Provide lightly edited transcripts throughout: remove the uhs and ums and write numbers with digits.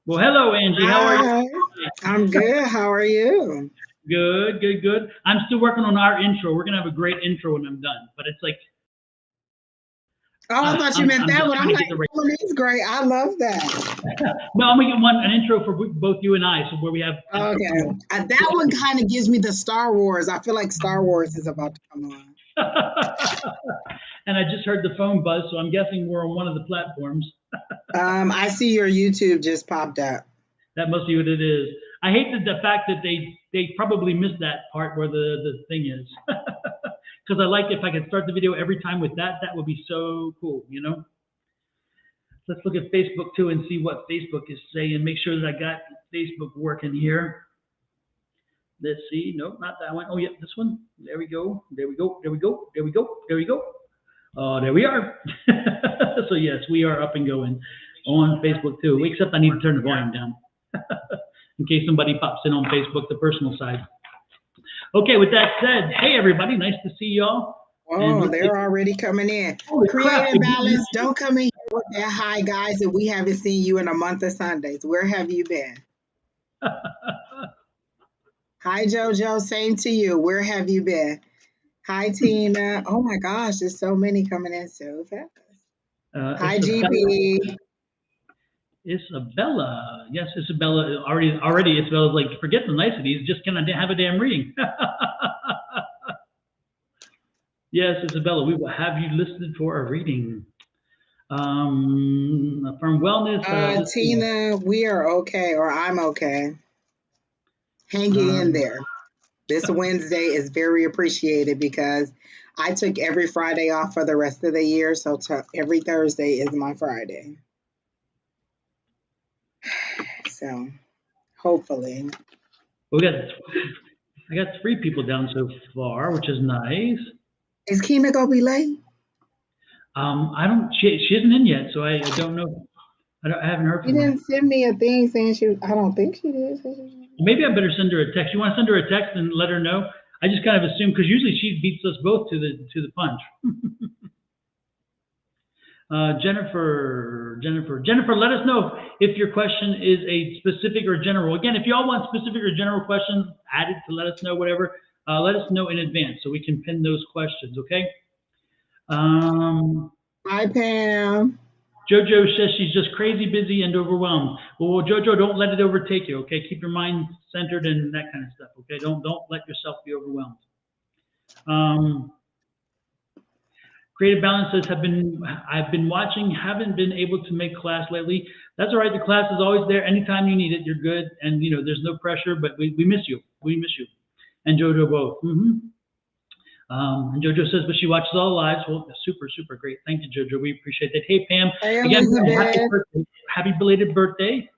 Well, hello, Angie. How are you? Hi, I'm good. How are you? Good, good, good. I'm still working on our intro. We're gonna have a great intro when I'm done, but it's like Oh, I thought you I'm meant I'm that just one. I'm trying to like, get the right. that one is great. I love that. No, I'm gonna get one an intro for both you and I, so where we have Okay. That one kind of gives me the Star Wars. I feel like Star Wars is about to come on. and I just heard the phone buzz, so I'm guessing we're on one of the platforms. I see your YouTube just popped up. That must be what it is. I hate the fact that they probably missed that part where the thing is. Because I like if I could start the video every time with that, that would be so cool, you know? Let's look at Facebook too and see what Facebook is saying. Make sure that I got Facebook working here. Let's see. Nope, not that one. Oh, yeah, this one. There we go. There we go. There we go. There we go. There we go. Oh, there we are. So, yes, we are up and going on Facebook too. Except I need to turn the volume down in case somebody pops in on Facebook, the personal side. Okay, with that said, hey, everybody. Nice to see y'all. And Oh, they're already coming in. holy Create crap, and balance. Don't come in here with that. Hi, guys. And we haven't seen you in a month of Sundays. Where have you been? Hi, JoJo. Same to you. Where have you been? Hi, Tina. Oh my gosh, there's so many coming in so fast. Hi, Isabella. GP. Isabella. Yes, Isabella. Already, Isabella's like, forget the niceties. Just can I have a damn reading? Yes, Isabella, we will have you listed for a reading. From wellness. Let's see. Tina, we are okay, or I'm okay. Hanging in Um, there. This Wednesday is very appreciated because I took every Friday off for the rest of the year, so every Thursday is my Friday. So hopefully. we got. I got three people down so far, which is nice. Is Kina gonna be late? I don't. She isn't in yet, so I don't know. I haven't heard She from her. didn't send me a thing saying she. I don't think she did. Maybe I better send her a text. You want to send her a text and let her know? I just kind of assume because usually she beats us both to the punch. Jennifer, let us know if your question is a specific or general. Again, if y'all want specific or general questions added to let us know, whatever, let us know in advance so we can pin those questions, okay? Um, Hi, Pam. Jojo says she's just crazy busy and overwhelmed. Well, Jojo, don't let it overtake you, okay? Keep your mind centered and that kind of stuff, okay? Don't let yourself be overwhelmed. Um, Creative balances have been I've been watching, haven't been able to make class lately. That's all right. The class is always there. Anytime you need it, you're good. And there's no pressure, but we miss you. We miss you. And Jojo both. And Jojo says, but she watches all lives. Well, super, super great. Thank you, Jojo. We appreciate that. Hey, Pam. Hey, Again, happy Elizabeth. birthday. Happy belated birthday.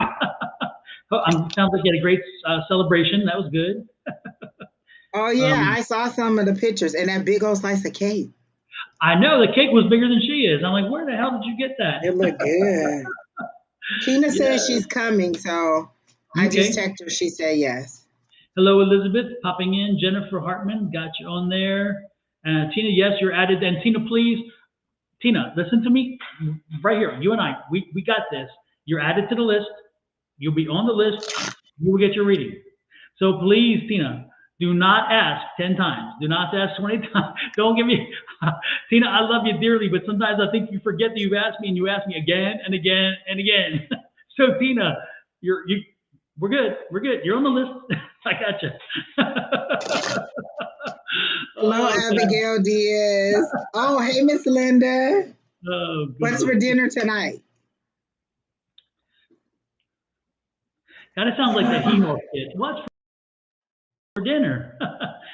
Oh, sounds like you had a great celebration. That was good. Oh yeah, Um, I saw some of the pictures and that big old slice of cake. I know the cake was bigger than she is. I'm like, where the hell did you get that? It looked good. Tina says Yeah. she's coming, so I just Okay. texted her. She said yes. Hello, Elizabeth, popping in. Jennifer Hartman, got you on there. Tina, yes, you're added. And Tina, please, Tina, listen to me right here. You and I, we got this. You're added to the list. You'll be on the list. You will get your reading. So please, Tina, do not ask 10 times. Do not ask 20 times. Don't give me, Tina, I love you dearly, but sometimes I think you forget that you've asked me and you ask me again and again and again. So, Tina, you, we're good. We're good. You're on the list. I got you. Hello, Oh, God. Abigail Diaz. Oh, hey, Miss Linda. Oh, What's for goodness. dinner tonight? Kind of sounds like the Hee-Haw kid. What's for dinner?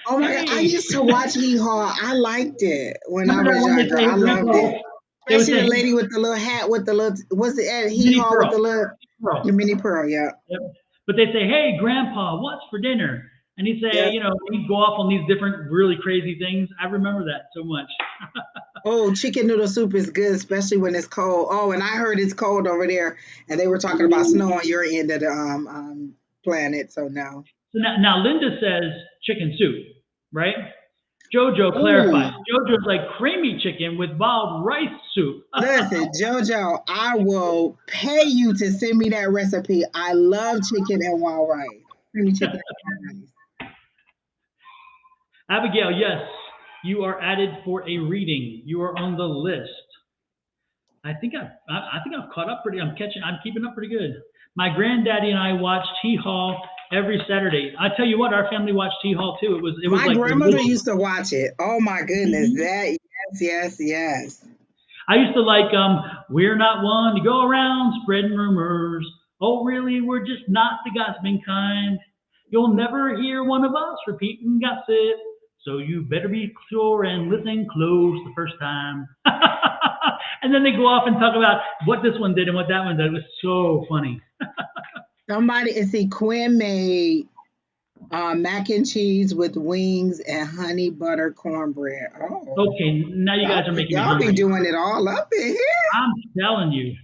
Oh my God, I Hey, used to watch Hee Haw. I liked it when I remember that was one they younger. say, I hey, loved Grandpa? it. They would Especially say, the hey, lady with the little hat with the little, was it at Hee Mini Haw with Pearl. the little, Pearl. the mini pearl? Yeah. Yep. But they say, hey, Grandpa, what's for dinner? And he'd say, Yep. he'd go off on these different really crazy things. I remember that so much. Oh, chicken noodle soup is good, especially when it's cold. Oh, and I heard it's cold over there, and they were talking about snow on your end of the planet. So no. So now Linda says chicken soup, right? JoJo clarifies. Ooh, JoJo's like creamy chicken with wild rice soup. listen, JoJo, I will pay you to send me that recipe. I love chicken and wild rice. Creamy chicken and wild rice. Abigail, yes, you are added for a reading. You are on the list. I think I've caught up pretty. I'm keeping up pretty good. My granddaddy and I watched Hee Haw every Saturday. I tell you what, our family watched Hee Haw too. It was My like grandmother used religion. to watch it. Oh my goodness. Mhm. That, yes, yes, yes. I used to like we're not one to go around spreading rumors. Oh really, we're just not the gossiping kind. You'll never hear one of us repeating gossip. So you better be sure and listen close the first time. And then they go off and talk about what this one did and what that one did. It was so funny. Somebody, and see, Quinn made mac and cheese with wings and honey butter cornbread. Oh, Okay, now you guys are making me y'all be hungry. doing it all up in here. I'm telling you.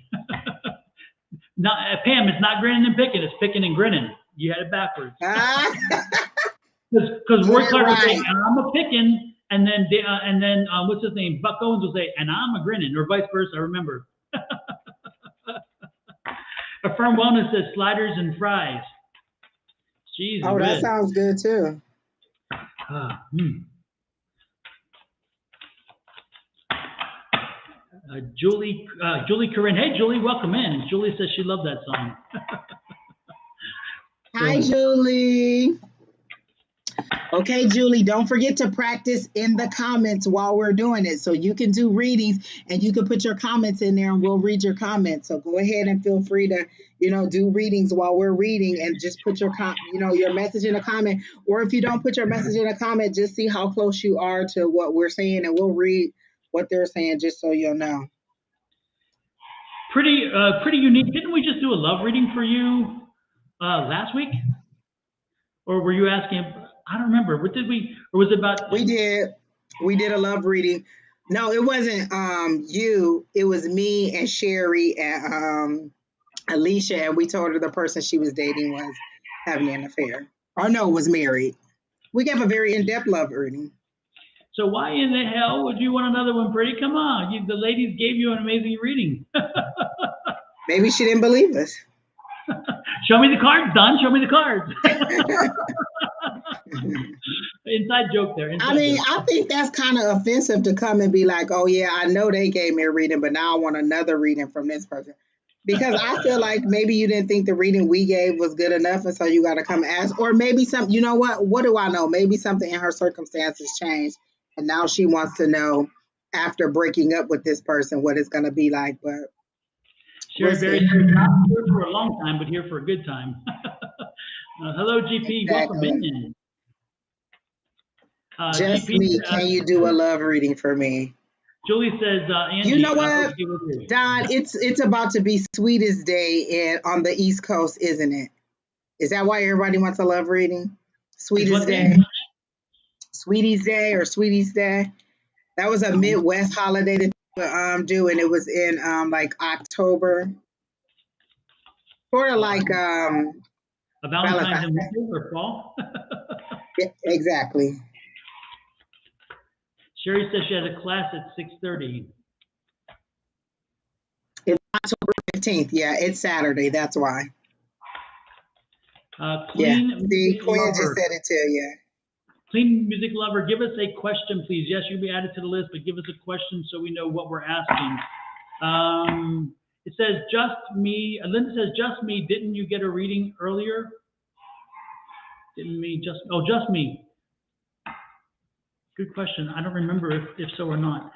Not, Pam, it's not grinning and picking, it's picking and grinning. You had it backwards. Ah, Because get Roy it Clark would say, right. and I'm a picking, and then what's his name? Buck Owens will say, and I'm a grinning, or vice versa. I remember. Affirm Wellness says sliders and fries. Cheese Oh, that whiz. sounds good too. Ah, hmm. Julie Corinne. Hey, Julie, welcome in. Julie says she loved that song. Hi, So, Julie. Okay, Julie, don't forget to practice in the comments while we're doing it. So you can do readings and you can put your comments in there and we'll read your comments. So go ahead and feel free to, do readings while we're reading and just put your message in a comment. Or if you don't put your message in a comment, just see how close you are to what we're saying and we'll read what they're saying just so you'll know. pretty unique. Didn't we just do a love reading for you last week? Or were you asking? I don't remember. What did we? Or was it about? We did. We did a love reading. No, it wasn't you. It was me and Sherry and Alicia, and we told her the person she was dating was having an affair. Or no, was married. We gave a very in-depth love reading. So why in the hell would you want another one, Pretty? Come on, the ladies gave you an amazing reading. Maybe she didn't believe us. Show me the cards, Don. Show me the cards. Inside joke there. I Inside mean, joke. I think that's kind of offensive to come and be like, oh, yeah, I know they gave me a reading, but now I want another reading from this person. Because I feel like maybe you didn't think the reading we gave was good enough, and so you got to come ask. Or maybe you know what? What do I know? Maybe something in her circumstances changed, and now she wants to know after breaking up with this person what it's going to be like. But we'll Sherry Berry see. says not here for a long time, but here for a good time. Hello, GP. Welcome Exactly. in. Just GP, me. Can you do a love reading for me? Julie says, You know Angie, what, okay with you. Don? It's about to be Sweetest Day on the East Coast, isn't it? Is that why everybody wants a love reading? Is Sweetest what day? Day, Sweetie's Day, or Sweetie's Day. That was a Midwest holiday that they would do, and it was in like October, sort of Oh, like a Valentine's Valentine's in Day. winter or fall? Yeah, exactly. Sherry says she has a class at 6:30. It's October 15th. Yeah, it's Saturday. That's why. Yeah. Clean See, music Quinn just lover. said it to you. Clean music lover, give us a question, please. Yes, you'll be added to the list, but give us a question so we know what we're asking. It says just me. Linda says just me. Didn't you get a reading earlier? Didn't me just? Oh, just me. Good question. I don't remember if so or not.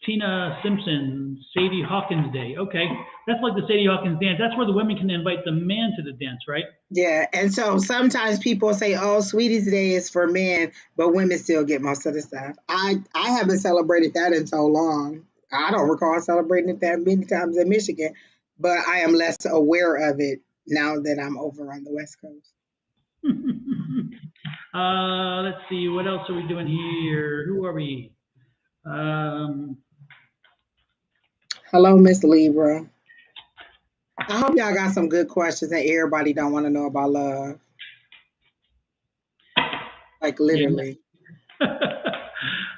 Tina Simpson, Sadie Hawkins Day. Okay, that's like the Sadie Hawkins dance. That's where the women can invite the man to the dance, right? Yeah, and so sometimes people say, "Oh, Sweetie's Day is for men," but women still get most of the stuff. I haven't celebrated that in so long. I don't recall celebrating it that many times in Michigan, but I am less aware of it now that I'm over on the West Coast. Let's see. What else are we doing here? Who are we? Um, Hello, Miss Libra. I hope y'all got some good questions and everybody don't want to know about love. Like yeah, literally.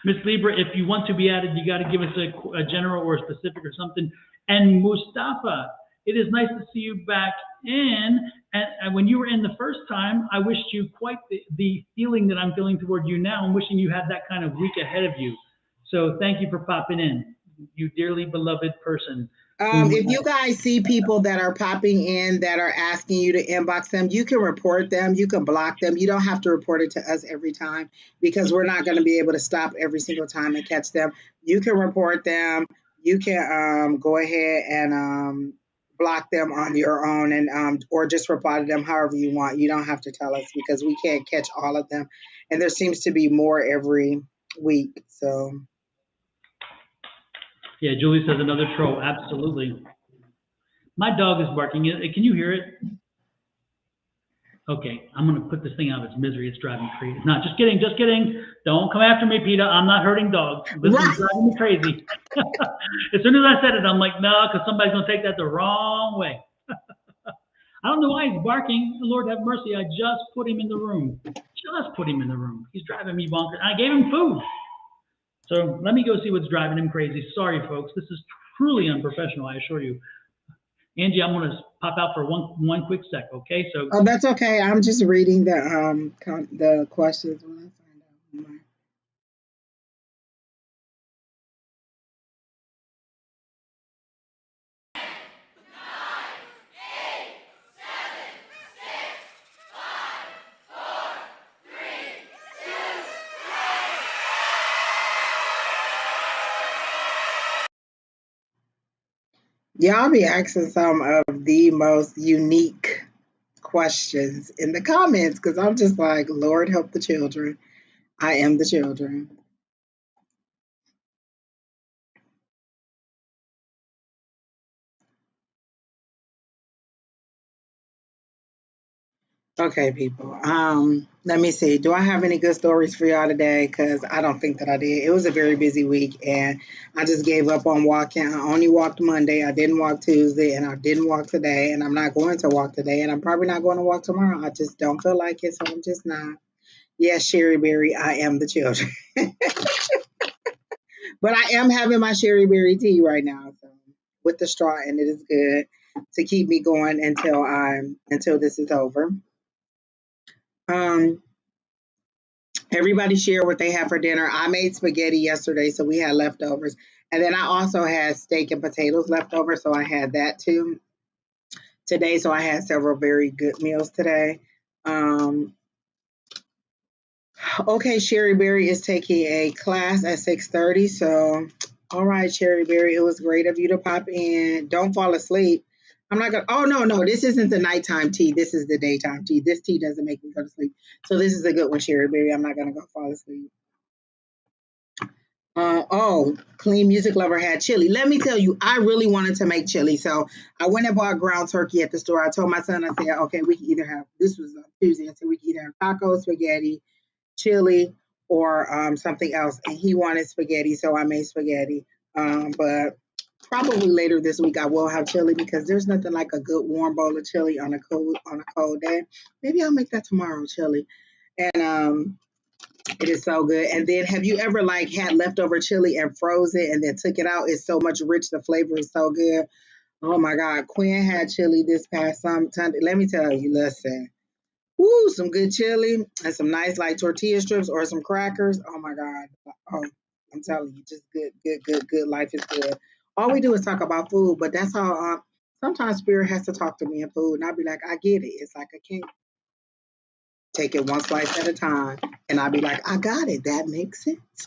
Miss Libra, if you want to be added, you got to give us a general or a specific or something. And Mustafa, it is nice to see you back in. And when you were in the first time, I wished you quite the feeling that I'm feeling toward you now. I'm wishing you had that kind of week ahead of you. So thank you for popping in, you dearly beloved person. If you guys see people that are popping in that are asking you to inbox them, you can report them, you can block them. You don't have to report it to us every time because we're not going to be able to stop every single time and catch them. You can report them. You can go ahead and block them on your own and or just reply to them however you want. You don't have to tell us because we can't catch all of them. And there seems to be more every week. So Yeah, Julie says another troll. Absolutely. My dog is barking. Can you hear it? Okay, I'm gonna put this thing out of its misery. It's driving me crazy. No, just kidding, just kidding. Don't come after me, Peter. I'm not hurting dogs. This right. is driving me crazy. As soon as I said it, I'm like, no, because somebody's gonna take that the wrong way. I don't know why he's barking. Lord have mercy. I just put him in the room. Just put him in the room. He's driving me bonkers. I gave him food. So let me go see what's driving him crazy. Sorry, folks. This is truly unprofessional, I assure you. Angie, I'm going to pop out for one quick sec, okay? So, Oh, that's okay. I'm just reading the questions when I find out. Y'all be asking some of the most unique questions in the comments because I'm just like, Lord help the children. I am the children. Okay, people. Let me see. Do I have any good stories for y'all today? Because I don't think that I did. It was a very busy week, and I just gave up on walking. I only walked Monday. I didn't walk Tuesday, and I didn't walk today, and I'm not going to walk today, and I'm probably not going to walk tomorrow. I just don't feel like it, so I'm just not. Yes, Sherry Berry, I am the children. But I am having my Sherry Berry tea right now, so, with the straw, and it is good to keep me going until this is over. Um, Everybody share what they had for dinner. I made spaghetti yesterday, so we had leftovers. And then I also had steak and potatoes left over, so I had that too today. So I had several very good meals today. Um, okay, Sherry Berry is taking a class at 6:30. So, all right, Sherry Berry, it was great of you to pop in. Don't fall asleep. I'm not gonna. Oh no, this isn't the nighttime tea. This is the daytime tea. This tea doesn't make me go to sleep. So this is a good one, Sherry Berry. I'm not gonna go fall asleep. Clean Music Lover had chili. Let me tell you, I really wanted to make chili. So I went and bought ground turkey at the store. I told my son, I said, okay, we can either have, this was on Tuesday, I said we can either have tacos, spaghetti, chili, or something else. And he wanted spaghetti, so I made spaghetti. But probably later this week I will have chili because there's nothing like a good warm bowl of chili on a cold day. Maybe I'll make that tomorrow, chili. And it is so good. And then have you ever like had leftover chili and froze it and then took it out? It's so much rich. The flavor is so good. Oh my God. Quinn had chili this past Sunday. Let me tell you, listen. Woo, some good chili and some nice like tortilla strips or some crackers. Oh my God. Oh, I'm telling you, just good, good, good, good. Life is good. All we do is talk about food, but that's how sometimes spirit has to talk to me in food. And I'll be like, I get it. It's like I can't take it one slice at a time. And I'll be like, I got it. That makes sense.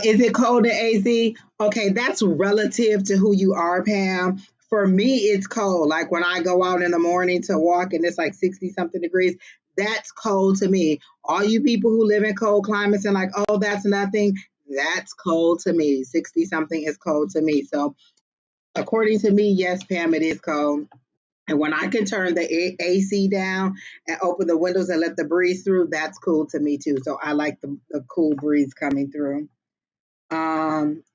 Is it cold in AC? Okay, that's relative to who you are, Pam. For me, it's cold. Like when I go out in the morning to walk and it's like 60 something degrees, that's cold to me. All you people who live in cold climates and like, oh, that's nothing, that's cold to me. 60 something is cold to me. So, according to me, yes, Pam, it is cold. And when I can turn the AC down and open the windows and let the breeze through, that's cool to me too. So I like the cool breeze coming through.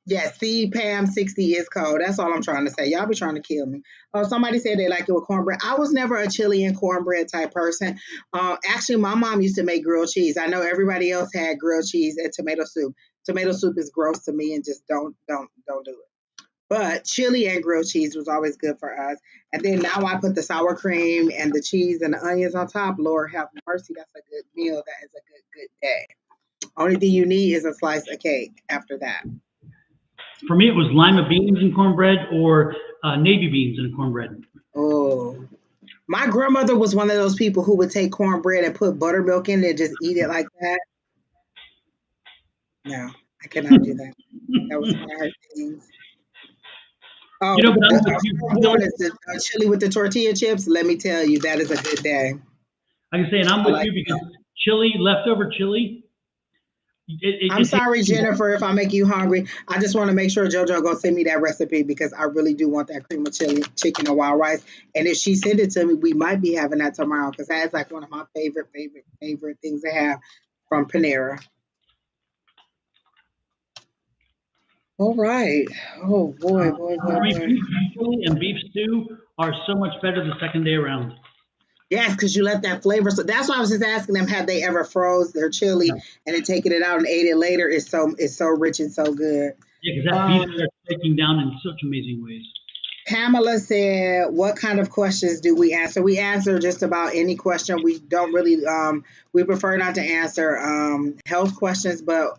Yeah, see, Pam 60 is cold. That's all I'm trying to say. Y'all be trying to kill me. Oh, somebody said they like it with cornbread. I was never a chili and cornbread type person. Actually, my mom used to make grilled cheese. I know everybody else had grilled cheese and tomato soup. Tomato soup is gross to me and just don't do it. But chili and grilled cheese was always good for us. And then now I put the sour cream and the cheese and the onions on top. Lord have mercy, that's a good meal. That is a good day. Only thing you need is a slice of cake after that. For me, it was lima beans and cornbread or navy beans and cornbread. Oh, my grandmother was one of those people who would take cornbread and put buttermilk in it and just eat it like that. No, I cannot do that. That was one of her things. Oh, But I'm with the you. doing is the chili with the tortilla chips. Let me tell you, that is a good day. I can say, and I'm I with like you because that. chili, leftover chili, I'm it takes sorry, too long. Jennifer, if I make you hungry. I just want to make sure JoJo go send me that recipe because I really do want that cream of chili chicken and wild rice. And if she send it to me, we might be having that tomorrow because that's like one of my favorite things to have from Panera. All right. Oh boy, boy, boy, For me, boy. beef chili and beef stew are so much better the second day around. Yes, because you let that flavor. So that's why I was just asking them, have they ever froze their chili Yeah, and then taking it out and ate it later? It's so rich and so good. yeah, because that beef Um, starts breaking down in such amazing ways. Pamela said, "What kind of questions do we answer? We answer just about any question. We don't really. We prefer not to answer health questions, but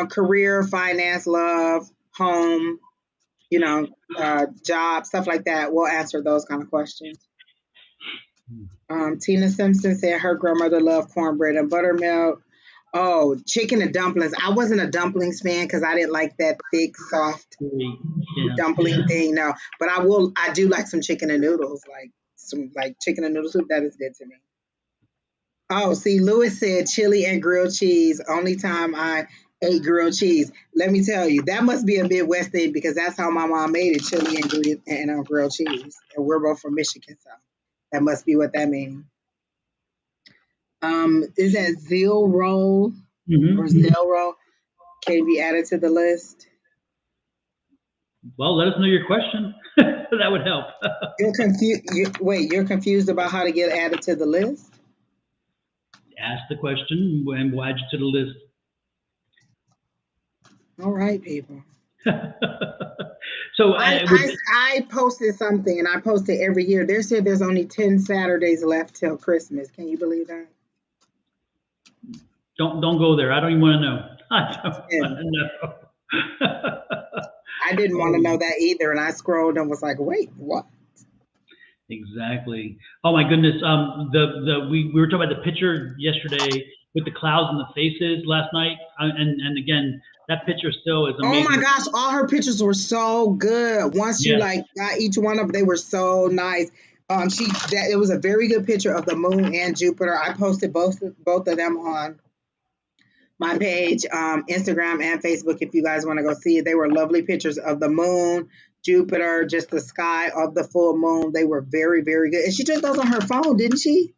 career, finance, love, home, you know, job, stuff like that. We'll answer those kind of questions." Tina Simpson said her grandmother loved cornbread and buttermilk. Oh, chicken and dumplings. I wasn't a dumplings fan because I didn't like that thick, soft Really, yeah. dumpling thing. No, but I do like some chicken and noodles, like some like chicken and noodle soup. That is good to me. Oh, see, Lewis said chili and grilled cheese. Only time I ate grilled cheese. Let me tell you, that must be a Midwest thing because that's how my mom made it, chili and grilled cheese. And we're both from Michigan, so that must be what that means. Is that Zeal roll or Hmm. Zell roll? Can be added to the list. Well, let us know your question. That would help. You're confused. Wait, you're confused about how to get added to the list? Ask the question and we'll add you to the list. All right, people. So I, I would I I posted something and I post it every year. They said there's only 10 Saturdays left till Christmas. Can you believe that? don't go there. I don't even want to know. I don't want 10. to know. I didn't want to Oh, know that either. And I scrolled and was like, wait, what? exactly. Oh my goodness. We were talking about the picture yesterday with the clouds and the faces last night, and again that picture still is Oh my amazing. gosh, all her pictures were so good. Once you Yes. like got each one of them, they were so nice. It was a very good picture of the moon and Jupiter. I posted both of them on my page, Instagram and Facebook. If you guys want to go see it, they were lovely pictures of the moon, Jupiter, just the sky of the full moon. They were very very good. And she took those on her phone, didn't she?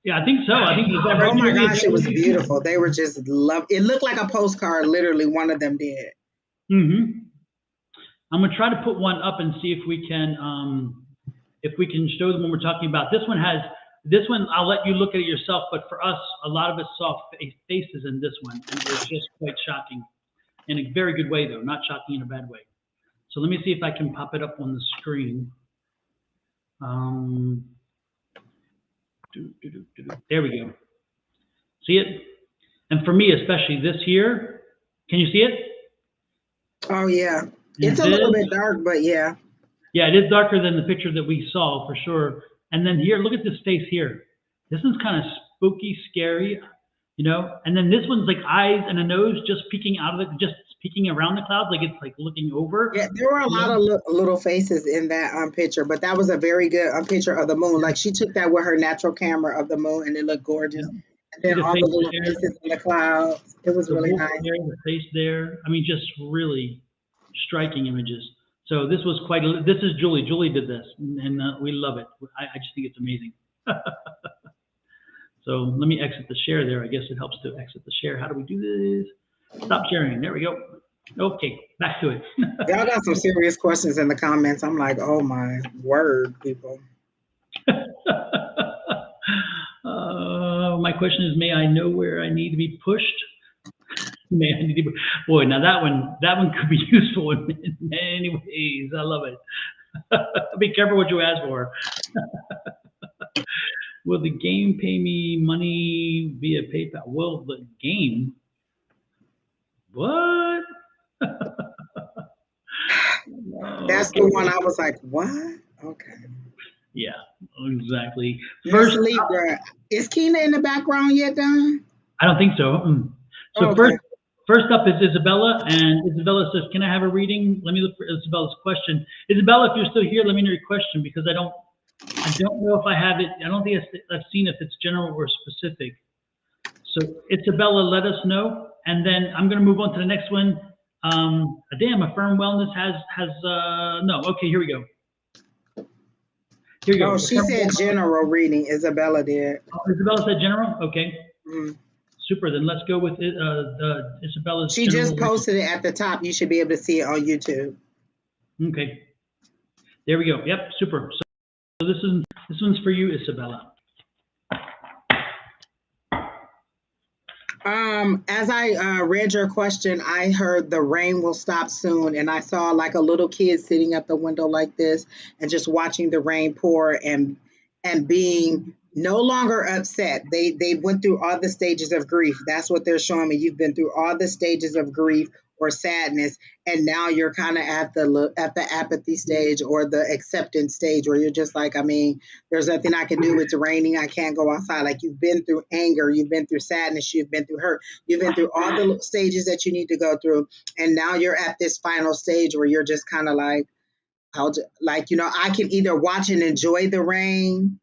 Yeah, I think so. I think is that Oh right, my Julie? Is gosh, that it what was you think? beautiful. They were just love. It looked like a postcard. Literally, one of them did. Mm-hmm. I'm gonna try to put one up and see if we can show them what we're talking about. This one. I'll let you look at it yourself, but for us, a lot of us saw faces in this one, and it was just quite shocking in a very good way, though, not shocking in a bad way. So let me see if I can pop it up on the screen. Um, there we go. See it? And for me, especially this here, can you see it? Oh yeah, it's And a little this, bit dark, but yeah. yeah, it is darker than the picture that we saw for sure. And then here, look at this face here. This one's kind of spooky, scary, And then this one's like eyes and a nose just peeking out of it, just peeking around the clouds, like it's like looking over. Yeah, there were a You lot know? of little faces in that picture, but that was a very good picture of the moon. Like she took that with her natural camera of the moon, and it looked gorgeous. Yeah. And See then the all the face little there, faces in the clouds. It was the really wolf nice. there, the face there. I mean, just really striking images. So this was quite. This is Julie. Julie did this, and we love it. I just think it's amazing. So let me exit the share there. I guess it helps to exit the share. How do we do this? Stop sharing. There we go. Okay, back to it. Y'all got some serious questions in the comments. I'm like, oh my word, people. My question is, may I know where I need to be pushed? May I need to be, boy, now that one could be useful in many ways. I love it. Be careful what you ask for. Will the game pay me money via PayPal? Will the game? What? That's the one Okay. I was like, what? Okay. Yeah, exactly. Miss First, Libra. Is Keena in the background yet, Don? I don't think so. So Okay. first up is Isabella, and Isabella says, "Can I have a reading?" Let me look for Isabella's question. Isabella, if you're still here, let me know your question because I don't know if I have it. I don't think I've seen if it's general or specific. So Isabella, let us know, and then I'm going to move on to the next one. Damn, Affirm Wellness has no. Okay, here we go. Here we Oh, go. she Affirm said Wellness. general reading. Isabella did. Oh, Isabella said general. Okay, Mm. super. Then let's go with Isabella's She general just reading. posted it at the top. You should be able to see it on YouTube. Okay, there we go. Yep, super. So this one's for you, Isabella. As I read your question, I heard the rain will stop soon, and I saw like a little kid sitting at the window like this and just watching the rain pour and being no longer upset. They went through all the stages of grief. That's what they're showing me. You've been through all the stages of grief or sadness, and now you're kind of at the apathy stage or the acceptance stage where you're just like, I mean, there's nothing I can do. It's raining. I can't go outside. Like you've been through anger, you've been through sadness, you've been through hurt, you've been through all the stages that you need to go through, and now you're at this final stage where you're just kind of like, like I can either watch and enjoy the rain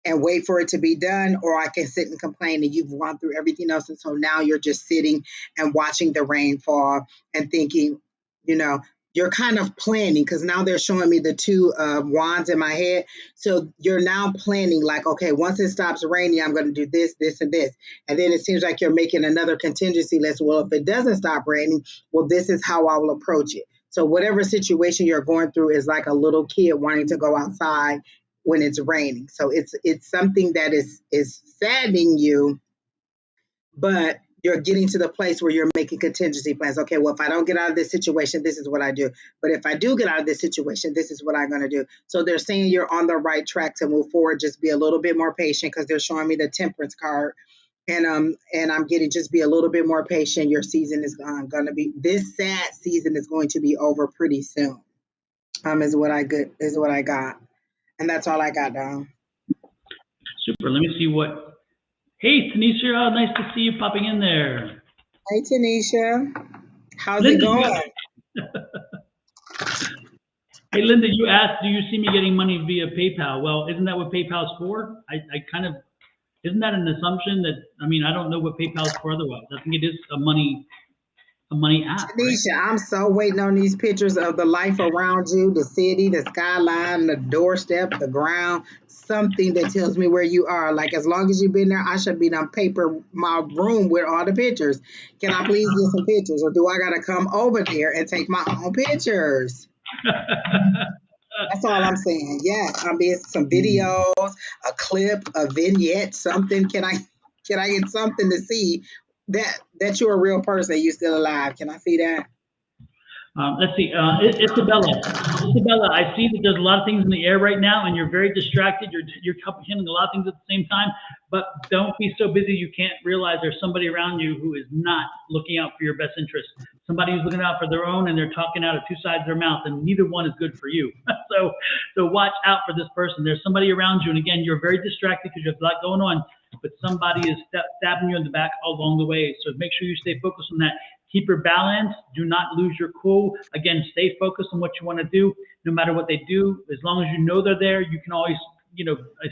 and wait for it to be done, or I can sit and complain and you've gone through everything else. And so now you're just sitting and watching the rain fall and thinking, you know, you're kind of planning because now they're showing me the two wands in my head. So you're now planning, like, okay, once it stops raining, I'm going to do this, this, and this. And then it seems like you're making another contingency list. Well, if it doesn't stop raining, well, this is how I will approach it. So whatever situation you're going through is like a little kid wanting to go outside when it's raining. So it's something that is saddening you, but you're getting to the place where you're making contingency plans. Okay, well, if I don't get out of this situation, this is what I do. But if I do get out of this situation, this is what I'm going to do. So they're saying you're on the right track to move forward. Just be a little bit more patient because they're showing me the temperance card. And I'm getting just be a little bit more patient. Your season is going to be this sad season is going to be over pretty soon. Is what I got. And that's all I got down. Super. Let me see what. Hey, Tanisha, oh, nice to see you popping in there. Hey, Tanisha. How's it Linda, going? hey, Linda, you asked, do you see me getting money via PayPal? Well, isn't that what PayPal's for? I kind of, isn't that an assumption that, I mean, I don't know what PayPal's for otherwise. I think it is a money app, right? Tanisha, I'm so waiting on these pictures of the life around you, the city, the skyline, the doorstep, the ground, something that tells me where you are. Like, as long as you've been there, I should be on paper my room with all the pictures. Can I please get some pictures? Or do I got to come over there and take my own pictures? That's all I'm saying. Yeah, I'll be some videos, a clip, a vignette, something. Can I get something to see that you're a real person, you still alive? Can I see that? Let's see, Isabella. Isabella, I see that there's a lot of things in the air right now, and you're very distracted. You're handling a lot of things at the same time, but don't be so busy you can't realize there's somebody around you who is not looking out for your best interest. Somebody who's looking out for their own, and they're talking out of two sides of their mouth, and neither one is good for you. So watch out for this person. There's somebody around you, and again, you're very distracted because you have a lot going on, but somebody is stabbing you in the back along the way. So make sure you stay focused on that. Keep your balance. Do not lose your cool. Again, stay focused on what you want to do, no matter what they do. As long as you know they're there, you can always,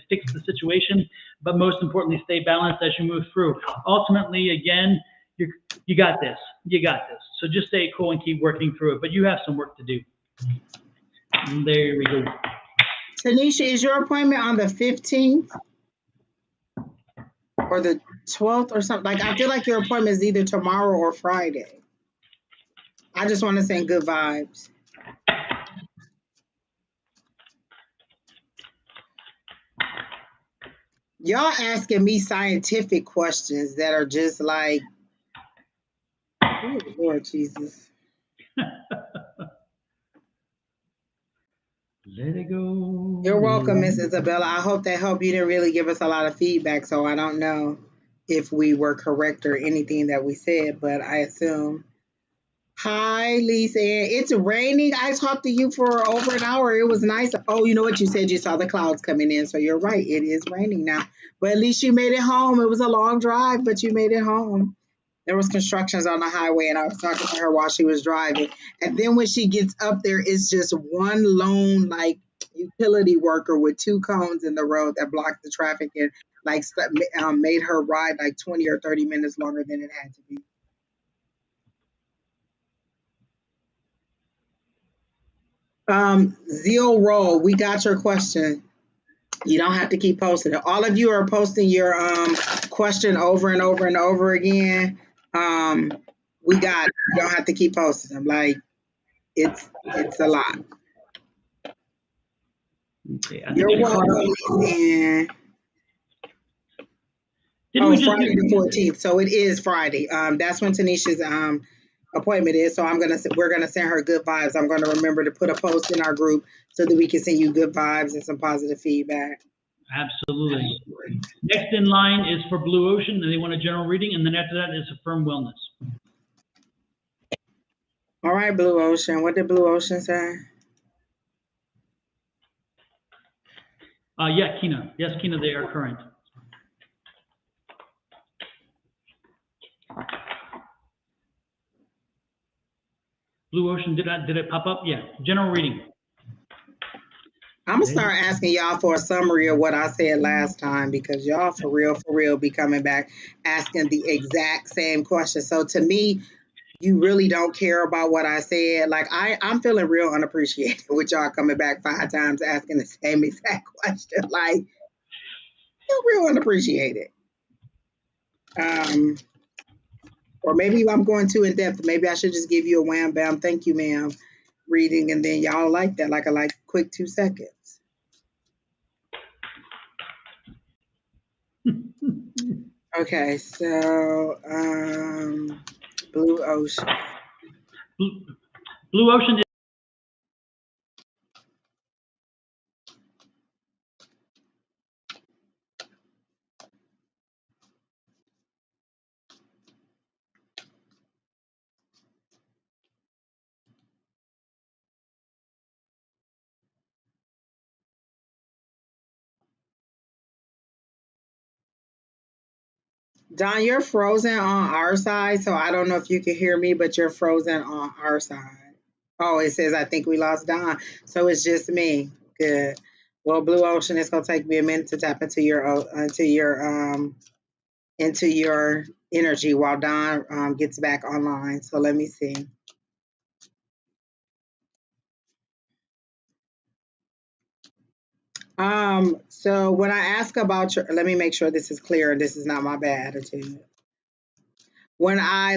fix the situation. But most importantly, stay balanced as you move through. Ultimately, again, you got this. You got this. So just stay cool and keep working through it. But you have some work to do. And there we go. Tanisha, is your appointment on the 15th or the 12th or something? Like, I feel like your appointment is either tomorrow or Friday. I just want to send good vibes. Y'all asking me scientific questions that are just like, oh, Lord Jesus. Let it go. You're welcome, Miss Isabella. I hope that helped. You didn't really give us a lot of feedback, so I don't know if we were correct or anything that we said, but I assume. Hi, Lisa. It's raining. I talked to you for over an hour. It was nice. Oh, you know what? You said you saw the clouds coming in, so you're right. It is raining now. But at least you made it home. It was a long drive, but you made it home. There was constructions on the highway, and I was talking to her while she was driving. And then when she gets up there, it's just one lone like utility worker with two cones in the road that blocked the traffic and like made her ride like 20 or 30 minutes longer than it had to be. Zeal Roll, we got your question. You don't have to keep posting it. All of you are posting your question over and over and over again. We got it. You don't have to keep posting them. Like it's a lot. Okay, I think You're I caught up. welcome. And Didn't we just Friday do? the 14th. So it is Friday. That's when Tanisha's appointment is. So we're gonna send her good vibes. I'm gonna remember to put a post in our group so that we can send you good vibes and some positive feedback. Absolutely. Next in line is for Blue Ocean, and they want a general reading, and then after that is Affirm Wellness. All right, Blue Ocean. What did Blue Ocean say? Yeah, Kina. Yes, Kina, they are current. Blue Ocean, did it pop up? Yeah, general reading. I'm gonna start asking y'all for a summary of what I said last time because y'all for real be coming back asking the exact same question. So to me, you really don't care about what I said. Like I'm feeling real unappreciated with y'all coming back 5 times asking the same exact question. Like you're real unappreciated. Um, or maybe I'm going too in depth. Maybe I should just give you a wham bam, thank you, ma'am, reading, and then y'all like that, like a quick 2 seconds. Okay, so Blue Ocean. Blue Ocean is Don, you're frozen on our side, so I don't know if you can hear me, but you're frozen on our side. Oh, it says I think we lost Don, so it's just me. Good. Well, Blue Ocean, it's gonna take me a minute to tap into your energy while Don gets back online. So let me see. So when I ask about let me make sure this is clear and this is not my bad attitude. When I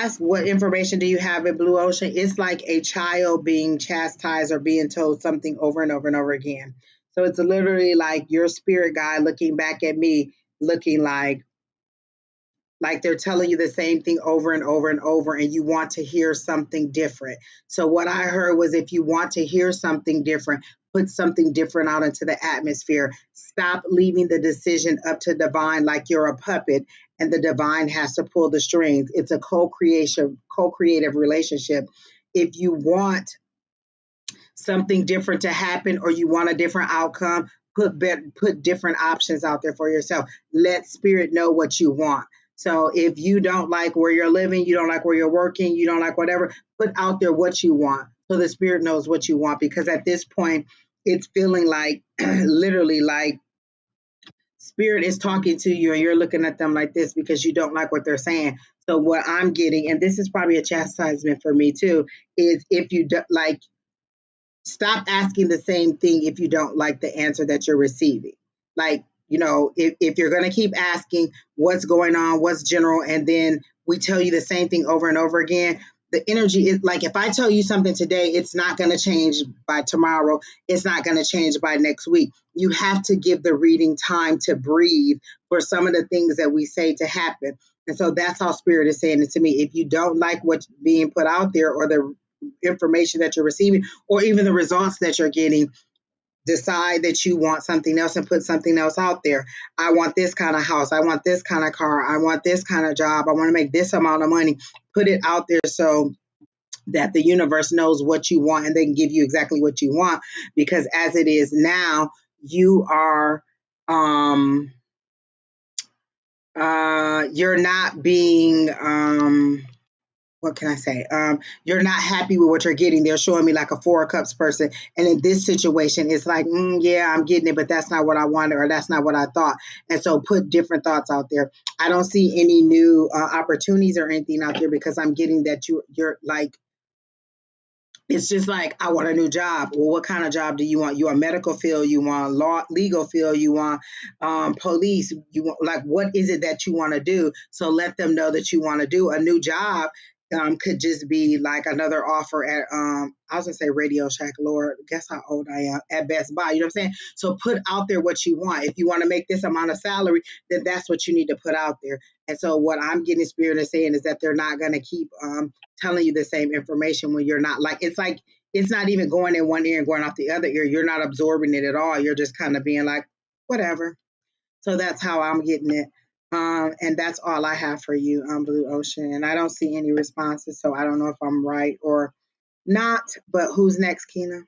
ask what information do you have in Blue Ocean, it's like a child being chastised or being told something over and over and over again. So it's literally like your spirit guide looking back at me, looking like they're telling you the same thing over and over and over, and you want to hear something different. So what I heard was if you want to hear something different, put something different out into the atmosphere. Stop leaving the decision up to divine like you're a puppet and the divine has to pull the strings. It's a co-creative relationship. If you want something different to happen or you want a different outcome, put different options out there for yourself. Let spirit know what you want. So if you don't like where you're living, you don't like where you're working, you don't like whatever, put out there what you want so the spirit knows what you want, because at this point it's feeling like literally like spirit is talking to you and you're looking at them like this because you don't like what they're saying. So what I'm getting, and this is probably a chastisement for me too, is if you do, like, stop asking the same thing if you don't like the answer that you're receiving. Like, if you're going to keep asking what's going on, what's general, and then we tell you the same thing over and over again, the energy is like, if I tell you something today, it's not going to change by tomorrow. It's not going to change by next week. You have to give the reading time to breathe for some of the things that we say to happen. And so that's how Spirit is saying it to me. If you don't like what's being put out there, or the information that you're receiving, or even the results that you're getting, decide that you want something else and put something else out there. I want this kind of house. I want this kind of car. I want this kind of job. I want to make this amount of money. Put it out there so that the universe knows what you want and they can give you exactly what you want. Because as it is now, you are you're not being what can I say? You're not happy with what you're getting. They're showing me like a 4 of Cups person. And in this situation, it's like, yeah, I'm getting it, but that's not what I wanted, or that's not what I thought. And so put different thoughts out there. I don't see any new opportunities or anything out there, because I'm getting that you're like, it's just like, I want a new job. Well, what kind of job do you want? You want medical field? You want law, legal field? You want police? You want, like, what is it that you want to do? So let them know that you want to do a new job. Could just be like another offer at I was gonna say Radio Shack. Lord, guess how old I am, at Best Buy. You know what I'm saying? So put out there what you want. If you want to make this amount of salary, then that's what you need to put out there. And so what I'm getting Spirit is saying is that they're not gonna keep telling you the same information when you're not, like, it's not even going in one ear and going out the other ear. You're not absorbing it at all. You're just kind of being like, whatever. So that's how I'm getting it. And that's all I have for you, Blue Ocean. And I don't see any responses, so I don't know if I'm right or not. But who's next, Keena?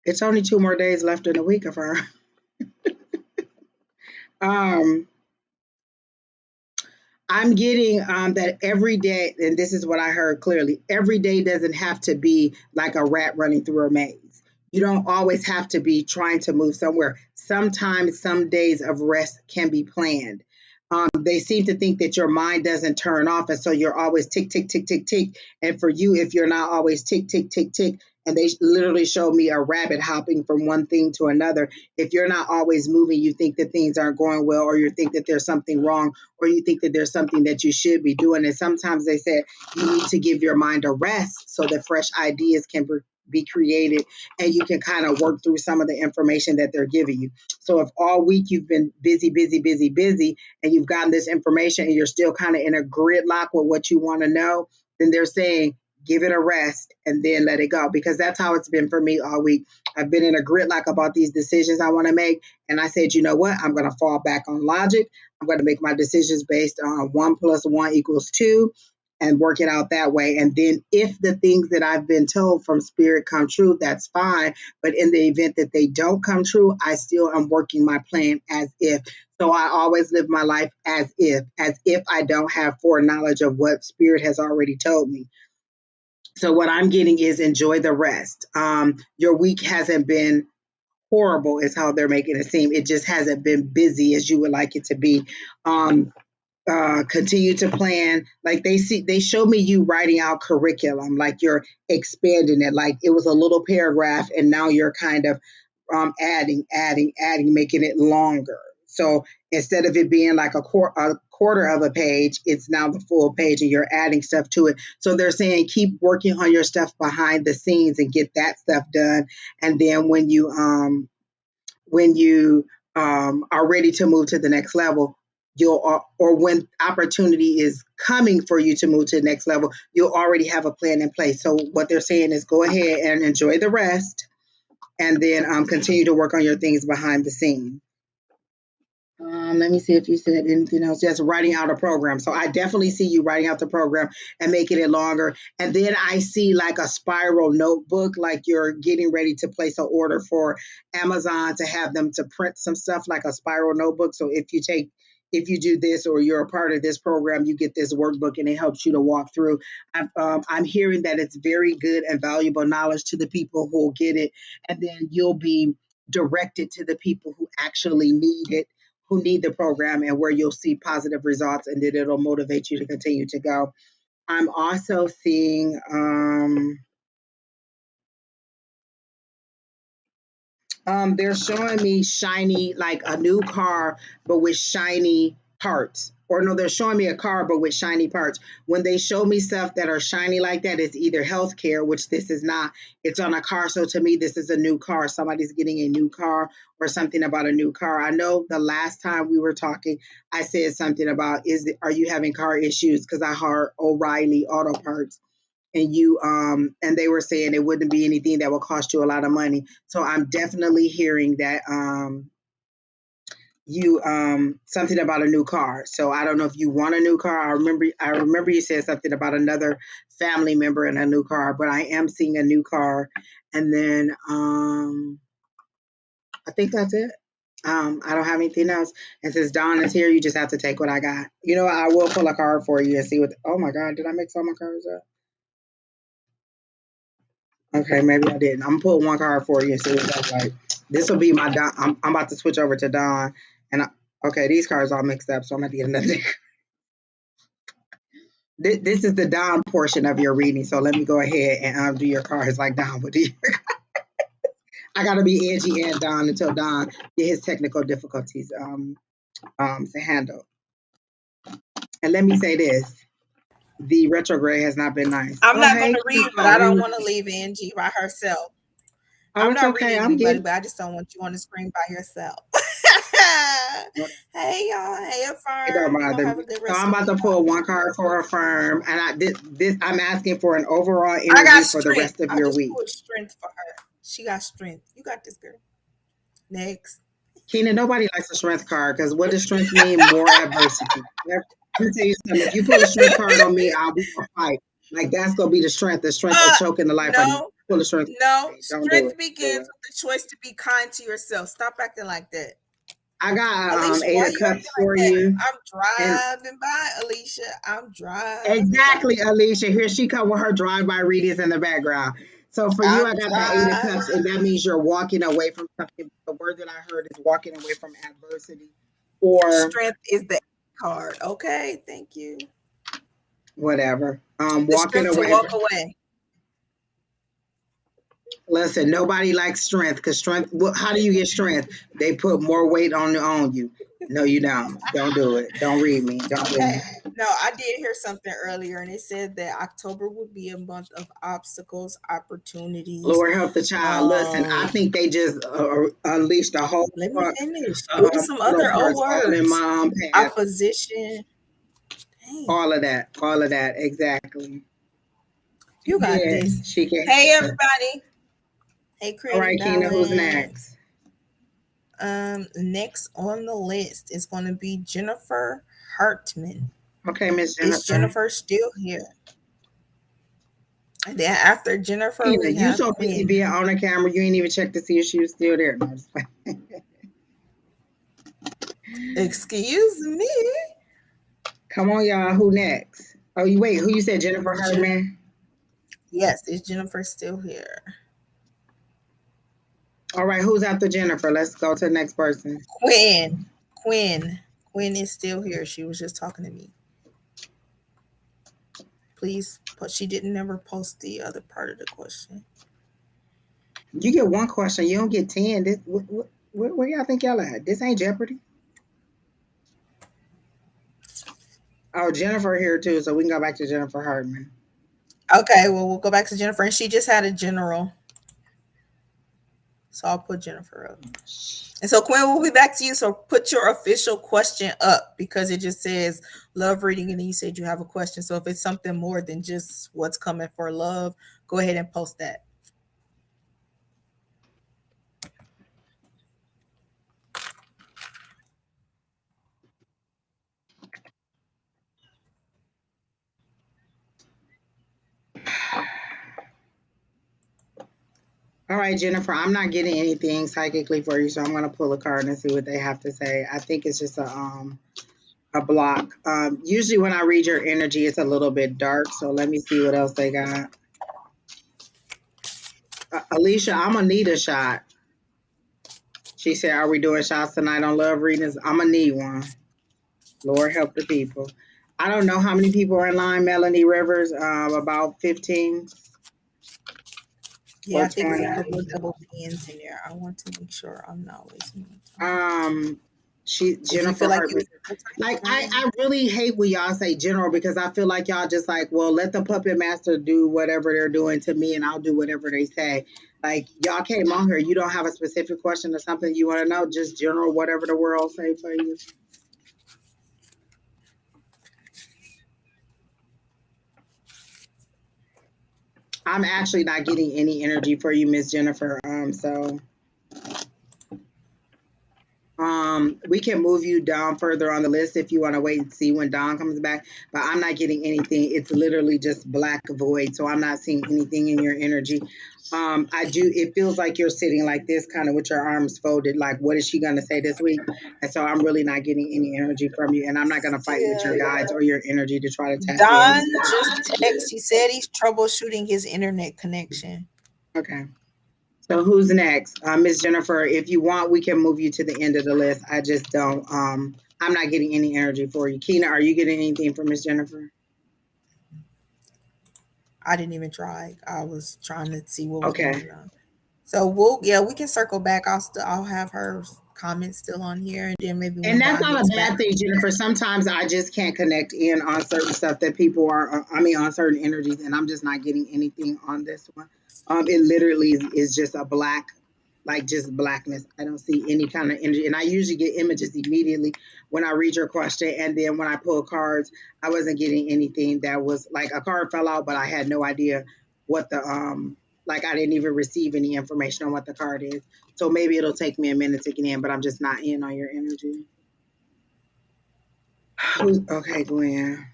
It's only 2 more days left in the week of her. um, I'm getting that every day, and this is what I heard clearly, every day doesn't have to be like a rat running through a maze. You don't always have to be trying to move somewhere. Sometimes some days of rest can be planned. They seem to think that your mind doesn't turn off, and so you're always tick, tick, tick, tick, tick. And for you, if you're not always tick, tick, tick, tick, and they literally showed me a rabbit hopping from one thing to another. If you're not always moving, you think that things aren't going well, or you think that there's something wrong, or you think that there's something that you should be doing. And sometimes they said you need to give your mind a rest so that fresh ideas can be created, and you can kind of work through some of the information that they're giving you. So if all week you've been busy, busy, busy, busy, and you've gotten this information and you're still kind of in a gridlock with what you want to know, then they're saying give it a rest and then let it go, because that's how it's been for me all week. I've been in a gridlock about these decisions I want to make, and I said, you know what, I'm going to fall back on logic. I'm going to make my decisions based on 1 + 1 = 2 and work it out that way. And then if the things that I've been told from Spirit come true, that's fine. But in the event that they don't come true, I still am working my plan as if. So I always live my life as if I don't have foreknowledge of what Spirit has already told me. So what I'm getting is enjoy the rest. Your week hasn't been horrible, is how they're making it seem. It just hasn't been busy as you would like it to be. Continue to plan. Like they showed me you writing out curriculum, like you're expanding it. Like it was a little paragraph, and now you're kind of adding, making it longer. So instead of it being like a quarter of a page, it's now the full page, and you're adding stuff to it. So they're saying keep working on your stuff behind the scenes and get that stuff done. And then when you are ready to move to the next level, you'll or when opportunity is coming for you to move to the next level, you'll already have a plan in place. So what they're saying is go ahead and enjoy the rest, and then continue to work on your things behind the scenes. Let me see if you said anything else. Just writing out a program. So I definitely see you writing out the program and making it longer. And then I see like a spiral notebook, like you're getting ready to place an order for Amazon to have them to print some stuff, like a spiral notebook. So if you do this, or you're a part of this program, you get this workbook and it helps you to walk through. I'm hearing that it's very good and valuable knowledge to the people who will get it. And then you'll be directed to the people who actually need it, who need the program, and where you'll see positive results, and then it'll motivate you to continue to go. I'm also seeing They're showing me shiny, like a new car, but with shiny parts. Or no, they're showing me a car, but with shiny parts. When they show me stuff that are shiny like that, it's either healthcare, which this is not. It's on a car. So to me, this is a new car. Somebody's getting a new car or something about a new car. I know the last time we were talking, I said something about, are you having car issues? Because I heard O'Reilly Auto Parts, and and they were saying it wouldn't be anything that would cost you a lot of money. So I'm definitely hearing that you something about a new car. So I don't know if you want a new car. I remember you said something about another family member in a new car, but I am seeing a new car. And then I think that's it. I don't have anything else. And since Dawn is here, you just have to take what I got. You know, I will pull a card for you and see what. Oh my God, did I mix all my cards up? Okay, maybe I didn't. I'm gonna pull one card for you and see what that's like. This will be my Don. I'm about to switch over to Don, and okay, these cards all mixed up, so I'm gonna get another. This is the Don portion of your reading, so let me go ahead and do your cards like Don would do. I gotta be Angie and Don until Don get his technical difficulties to handle. And let me say this: the retrograde has not been nice. I'm Oh, not going hey, to read, but how I are don't you? want to leave Angie by herself. Oh, I'm it's not okay. reading I'm anybody, getting. but I just don't want you on the screen by yourself. Hey, y'all. Hey, It don't Affirm. You're going bother to have me. a good So rest I'm of about your to pull night. one card for a firm, and this I'm asking for an overall I got energy for the strength. rest of I your just week. pulled strength for her. She got strength. You got this, girl. Next. Keena, nobody likes a strength card because what does strength mean? More adversity. Let me tell you something. If you pull a strength card on me, I'll be a fight. Like that's gonna be the strength. The strength of choking the life out of you. No, Pull a strength. no. Don't do Strength it. Do begins it. with the choice to be kind to yourself. Stop acting like that. I got Alicia, Eight why of you acting Cups like for that? you, I'm and driving by, Alicia. I'm driving by. exactly, Alicia. Here she come with her drive-by readings in the background. So for you, I'm I got the Eight of Cups, driving. and that means you're walking away from something. The word that I heard is walking away from adversity, or Strength is the card. Okay, thank you. whatever. The Walking strength to away. walk away. Listen, nobody likes strength because strength. How do you get strength? They put more weight on you. No, you don't. Don't do it. Don't read me. Don't do Okay. it. No, I did hear something earlier, and it said that October would be a month of obstacles, opportunities. Lord help the child. Listen, I think they just unleashed a whole Let me finish. It was some photo other O parts all in words. my path. Opposition. Dang. All of that. All of that. Exactly. You got Yeah, this. she can. Hey, everybody. Hey, All Creative right, Keena, who's Balance. next? Next on the list is going to be Jennifer Hartman. Okay, Miss Is Jennifer. Jennifer still here? And then after Jennifer, Keena, we you have so busy Quinn. being on the camera, you ain't even check to see if she was still there. No, just Excuse me. come on, y'all. Who next? Oh, you wait. Who you said Jennifer Hartman? Yes, is Jennifer still here? All right, who's after Jennifer? Let's go to the next person. Quinn. Quinn. Quinn is still here. She was just talking to me. Please, but she didn't never post the other part of the question. You get one question, you don't get 10. This, where y'all think y'all at? This ain't Jeopardy. Oh, Jennifer here too, so we can go back to Jennifer Hartman. Okay, well, we'll go back to Jennifer. And she just had a general. So I'll put Jennifer up. And so Quinn, we'll be back to you. So put your official question up because it just says love reading, and then you said you have a question. So if it's something more than just what's coming for love, go ahead and post that. All right, Jennifer, I'm not getting anything psychically for you, so I'm gonna pull a card and see what they have to say. I think it's just a block. Usually when I read your energy, it's a little bit dark, so let me see what else they got. Alicia, I'm gonna need a shot. She said, "Are we doing shots tonight on love readings?" I'm gonna need one. Lord help the people. I don't know how many people are in line, Melanie Rivers. About 15. Yeah, I What's think it's going a on? couple of double pins in there. I want to make sure I'm not wasting my time. She If you feel Jennifer like you Hurt. Like I really hate when y'all say general because I feel like y'all just like, well, let the puppet master do whatever they're doing to me and I'll do whatever they say. Like y'all came on here, you don't have a specific question or something you want to know, just general whatever the world say for you. I'm actually not getting any energy for you, Miss Jennifer. We can move you down further on the list if you want to wait and see when Don comes back. But I'm not getting anything. It's literally just black void. So I'm not seeing anything in your energy. I do. It feels like you're sitting like this, kind of with your arms folded. Like, what is she gonna say this week? And so I'm really not getting any energy from you, and I'm not gonna fight with your yeah. guides or your energy to try to tap in. Don just text. He said he's troubleshooting his internet connection. Okay. So who's next? Miss Jennifer, if you want, we can move you to the end of the list. I just don't. I'm not getting any energy for you. Keena, are you getting anything from Miss Jennifer? I didn't even try. I was trying to see what was Okay. going on. So we can circle back. I'll have her comments still on here, and then maybe And when that's Don not a gets back. bad thing, Jennifer. Sometimes I just can't connect in on certain stuff that people are, on certain energies, and I'm just not getting anything on this one. It literally is just a black, like just blackness. I don't see any kind of energy. And I usually get images immediately when I read your question. And then when I pull cards, I wasn't getting anything that was like a card fell out, but I had no idea what like I didn't even receive any information on what the card is. So maybe it'll take me a minute to get in, but I'm just not in on your energy. Okay, Gwen.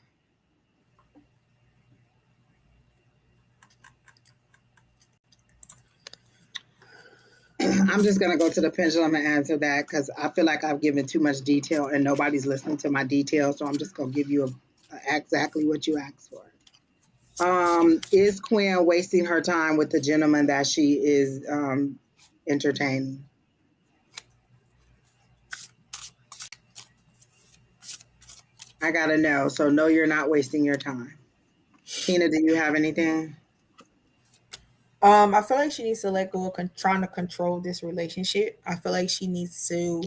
I'm just gonna go to the pendulum and answer that because I feel like I've given too much detail and nobody's listening to my details. So I'm just gonna give you exactly what you asked for. Is Quinn wasting her time with the gentleman that she is entertaining? I gotta know. So no, you're not wasting your time. Tina, do you have anything? I feel like she needs to let go of trying to control this relationship. I feel like she needs to.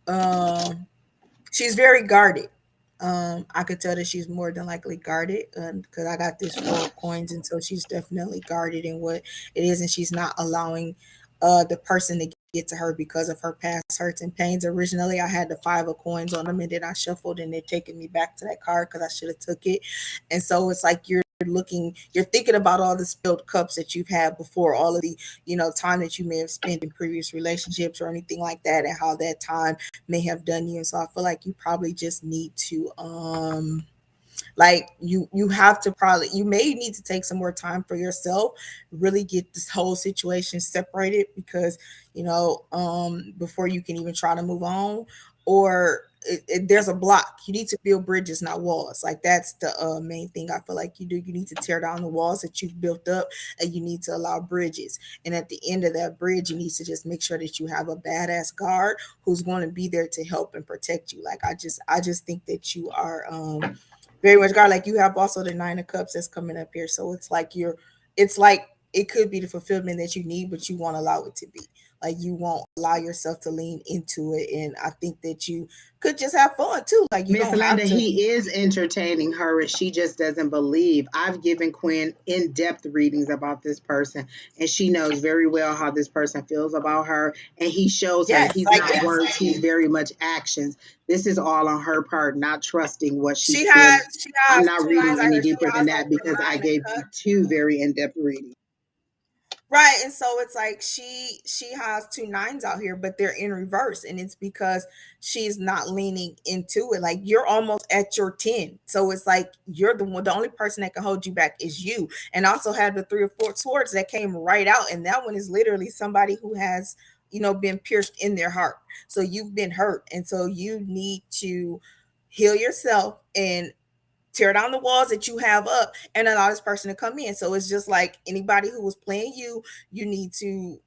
Um, she's very guarded. I could tell that she's more than likely guarded because I got this 4 of coins, and so she's definitely guarded in what it is, and she's not allowing the person to get to her because of her past hurts and pains. Originally, I had the 5 of coins on them, and then I shuffled, and they're taking me back to that card because I should have took it. And so it's like you're thinking about all the spilled cups that you've had before, all of the time that you may have spent in previous relationships or anything like that, and how that time may have done you. And so I feel like you probably just need to like you have to probably you may need to take some more time for yourself, really get this whole situation separated because before you can even try to move on, or there's a block. You need to build bridges, not walls. Like that's the main thing I feel like you need to tear down the walls that you've built up, and you need to allow bridges. And at the end of that bridge, you need to just make sure that you have a badass guard who's going to be there to help and protect you. Like I just think that you are very much guard. Like you have also the 9 of cups that's coming up here. So it's like it could be the fulfillment that you need, but you won't allow it to be. Like you won't allow yourself to lean into it. And I think that you could just have fun too. Like you Miss don't Linda, have to. he is entertaining her and she just doesn't believe. I've given Quinn in depth readings about this person, and she knows very well how this person feels about her. And he shows her Yes, he's like not words, he's very much actions. This is all on her part, not trusting what she's she feeling. has she I'm has not 2 nines reading out any here. She deeper than has like that the because I 9 of gave you cups. two very in depth readings. Right. And so it's like she has 2 9s out here, but they're in reverse. And it's because she's not leaning into it. Like you're almost at your 10. So it's like you're the only person that can hold you back is you. And also have the 3 of 4 swords that came right out. And that one is literally somebody who has, been pierced in their heart. So you've been hurt. And so you need to heal yourself and tear down the walls that you have up and allow this person to come in. So it's just like anybody who was playing you, you need to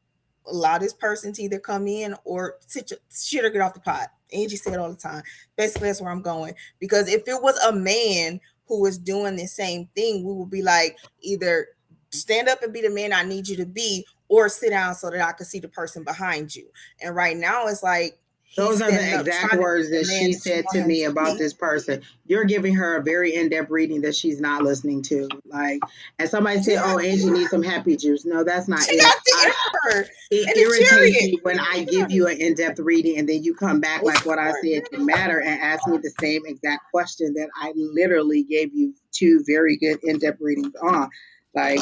allow this person to either come in or sit your shit or get off the pot. Angie said all the time. Basically, that's where I'm going. Because if it was a man who was doing the same thing, we would be like, either stand up and be the man I need you to be, or sit down so that I can see the person behind you. And right now it's like Those he's are the standing up exact trying to words be that the man she that you said want to him me to about be. this person. You're giving her a very in-depth reading that she's not listening to. Like, and somebody said, Yeah, "Oh, Angie needs some happy juice." No, that's not she it. got the emperor It and the irritates chariot. me when I give Yeah. you an in-depth reading and then you come back It's like what I said can matter and ask me the same exact question that I literally gave you two very good in-depth readings on. Like,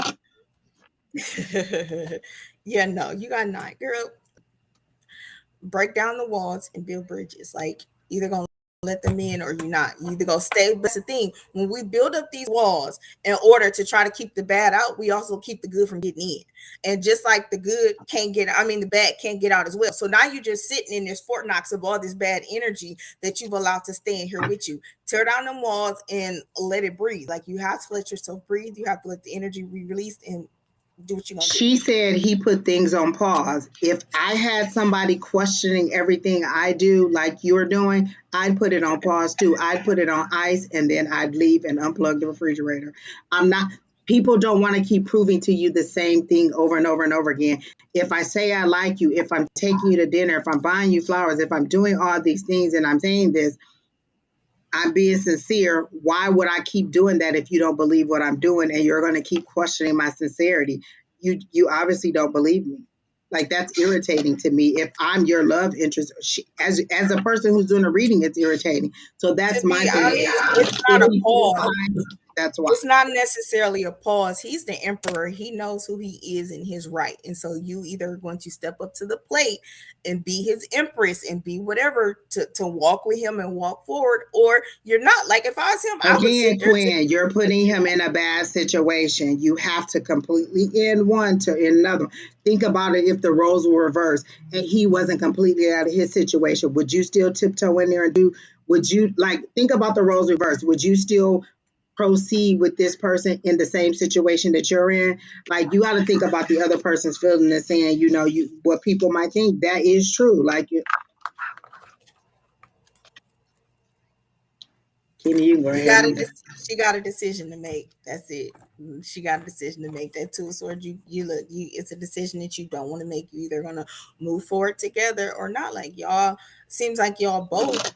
yeah, no, you got 9, girl. Break down the walls and build bridges. Like, either gonna let them in or you're not. You either gonna stay. But that's the thing, when we build up these walls in order to try to keep the bad out, we also keep the good from getting in. And just like the good can't get, I mean, the bad can't get out as well. So now you're just sitting in this Fort Knox of all this bad energy that you've allowed to stay in here with you. Tear down them walls and let it breathe. Like, you have to let yourself breathe. You have to let the energy be released and do what you're gonna do. she said he put things on pause. If I had somebody questioning everything I do, like you're doing, I'd put it on pause too. I'd put it on ice and then I'd leave and unplug the refrigerator. I'm not, people don't want to keep proving to you the same thing over and over and over again. If I say I like you, if I'm taking you to dinner, if I'm buying you flowers, if I'm doing all these things and I'm saying this, I'm being sincere. Why would I keep doing that if you don't believe what I'm doing and you're going to keep questioning my sincerity? You obviously don't believe me. Like, that's irritating to me. If I'm your love interest, as a person who's doing a reading, it's irritating. So that's To my be thing. honest, it's not If a he put it pause. behind, that's why. It's not necessarily a pause. He's the emperor. He knows who he is in his right. And so you either are going to step up to the plate and be his empress and be whatever to walk with him and walk forward, or you're not. Like, if I was him, I would sit Again, there too. Quinn, you're putting him in a bad situation. You have to completely end one to end another. Think about it if the roles were reversed and he wasn't completely out of his situation. Would you still tiptoe in there and do, would you, like, think about the roles reversed. Would you still proceed with this person in the same situation that you're in? Like, you got to think about the other person's feeling and saying, what people might think. That is true. Like, Kenny, you can go You ahead got and. a she got a decision to make. That's it. She got a decision to make. That two sword, you look, you it's a decision that you don't want to make. You either gonna move forward together or not. Like, y'all, seems like y'all both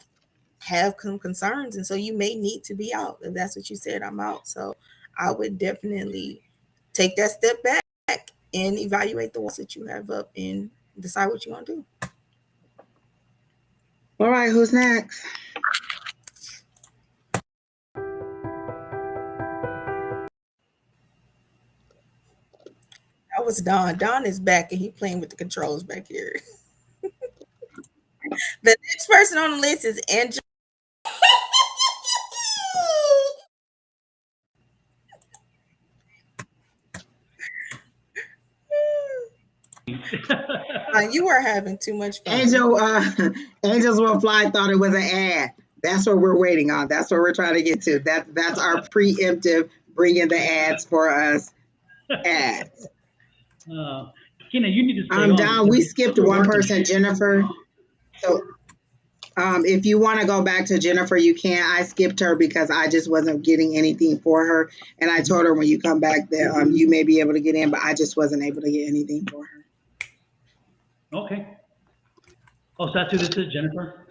have some concerns, and so you may need to be out. If that's what you said, I'm out. So I would definitely take that step back and evaluate the ones that you have up and decide what you want to do. All right, who's next? That was Don. Don is back and he playing with the controls back here. The next person on the list is Angie. You are having too much fun. Angels Will Fly thought it was an ad. That's what we're waiting on. That's what we're trying to get to. That's our preemptive bringing the ads for us ads. Kina, you need to stay on. Don, we skipped We're one working. person, Jennifer. So if you want to go back to Jennifer, you can. I skipped her because I just wasn't getting anything for her. And I told her when you come back that you may be able to get in, but I just wasn't able to get anything for her. Okay. Oh, so that's who this is, Jennifer?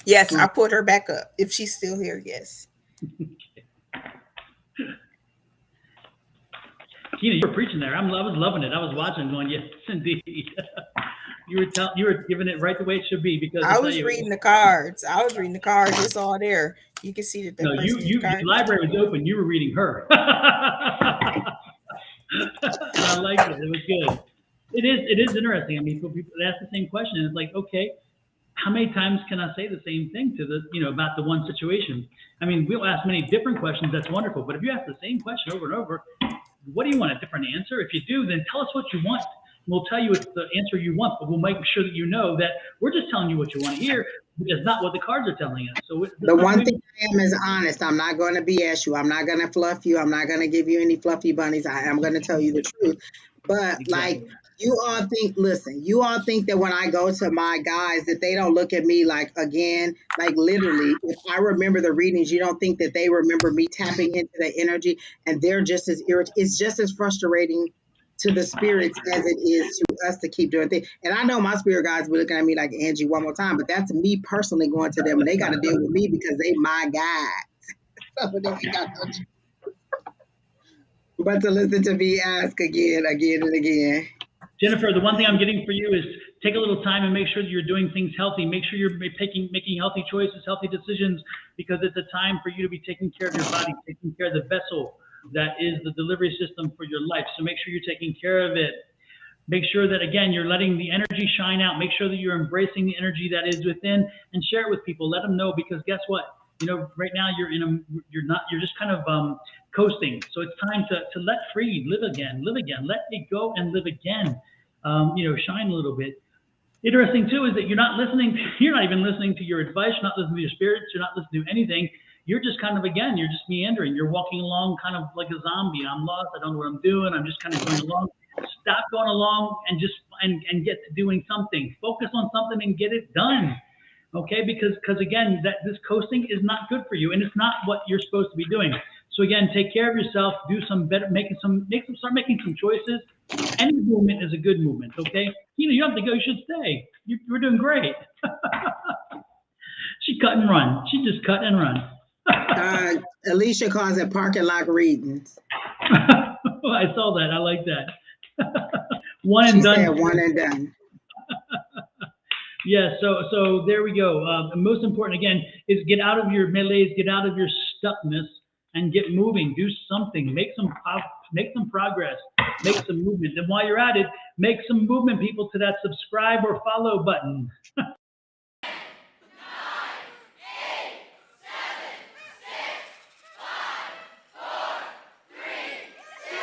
Yes, I put her back up. If she's still here, yes. Kina, you were preaching there. I was loving it. I was watching, going, yes, indeed. You were giving it right the way it should be, because I was reading the cards. It's all there. You can see that. No, the library was open. You were reading her. And I liked it. It was good. It is interesting. I mean, people ask the same question. And it's like, okay, how many times can I say the same thing to about the one situation? I mean, we'll ask many different questions. That's wonderful. But if you ask the same question over and over, what do you want? A different answer? If you do, then tell us what you want. We'll tell you it's the answer you want, but we'll make sure that you know that we're just telling you what you want to hear, which is not what the cards are telling us. So the one thing I am is honest. I'm not going to BS you. I'm not going to fluff you. I'm not going to give you any fluffy bunnies. I am going to tell you the truth. But exactly. Like, You all think, listen, you all think that when I go to my guys that they don't look at me like, again, like literally, if I remember the readings, you don't think that they remember me tapping into the energy and they're just as it's just as frustrating to the spirits as it is to us to keep doing things. And I know my spirit guides be looking at me like, Angie, one more time, but that's me personally going to them and they got to deal with me because they my guy. So they ain't got no choice but to listen to me ask again, again, and again. Jennifer, the one thing I'm getting for you is take a little time and make sure that you're doing things healthy. Make sure you're making healthy choices, healthy decisions, because it's a time for you to be taking care of your body, taking care of the vessel that is the delivery system for your life. So make sure you're taking care of it. Make sure that, again, you're letting the energy shine out. Make sure that you're embracing the energy that is within and share it with people. Let them know, because guess what? You know, right now you're just kind of coasting. So it's time to let free, live again, let it go and live again. Shine a little bit. Interesting too is that you're not even listening to your advice, you're not listening to your spirits, you're not listening to anything. You're just kind of, again, you're just meandering. You're walking along kind of like a zombie. I'm lost, I don't know what I'm doing, I'm just kind of going along. Stop going along and just and get to doing something. Focus on something and get it done. Okay, because again, that this coasting is not good for you, and it's not what you're supposed to be doing. So again, take care of yourself. Do some better, start making some choices. Any movement is a good movement. Okay, you don't have to go. You should stay. You're doing great. She cut and run. She just cut and run. Alicia calls it parking lot readings. I saw that. I like that. One and She done. said one and done. Yeah, so there we go. The most important, again, is get out of your melees, get out of your stuckness, and get moving. Do something. Make some progress. Make some movement. And while you're at it, make some movement, people, to that subscribe or follow button. 9, 8, 7, 6, 5, 4, 3, 2,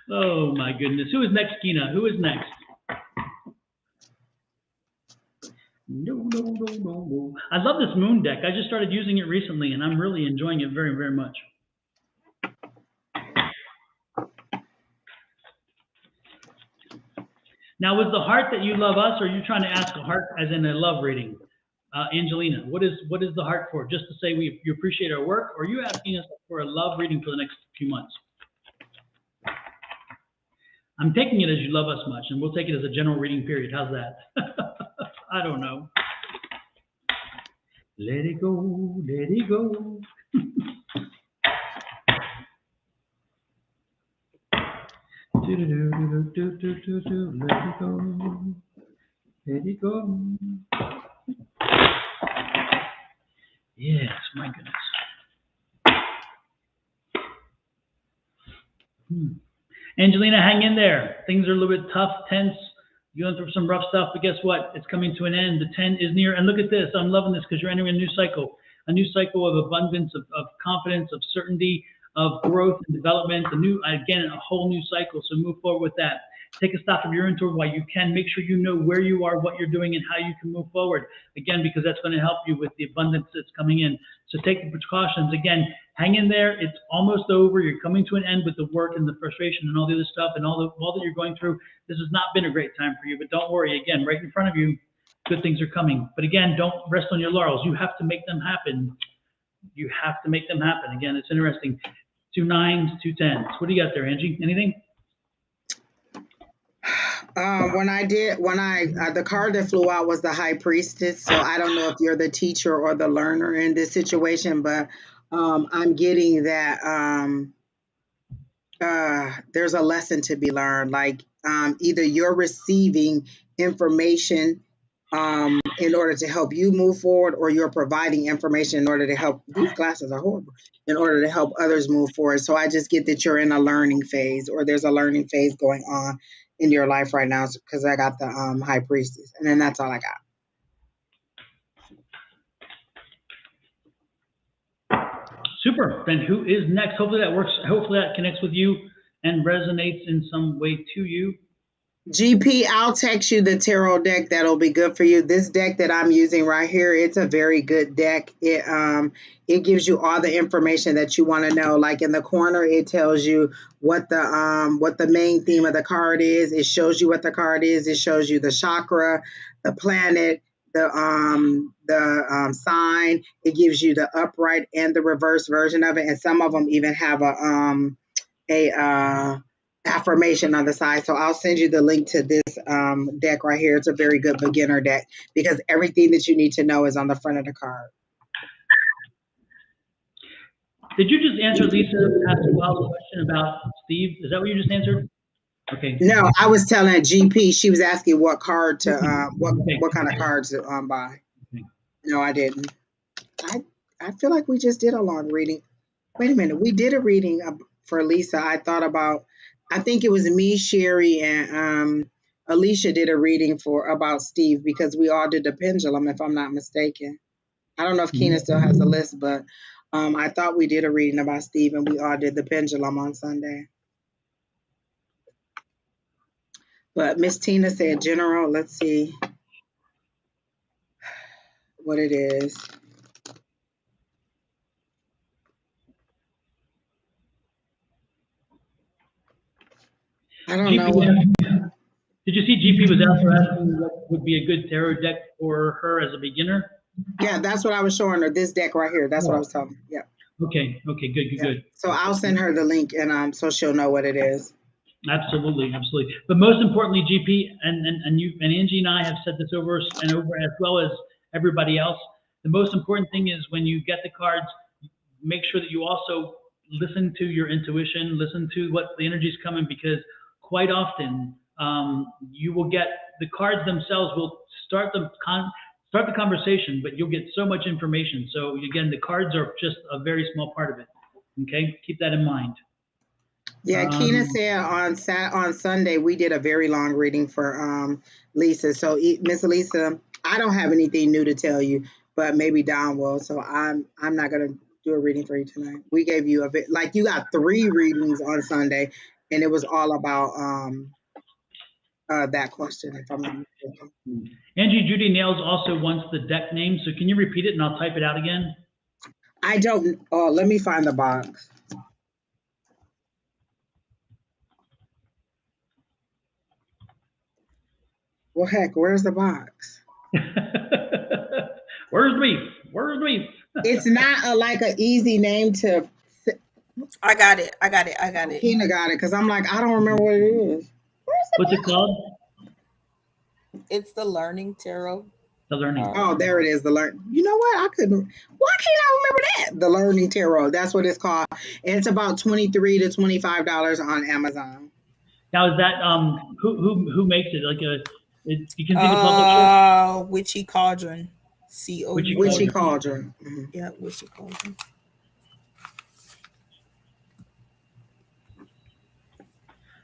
1. Oh my goodness. Who is next, Kina? Who is next? No. I love this moon deck. I just started using it recently and I'm really enjoying it very, very much. Now, was the heart that you love us, or are you trying to ask a heart as in a love reading? Angelina, what is the heart for? Just to say you appreciate our work, or are you asking us for a love reading for the next few months? I'm taking it as you love us much, and we'll take it as a general reading period. How's that? I don't know. Let it go, let it go. Let it go, let it go. Yes, my goodness. Angelina, hang in there. Things are a little bit tough, tense. You're going through some rough stuff, but guess what? It's coming to an end. The 10 is near. And look at this. I'm loving this because you're entering a new cycle of abundance, of confidence, of certainty, of growth and development. A whole new cycle. So move forward with that. Take a stop of your inventory while you can. Make sure you know where you are, what you're doing, and how you can move forward. Again, because that's going to help you with the abundance that's coming in. So take the precautions. Again, hang in there. It's almost over. You're coming to an end with the work and the frustration and all the other stuff and all that you're going through. This has not been a great time for you, but don't worry. Again, right in front of you, good things are coming. But again, don't rest on your laurels. You have to make them happen. You have to make them happen. Again, it's interesting. 2 9s, 2 10s. What do you got there, Angie? Anything? The card that flew out was the High Priestess. So I don't know if you're the teacher or the learner in this situation, but I'm getting that there's a lesson to be learned. Like either you're receiving information in order to help you move forward, or you're providing information in order to help. These glasses are horrible. In order to help others move forward. So I just get that you're in a learning phase, or there's a learning phase going on in your life right now, because I got the High Priestess, and then that's all I got. Super. Then who is next? Hopefully that works. Hopefully that connects with you and resonates in some way to you. GP, I'll text you the tarot deck that'll be good for you. This deck that I'm using right here, it's a very good deck. It gives you all the information that you want to know. Like in the corner, it tells you what the main theme of the card is. It shows you what the card is. It shows you the chakra, the planet, the sign. It gives you the upright and the reverse version of it, and some of them even have a affirmation on the side. So I'll send you the link to this deck right here. It's a very good beginner deck because everything that you need to know is on the front of the card. Did you just answer Lisa Pasquale's question about Steve? Is that what you just answered? Okay. No, I was telling GP. She was asking what card to Okay. what kind of cards to buy. Okay. No, I didn't. I feel like we just did a long reading. Wait a minute, we did a reading for Lisa. I think it was me, Sherry, and Alicia did a reading about Steve because we all did the pendulum, if I'm not mistaken. I don't know if Keena still has a list, but I thought we did a reading about Steve and we all did the pendulum on Sunday. But Miss Tina said general. Let's see what it is. I don't know. Did you see GP was also asking what would be a good tarot deck for her as a beginner? Yeah, that's what I was showing her. This deck right here. That's what I was telling her. Yeah. Okay. Good. So I'll send her the link and so she'll know what it is. Absolutely. But most importantly, GP and you and Angie and I have said this over and over, as well as everybody else. The most important thing is when you get the cards, make sure that you also listen to your intuition, listen to what the energy is coming, because quite often you will get the cards themselves will start the conversation, but you'll get so much information. So again, the cards are just a very small part of it. Okay, keep that in mind. Yeah, Keena said on Sunday we did a very long reading for Lisa. So Miss Lisa, I don't have anything new to tell you, but maybe Don will. So I'm not gonna do a reading for you tonight. We gave you a bit, like you got 3 readings on Sunday, and it was all about that question, if I'm not mistaken. Angie Judy Nails also wants the deck name, so can you repeat it and I'll type it out again? I don't. Oh, let me find the box. Well, heck, where's the box? Where's the beef? It's not like an easy name to. I got it. Keena got it because I'm like, I don't remember what it is. What's it called? It's the Learning Tarot. The Learning. Oh, there it is. You know what? Why can't I remember that? The Learning Tarot. That's what it's called. And it's about $23 to $25 on Amazon. Now is that who makes it? Like you can see the publisher. Witchy Cauldron. Witchy Cauldron. Mm-hmm. Yeah, Witchy Cauldron.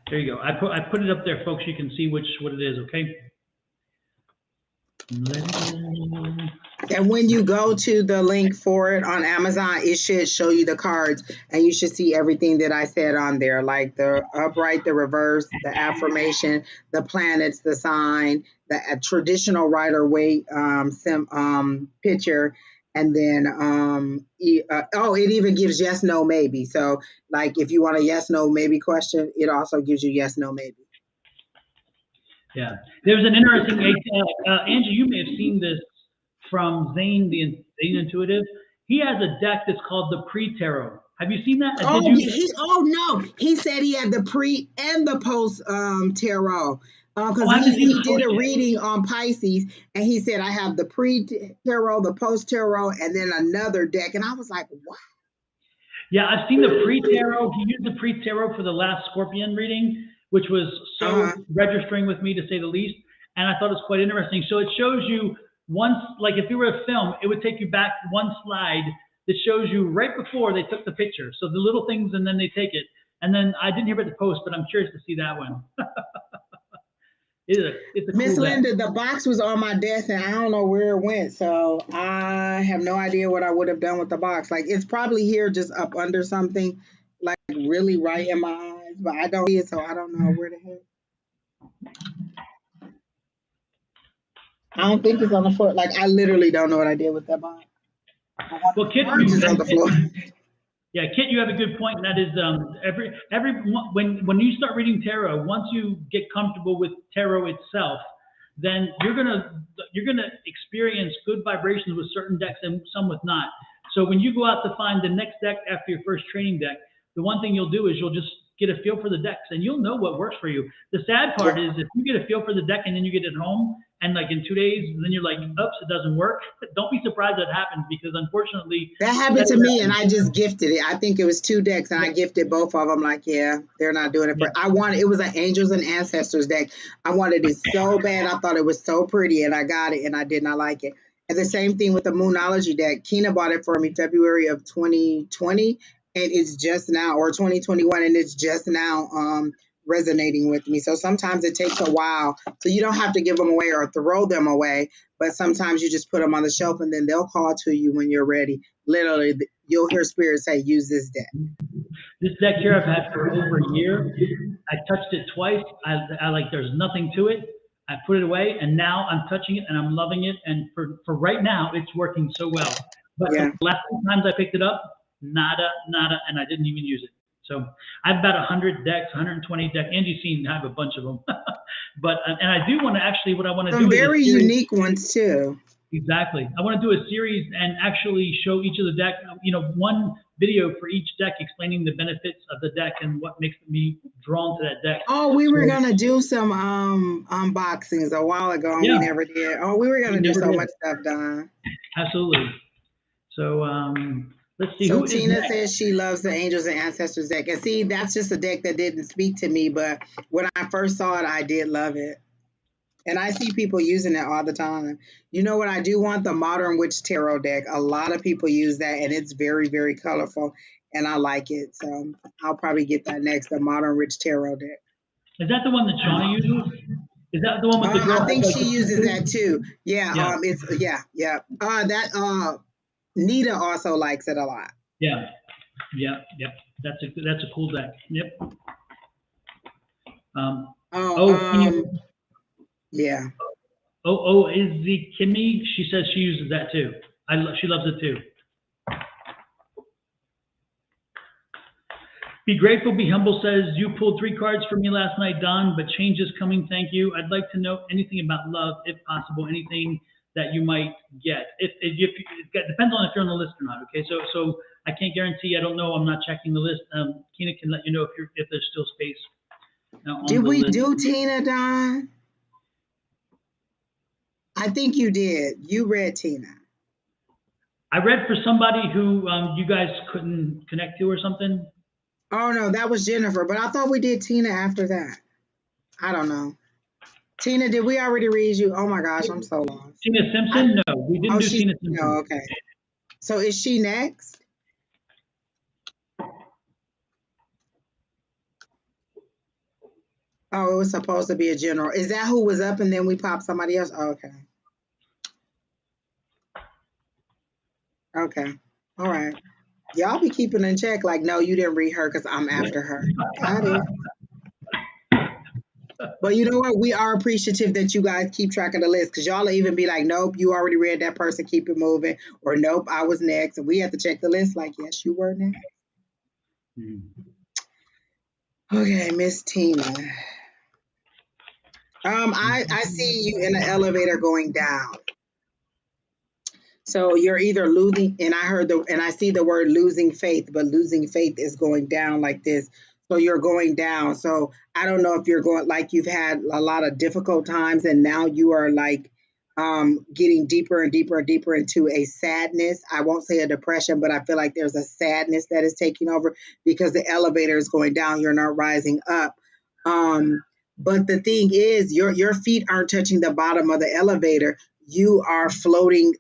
There you go. I put it up there, folks. You can see what it is. Okay. And when you go to the link for it on Amazon, it should show you the cards and you should see everything that I said on there, like the upright, the reverse, the affirmation, the planets, the sign, the traditional Rider-Waite picture. And then, it even gives yes, no, maybe. So like if you want a yes, no, maybe question, it also gives you yes, no, maybe. Yeah, there's an interesting, Angie, you may have seen this from Zane, the Zane Intuitive. He has a deck that's called the Pre-Tarot. Have you seen that? No, he said he had the pre and the post tarot. Because he did a reading on Pisces, and he said, I have the pre-tarot, the post-tarot, and then another deck. And I was like, what? Yeah, I've seen the pre-tarot. He used the pre-tarot for the last Scorpion reading, which was so registering with me, to say the least. And I thought it was quite interesting. So it shows you once, like if you were a film, it would take you back one slide that shows you right before they took the picture. So the little things, and then they take it. And then I didn't hear about the post, but I'm curious to see that one. It's a Miss cool Linda, deck. the box was on my desk and I don't know where it went. So I have no idea what I would have done with the box. Like it's probably here just up under something, like really right in my eyes, but I don't see it, so I don't know where the heck. I don't think it's on the floor. Like, I literally don't know what I did with that box. But one of Well, the Kit, cards is on the floor. yeah, Kit, you have a good point, and that is when you start reading tarot, once you get comfortable with tarot itself, then you're gonna experience good vibrations with certain decks and some with not. So when you go out to find the next deck after your first training deck, the one thing you'll do is you'll just get a feel for the decks, and you'll know what works for you. The sad part is if you get a feel for the deck and then you get it home, and like in 2 days, then you're like, oops, it doesn't work. Don't be surprised that happens because unfortunately, That happened to me, and I just gifted it. I think it was 2 decks, and I gifted both of them. Like, yeah, they're not doing it. Yeah. I wanted it was an Angels and Ancestors deck. I wanted it so bad. I thought it was so pretty, and I got it, and I did not like it. And the same thing with the Moonology deck. Keena bought it for me February of 2020, and it's just now, or 2021, and it's just now resonating with me. So sometimes it takes a while. So you don't have to give them away or throw them away, but sometimes you just put them on the shelf, and then they'll call to you when you're ready. Literally, you'll hear spirits say, use this deck. This deck here I've had for over a year. I touched it twice. I like there's nothing to it. I put it away, and now I'm touching it and I'm loving it. And for right now, it's working so well. But Yeah. the last 2 times I picked it up, nada, and I didn't even use it. So I have about 100 decks, 120 decks. Angie's seen I have a bunch of them. But and I do want to actually what I want to Some do is very unique ones too. Exactly. I want to do a series and actually show each of the deck, one video for each deck explaining the benefits of the deck and what makes me drawn to that deck. Oh, we were gonna do some unboxings a while ago, and we never did. Oh, we were gonna do so much stuff, Don. Absolutely. So let's see. So Who is Tina next? says she loves the Angels and Ancestors deck, and see, that's just a deck that didn't speak to me, but when I first saw it, I did love it. And I see people using it all the time. You know what? I do want the Modern Witch Tarot deck. A lot of people use that, and it's very, very colorful, and I like it. So I'll probably get that next, the Modern Witch Tarot deck. Is that the one that Shauna uses? Is that the one with the girl? I think she uses that too. Yeah. Yeah. That Nita also likes it a lot. Yeah. That's a cool deck. Yep. Yeah. Is the Kimmy? She says she uses that too. She loves it too. Be grateful, be humble says, you pulled 3 cards for me last night, Don, but change is coming, thank you. I'd like to know anything about love, if possible, anything that you might get. It depends on if you're on the list or not, okay? So I can't guarantee, I don't know, I'm not checking the list. Keena can let you know if there's still space on Did the we list. do Tina, Don? I think you did. You read Tina. I read for somebody who you guys couldn't connect to or something. Oh, no, that was Jennifer, but I thought we did Tina after that. I don't know. Tina, did we already read you? Oh, my gosh, I'm so lost. Tina Simpson? No, we didn't do Tina Simpson. No, okay. So is she next? Oh, it was supposed to be a general. Is that who was up and then we popped somebody else? Oh, okay. Okay. All right. Y'all be keeping in check like, no, you didn't read her because I'm after her. Got it. But you know what? We are appreciative that you guys keep track of the list because y'all will even be like, nope, you already read that person, keep it moving. Or nope, I was next. And we have to check the list like, yes, you were next. Okay, Miss Tina. I see you in the elevator going down. So you're either losing, and I see the word losing faith, but losing faith is going down like this. So you're going down. So I don't know if you're going like you've had a lot of difficult times, and now you are like getting deeper and deeper and deeper into a sadness. I won't say a depression, but I feel like there's a sadness that is taking over because the elevator is going down. You're not rising up. But the thing is, your feet aren't touching the bottom of the elevator. You are floating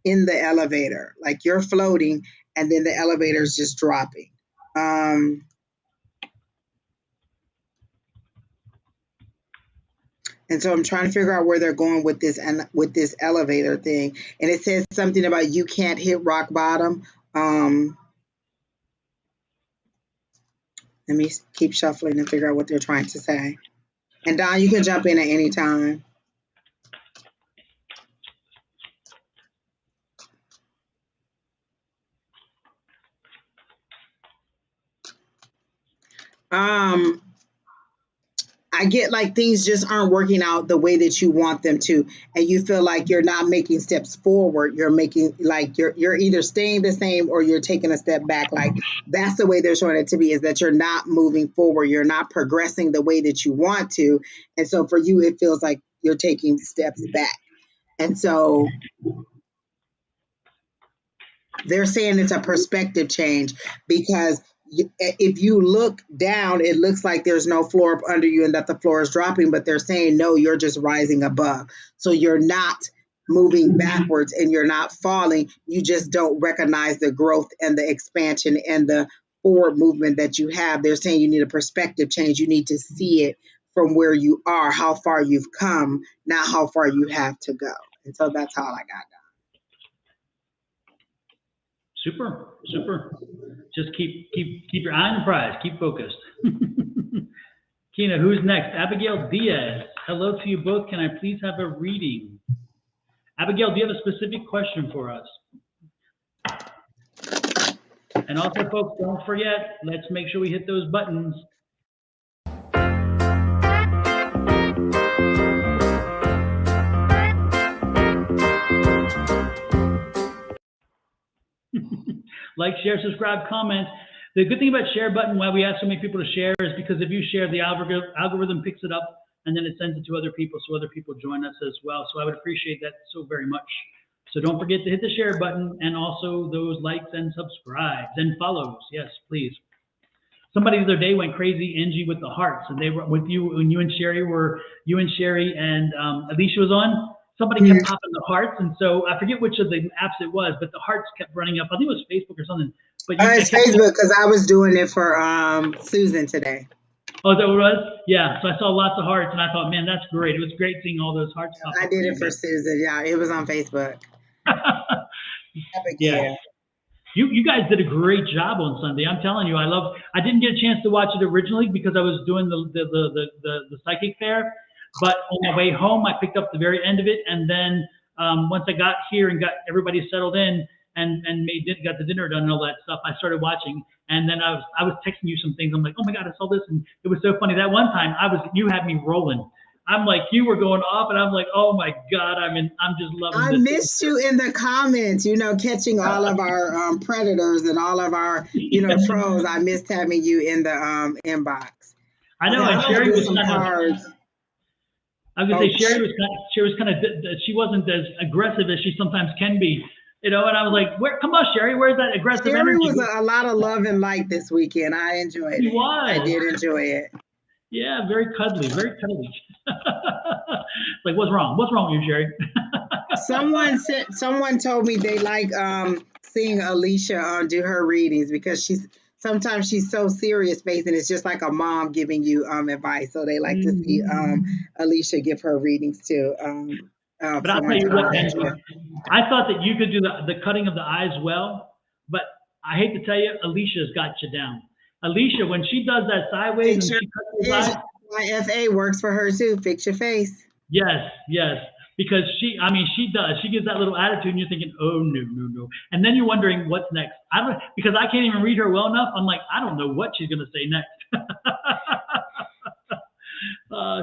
in the elevator, like you're floating and then the elevator is just dropping. And so I'm trying to figure out where they're going with this and with this elevator thing. And it says something about you can't hit rock bottom. Let me keep shuffling and figure out what they're trying to say. And Don, you can jump in at any time. I get like things just aren't working out the way that you want them to, and you feel like you're not making steps forward. You're making like you're either staying the same or you're taking a step back. Like that's the way they're showing it to me, is that you're not moving forward. You're not progressing the way that you want to, and so for you, it feels like you're taking steps back. And so they're saying it's a perspective change because if you look down, it looks like there's no floor up under you and that the floor is dropping, but they're saying, no, you're just rising above. So you're not moving backwards and you're not falling. You just don't recognize the growth and the expansion and the forward movement that you have. They're saying you need a perspective change. You need to see it from where you are, how far you've come, not how far you have to go. And so that's all I got. Super, super. Just keep your eye on the prize. Keep focused. Kina, who's next? Abigail Diaz. Hello to you both. Can I please have a reading? Abigail, do you have a specific question for us? And also, folks, don't forget, let's make sure we hit those buttons. Like, share, subscribe, comment. The good thing about share button, why we ask so many people to share, is because if you share, the algorithm picks it up and then it sends it to other people so other people join us as well. So I would appreciate that so very much. So don't forget to hit the share button and also those likes and subscribes and follows. Yes, please. Somebody the other day went crazy, Angie, with the hearts, and they were with you when you and Sherry and Alicia was on. Somebody kept popping the hearts, and so I forget which of the apps it was, but the hearts kept running up. I think it was Facebook or something. But It's Facebook because I was doing it for Susan today. Oh, that was? Yeah. So I saw lots of hearts, and I thought, man, that's great. It was great seeing all those hearts pop up. I did it for Susan. Yeah, it was on Facebook. Yeah. You guys did a great job on Sunday. I'm telling you, I didn't get a chance to watch it originally because I was doing the psychic fair, but on my way home, I picked up the very end of it. And then once I got here and got everybody settled in and got the dinner done and all that stuff, I started watching. And then I was texting you some things. I'm like, oh my God, I saw this. And it was so funny. That one time you had me rolling. I'm like, you were going off, and I'm like, oh my God, I'm just loving this. I missed you in the comments, catching all of our predators and all of our, trolls. I missed having you in the inbox. I know, and Sherry was kind of. I was gonna say Sherry was kind of. She wasn't as aggressive as she sometimes can be, and I was like, come on, Sherry, where's that aggressive energy? Sherry was a lot of love and light this weekend. I enjoyed it. I did enjoy it. Yeah, very cuddly, very cuddly. Like, what's wrong? What's wrong with you, Sherry? Someone told me they like seeing Alicia do her readings because sometimes she's so serious faced and it's just like a mom giving you advice. So they like to see Alicia give her readings too. But I'll tell you what, Angela, I thought that you could do the cutting of the eyes well, but I hate to tell you, Alicia's got you down. Alicia, when she does that sideways and she cuts the eyes, FA works for her too. Fix your face. Yes, because she does. She gives that little attitude, and you're thinking, oh no, and then you're wondering what's next. Because I can't even read her well enough. I'm like, I don't know what she's gonna say next.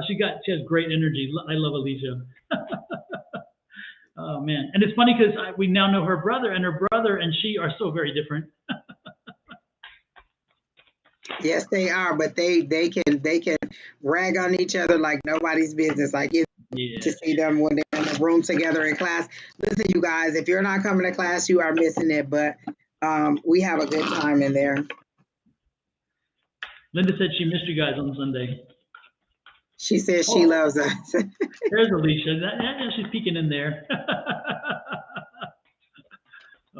She has great energy. I love Alicia. Oh man, and it's funny because we now know her brother, and her brother and she are so very different. Yes, they are, but they can rag on each other like nobody's business. Like to see them when they're in the room together in class. Listen, you guys, if you're not coming to class, you are missing it. But we have a good time in there. Linda said she missed you guys on Sunday. She says she loves us. There's Alicia. She's peeking in there.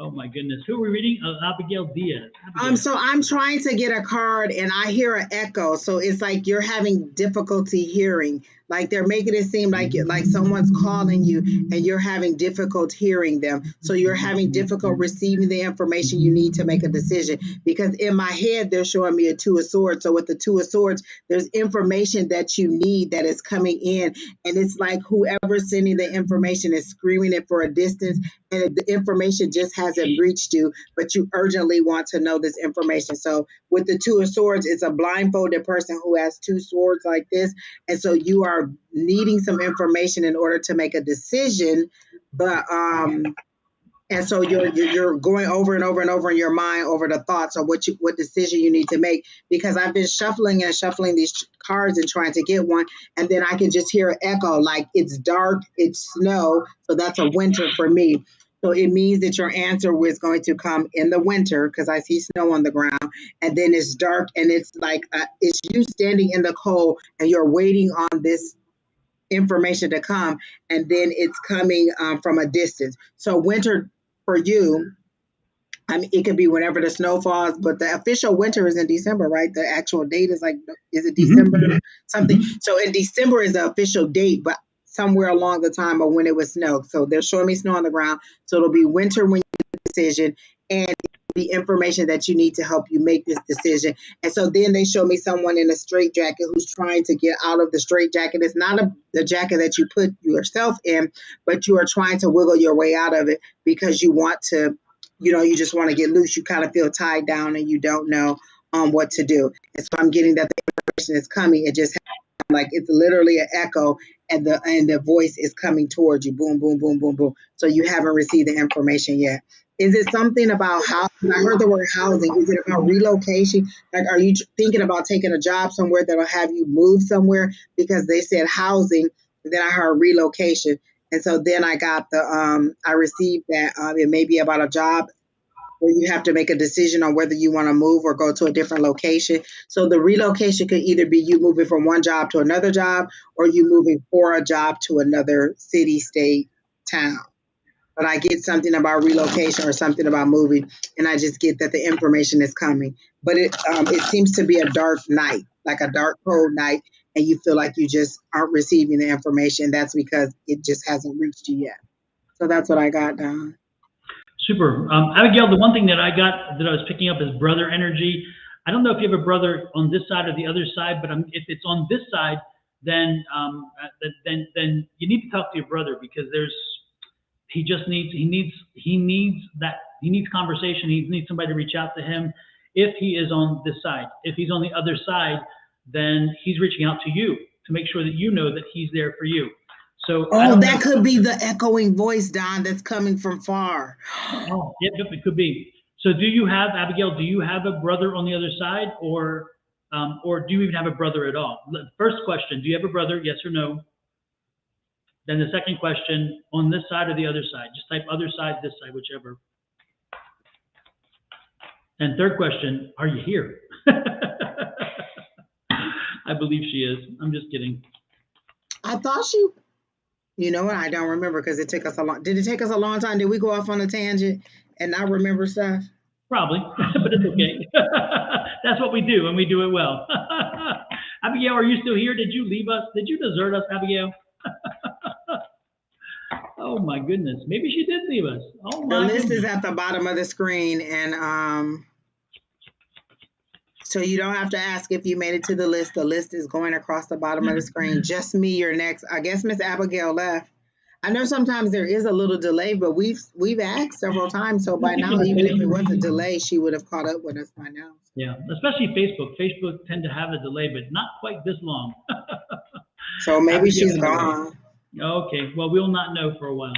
Oh my goodness. Who are we reading? Abigail Diaz. So I'm trying to get a card and I hear an echo. So it's like you're having difficulty hearing. Like they're making it seem like someone's calling you and you're having difficult hearing them. So you're having difficult receiving the information you need to make a decision. Because in my head, they're showing me a Two of Swords. So with the Two of Swords, there's information that you need that is coming in. And it's like whoever's sending the information is screaming it for a distance. And the information just hasn't reached you, but you urgently want to know this information. So with the Two of Swords, it's a blindfolded person who has two swords like this. And so you are needing some information in order to make a decision, but and so you're going over and over and over in your mind over the thoughts of what decision you need to make. Because I've been shuffling and shuffling these cards and trying to get one, and then I can just hear an echo like it's dark, it's snow, so that's a winter for me. So it means that your answer was going to come in the winter because I see snow on the ground, and then it's dark and it's like it's you standing in the cold and you're waiting on this information to come, and then it's coming from a distance. So winter for you, I mean, it could be whenever the snow falls, but the official winter is in December, right? The actual date is like, is it December something? So in December is the official date, but somewhere along the time of when it was snow. So they're showing me snow on the ground. So it'll be winter when you make the decision, and the information that you need to help you make this decision. And so then they show me someone in a straitjacket who's trying to get out of the straitjacket. It's not the jacket that you put yourself in, but you are trying to wiggle your way out of it because you want to, you just want to get loose. You kind of feel tied down and you don't know what to do. And so I'm getting that the information is coming. It just like it's literally an echo, and the voice is coming towards you. Boom, boom, boom, boom, boom. So you haven't received the information yet. Is it something about housing? I heard the word housing. Is it about relocation? Like, are you thinking about taking a job somewhere that'll have you move somewhere? Because they said housing, and then I heard relocation. And so then I got I received that it may be about a job where you have to make a decision on whether you want to move or go to a different location. So the relocation could either be you moving from one job to another job, or you moving for a job to another city, state, town. But I get something about relocation or something about moving, and I just get that the information is coming. But it seems to be a dark night, like a dark, cold night, and you feel like you just aren't receiving the information. That's because it just hasn't reached you yet. So that's what I got, Don. Super. Abigail, the one thing that I got that I was picking up is brother energy. I don't know if you have a brother on this side or the other side, but if it's on this side, then then you need to talk to your brother, because he needs conversation. He needs somebody to reach out to him if he is on this side. If he's on the other side, then he's reaching out to you to make sure that you know that he's there for you. So that could be the echoing voice, Don, that's coming from far. Oh, yep, it could be. So Abigail, do you have a brother on the other side, or do you even have a brother at all? First question, do you have a brother? Yes or no? Then the second question, on this side or the other side? Just type other side, this side, whichever. And third question, are you here? I believe she is. I'm just kidding. I thought you know what? I don't remember because it took us a long. Did it take us a long time? Did we go off on a tangent and not remember stuff? Probably, but it's okay. That's what we do, and we do it well. Abigail, are you still here? Did you leave us? Did you desert us, Abigail? Oh my goodness. Maybe she did leave us. Oh my The list goodness. is at the bottom of the screen, and so you don't have to ask if you made it to the list. The list is going across the bottom of the screen. Just me, you're next. I guess Miss Abigail left. I know sometimes there is a little delay, but we've asked several times. So by now, even if it was a delay, she would have caught up with us by now. Yeah, especially Facebook. Facebook tend to have a delay, but not quite this long. So maybe she's gone. Okay, well, we'll not know for a while.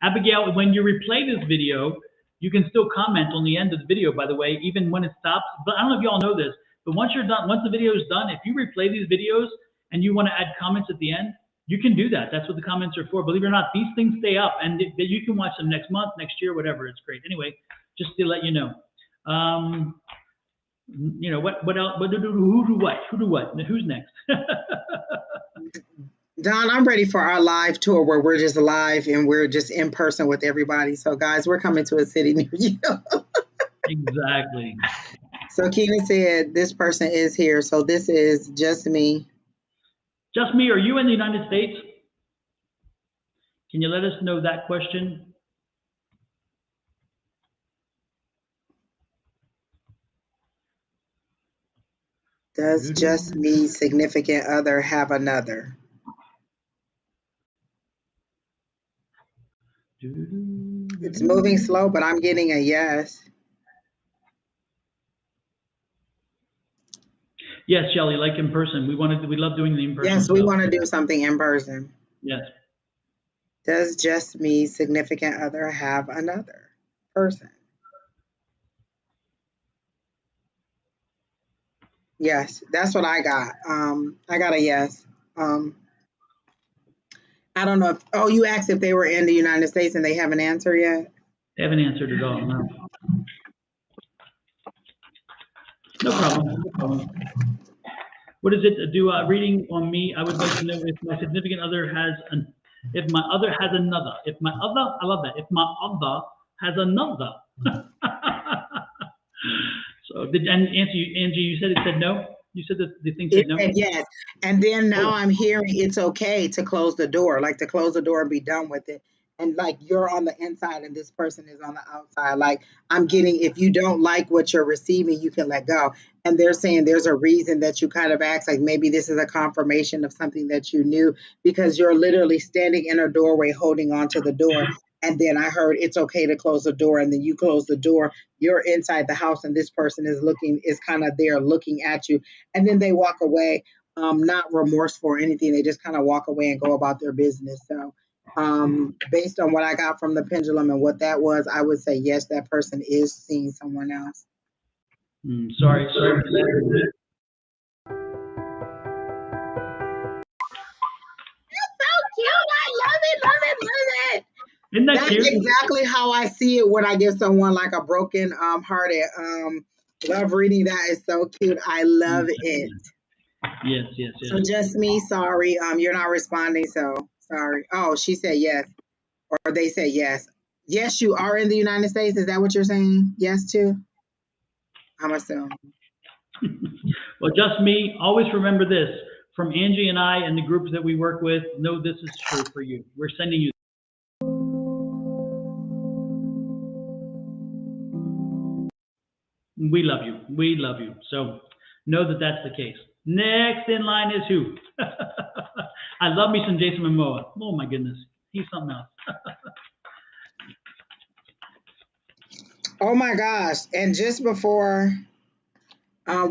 Abigail, when you replay this video, you can still comment on the end of the video, by the way, even when it stops. But I don't know if you all know this, but once you're done, once the video is done, if you replay these videos and you want to add comments at the end, you can do that. That's what the comments are for. Believe it or not, these things stay up, and you can watch them next month, next year, whatever. It's great. Anyway, just to let you know. What else? Who do what? Who's next? Don, I'm ready for our live tour where we're just live and we're just in person with everybody. So, guys, we're coming to a city near you. Exactly. So, Keenan said this person is here. So, this is just me. Just me, are you in the United States? Can you let us know that question? Does just me significant other have another? It's moving slow, but I'm getting a yes. Yes, Shelley, like in person. We love doing the in-person Yes, we stuff. want to do something in person. Yes. Does just me significant other have another person? Yes, that's what I got. I got a yes. Um, I don't know if, oh, you asked if they were in the United States and they haven't answered yet? They haven't answered at all, no. No problem, no problem. What is it? Do reading on me? I would like to know if my significant other has if my other has another. If my other, I love that. If my other has another. So and Angie, you said it said no? You said that the thing It said no? said yes. And then now Oh, I'm hearing it's okay to close the door, like to close the door and be done with it. And like you're on the inside and this person is on the outside. Like I'm getting, if you don't like what you're receiving, you can let go. And they're saying there's a reason that you kind of act like maybe this is a confirmation of something that you knew because you're literally standing in a doorway holding on to the door. And then I heard it's okay to close the door. And then you close the door, you're inside the house and this person is looking, is kind of there looking at you, and then they walk away, not remorseful or anything. They just kind of walk away and go about their business. So, based on what I got from the pendulum and what that was, I would say yes, that person is seeing someone else. sorry for that. So cute! I love it, love it, love it. Isn't that That's cute? exactly how I see it when I give someone like a broken hearted love reading. That is so cute. I love it. Yes, yes, So yes. just me, sorry. You're not responding, so sorry. Oh, she said yes. Or they say yes. Yes, you are in the United States. Is that what you're saying? Yes to? I'm assuming. Well, just me. Always remember this from Angie and I and the groups that we work with. Know this is true for you. We're sending you. We love you. We love you. So know that that's the case. Next in line is who? I love me some Jason Momoa. Oh my goodness, he's something else. Oh my gosh. And just before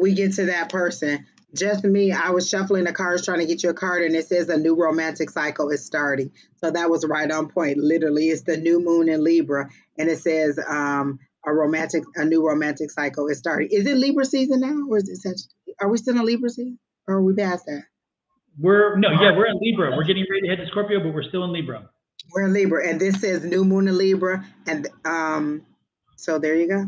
we get to that person, just me, I was shuffling the cards trying to get you a card, and it says a new romantic cycle is starting. So that was right on point. Literally, it's the new moon in Libra, and it says a new romantic cycle is starting. Is it Libra season now, or is it such? Are we still in Libra season, or are we past that? We're in Libra. We're getting ready to head to Scorpio, but we're still in Libra. We're in Libra, and this says new moon in Libra, and so there you go.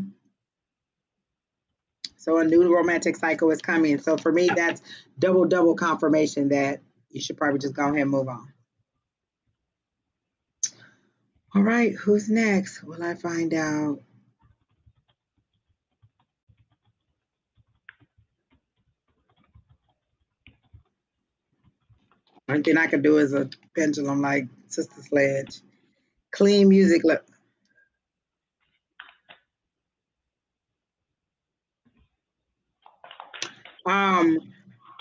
So a new romantic cycle is coming. So for me, that's double confirmation that you should probably just go ahead and move on. All right, who's next? Will I find out? One thing I could do is a pendulum like Sister Sledge. Clean music. Um,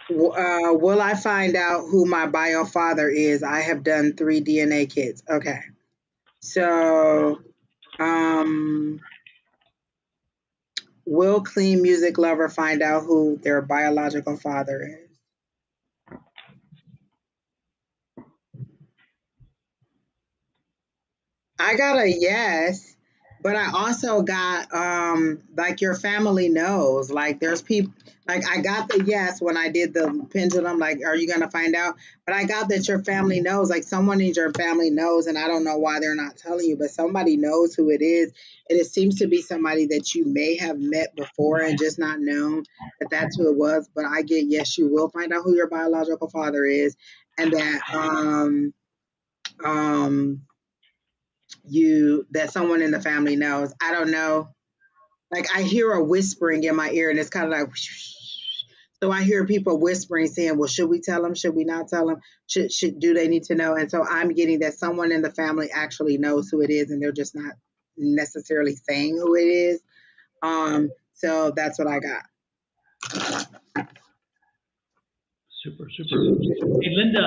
will I find out who my bio father is? I have done 3 DNA kits. Okay. So, will clean music lover find out who their biological father is? I got a yes, but I also got like your family knows. Like there's people like I got the yes when I did the pendulum, like are you gonna find out? But I got that your family knows, like someone in your family knows, and I don't know why they're not telling you, but somebody knows who it is. And it seems to be somebody that you may have met before and just not known that that's who it was. But I get yes, you will find out who your biological father is, and that um you that someone in the family knows. I don't know. Like I hear a whispering in my ear and it's kind of like So I hear people whispering, saying, "Well, should we tell them? Should we not tell them? Do they need to know?" And so I'm getting that someone in the family actually knows who it is, and they're just not necessarily saying who it is. So that's what I got. Super, super. Hey, Linda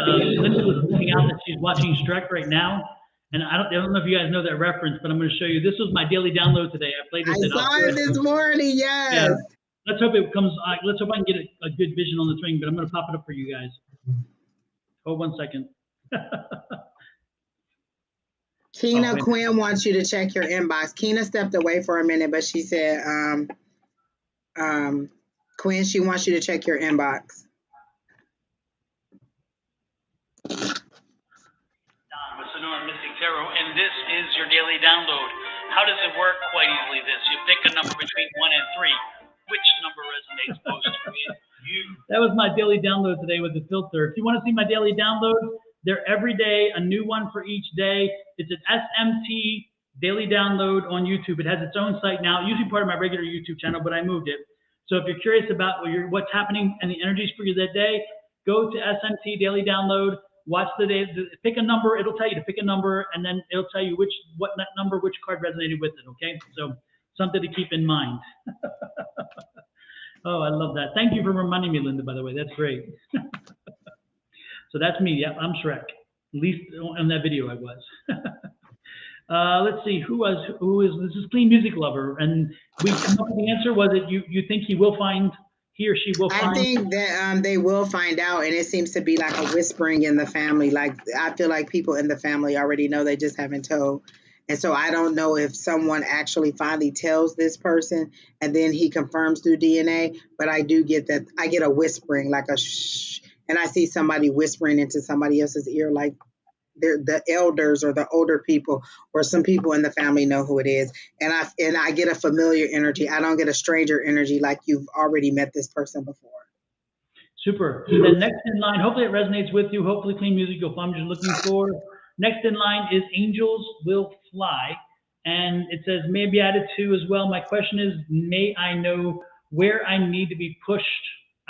was pointing out that she's watching Shrek right now. And I don't know if you guys know that reference, but I'm going to show you. This was my daily download today. I played with I it. saw it this morning. Yeah. Yes. Let's hope it comes. Let's hope I can get a good vision on the screen, but I'm going to pop it up for you guys. Hold 1 second. Keena Quinn wants you to check your inbox. Keena stepped away for a minute, but she said, Quinn, she wants you to check your inbox. Don with Sonoran Mystic Tarot, and this is your daily download. How does it work? Quite easily this. You pick a number between 1 and 3. Which number resonates most with you? That was my daily download today with the filter. If you want to see my daily download, they're every day, a new one for each day. It's an SMT daily download on YouTube. It has its own site now. It used to be part of my regular YouTube channel, but I moved it. So if you're curious about what's happening and the energies for you that day, go to SMT daily download. Watch the day, pick a number. It'll tell you to pick a number, and then it'll tell you which card resonated with it. Okay, so something to keep in mind. Oh, I love that. Thank you for reminding me, Linda. By the way, that's great. So that's me. Yeah, I'm Shrek. At least on that video, I was. Let's see who is this is Clean Music Lover, and we come up with the answer. Was it you think he or she will find? I think that they will find out, and it seems to be like a whispering in the family. Like I feel like people in the family already know, they just haven't told. And so I don't know if someone actually finally tells this person and then he confirms through DNA, but I do get that. I get a whispering, like a shh, and I see somebody whispering into somebody else's ear, like they're the elders or the older people, or some people in the family know who it is. And I get a familiar energy. I don't get a stranger energy, like you've already met this person before. Super. Then next in line, hopefully it resonates with you. Hopefully Clean Music you'll find what you're looking for. Next in line is Angels Will Fly. And it says, may be added to as well. My question is, may I know where I need to be pushed?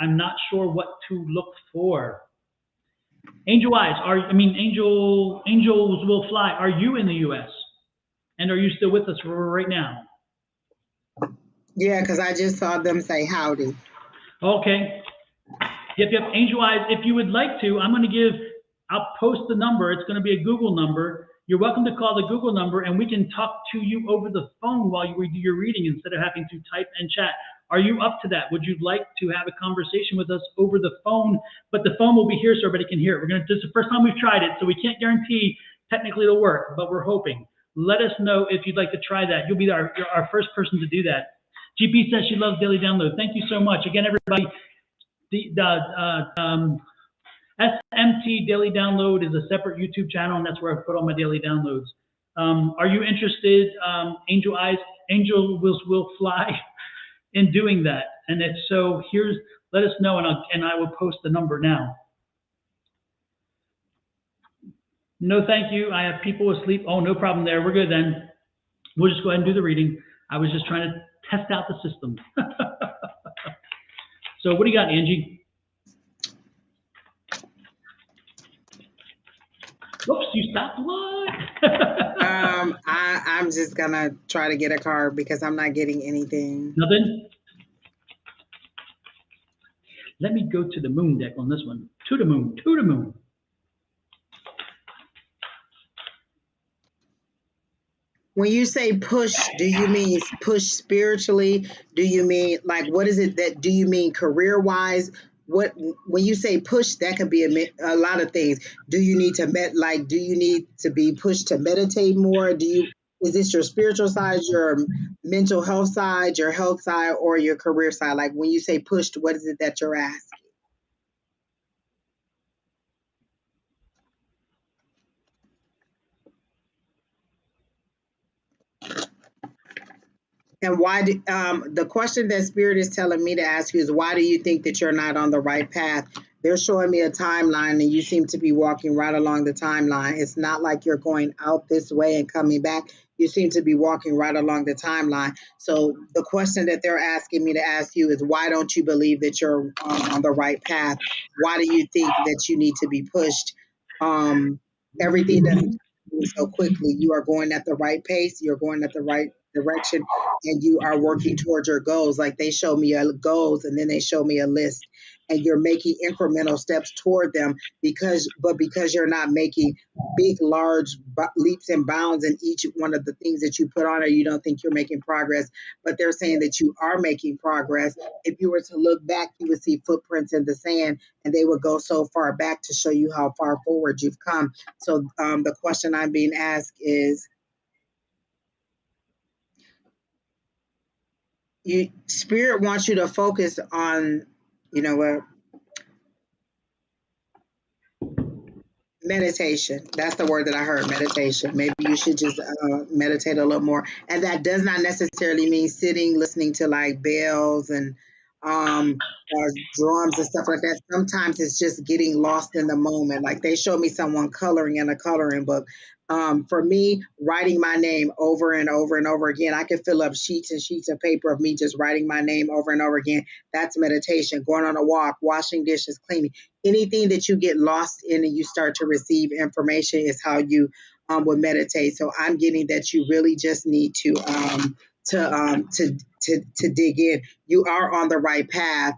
I'm not sure what to look for. Angel Eyes, Angels Will Fly. Are you in the U.S.? And are you still with us right now? Yeah, because I just saw them say howdy. Okay. Yep. Angel Eyes, if you would like to, I'll post the number. It's going to be a Google number. You're welcome to call the Google number, and we can talk to you over the phone while you do your reading instead of having to type and chat. Are you up to that? Would you like to have a conversation with us over the phone? But the phone will be here so everybody can hear it. This is the first time we've tried it, so we can't guarantee technically it'll work, but we're hoping. Let us know if you'd like to try that. You'll be our first person to do that. GP says she loves Daily Download. Thank you so much. Again, everybody, SMT Daily Download is a separate YouTube channel, and that's where I put all my daily downloads. Are you interested, Angel Eyes, Angel will Fly, in doing that? And if so, let us know, and I will post the number now. No, thank you. I have people asleep. Oh, no problem there. We're good then. We'll just go ahead and do the reading. I was just trying to test out the system. So what do you got, Angie? Oops, you stopped what? I'm just gonna try to get a card because I'm not getting anything. Nothing? Let me go to the moon deck on this one. To the moon, to the moon. When you say push, do you mean push spiritually? Do you mean, like, what is it that, do you mean career-wise? When you say push, that could be a lot of things. Do you need to do you need to be pushed to meditate more? Is this your spiritual side, your mental health side, your health side, or your career side? Like when you say pushed, what is it that you're asking? And why the question that Spirit is telling me to ask you is, why do you think that you're not on the right path? They're showing me a timeline, and you seem to be walking right along the timeline. It's not like you're going out this way and coming back. You seem to be walking right along the timeline. So the question that they're asking me to ask you is, why don't you believe that you're on the right path? Why do you think that you need to be pushed? Everything doesn't happen so quickly. You are going at the right pace. You're going at the right direction, and you are working towards your goals. Like they show me a goals, and then they show me a list, and you're making incremental steps toward them because you're not making big, large leaps and bounds in each one of the things that you put on, or you don't think you're making progress, but they're saying that you are making progress. If you were to look back, you would see footprints in the sand, and they would go so far back to show you how far forward you've come. So the question I'm being asked is, Spirit wants you to focus on, you know what, meditation. That's the word that I heard, meditation. Maybe you should just meditate a little more. And that does not necessarily mean sitting, listening to like bells and drums and stuff like that. Sometimes it's just getting lost in the moment. Like they showed me someone coloring in a coloring book. For me, writing my name over and over and over again, I can fill up sheets and sheets of paper of me just writing my name over and over again. That's meditation. Going on a walk, washing dishes, cleaning. Anything that you get lost in and you start to receive information is how you would meditate. So I'm getting that you really just need to dig in. You are on the right path.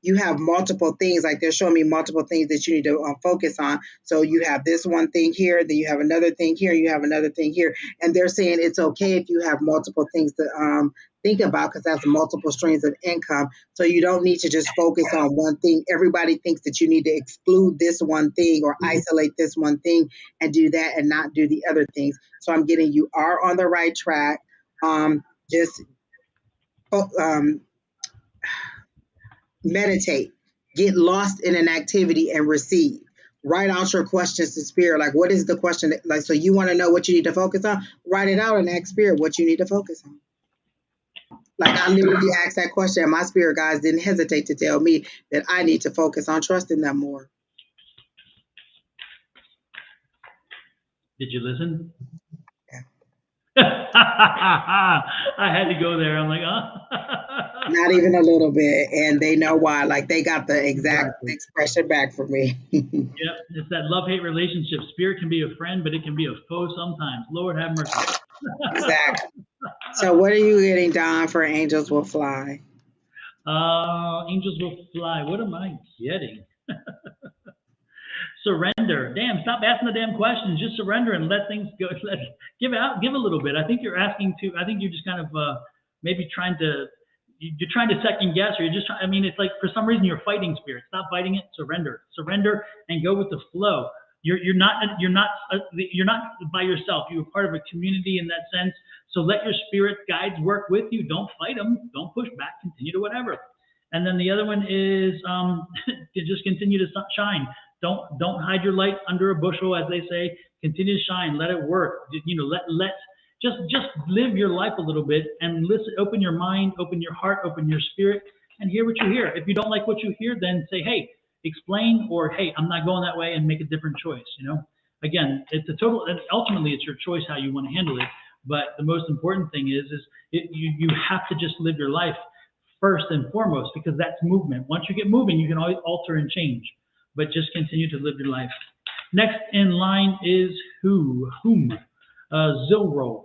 You have multiple things, like they're showing me multiple things that you need to focus on. So you have this one thing here, then you have another thing here, you have another thing here, and they're saying it's okay if you have multiple things to think about, because that's multiple streams of income. So you don't need to just focus on one thing. Everybody thinks that you need to exclude this one thing or isolate this one thing and do that and not do the other things. So I'm getting you are on the right track. Just meditate, get lost in an activity and receive. Write out your questions to Spirit. Like, what is the question? Like, so you want to know what you need to focus on? Write it out and ask Spirit what you need to focus on. Like, I literally asked that question, and my spirit guides didn't hesitate to tell me that I need to focus on trusting them more. Did you listen? Yeah. I had to go there. I'm like, Not even a little bit. And they know why. Like, they got the exact expression back for me. Yep, it's that love-hate relationship. Spirit can be a friend, but it can be a foe sometimes. Lord have mercy. Exactly. So what are you getting, Don, for Angels Will Fly? Angels will fly. What am I getting? Surrender. Damn, stop asking the damn questions. Just surrender and let things go. Give a little bit. I think you're asking to, I think you're just kind of maybe you're trying to second guess, or you're just trying, I mean, it's like for some reason you're fighting Spirit. Stop fighting it. Surrender and go with the flow. You're not by yourself. You're part of a community in that sense. So let your spirit guides work with you. Don't fight them. Don't push back. Continue to whatever. And then the other one is to just continue to shine. Don't hide your light under a bushel, as they say. Continue to shine. Let it work. Just live your life a little bit and listen. Open your mind, open your heart, open your spirit, and hear what you hear. If you don't like what you hear, then say, hey, explain, or hey, I'm not going that way, and make a different choice. Again, it's ultimately it's your choice how you want to handle it. But the most important thing is you have to just live your life first and foremost, because that's movement. Once you get moving, you can always alter and change, but just continue to live your life. Next in line is whom? Zilro.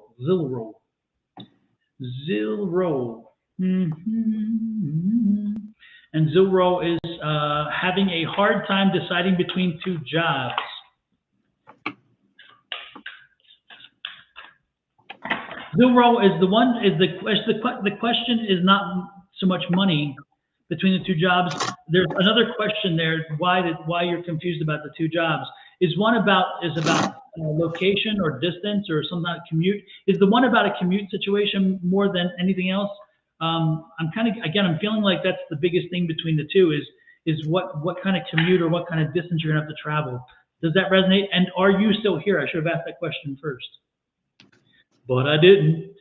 And Zilro is having a hard time deciding between two jobs. Zilro is the question is not so much money between the two jobs. There's another question there. Why you're confused about the two jobs? Is about location or distance or some kind of commute? Is the one about a commute situation more than anything else? I'm feeling like that's the biggest thing between the two is what kind of commute or what kind of distance you're gonna have to travel. Does that resonate? And are you still here? I should have asked that question first, but I didn't.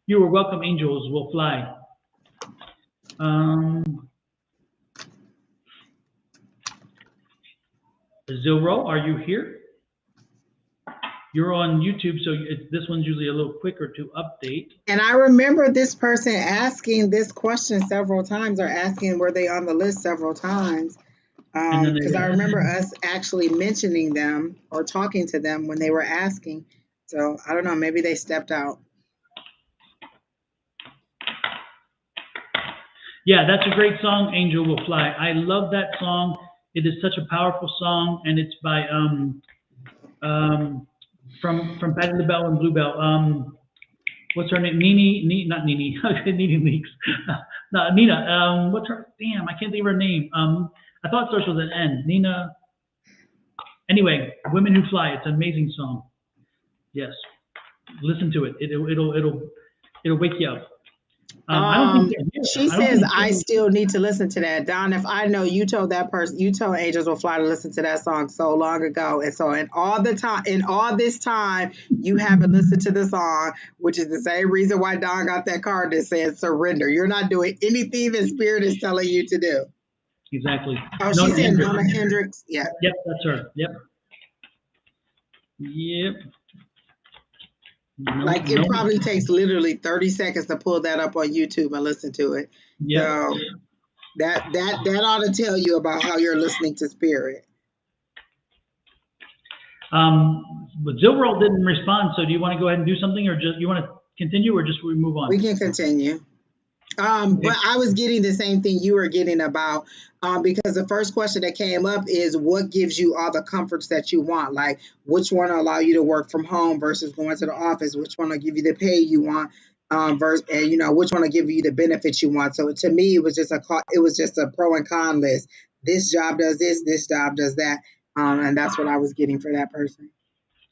You are welcome. Angels will fly. Zilro, are you here? You're on YouTube, so this one's usually a little quicker to update. And I remember this person asking this question several times, or asking were they on the list several times. Because I remember us actually mentioning them or talking to them when they were asking. So I don't know, maybe they stepped out. Yeah, that's a great song, Angel Will Fly. I love that song. It is such a powerful song, and it's by from Patti LaBelle and Bluebell. What's her name? Not Nene. Nene Leaks. No, Nina. What's her? Damn, I can't think of her name. I thought it starts with an N. Nina. Anyway, Women Who Fly. It's an amazing song. Yes, listen to it. It'll wake you up. I don't think she says I still need to listen to that. Don, if I know, you told that person, you told Angels Will Fly to listen to that song so long ago. And so in all this time, you haven't listened to the song, which is the same reason why Don got that card that says surrender. You're not doing anything the Spirit is telling you to do. Exactly. Oh, she said Nona Hendrix. Yeah. Yep, that's her. Yep. Yep. Like it probably takes literally 30 seconds to pull that up on YouTube and listen to it. Yeah. So that ought to tell you about how you're listening to Spirit. But Zilroll didn't respond, so do you want to go ahead and do something, or just you want to continue, or just we move on? We can continue. But I was getting the same thing you were getting about, because the first question that came up is what gives you all the comforts that you want? Like which one will allow you to work from home versus going to the office? Which one will give you the pay you want? Versus, and which one will give you the benefits you want? So to me, it was just a pro and con list. This job does this job does that. And that's what I was getting for that person.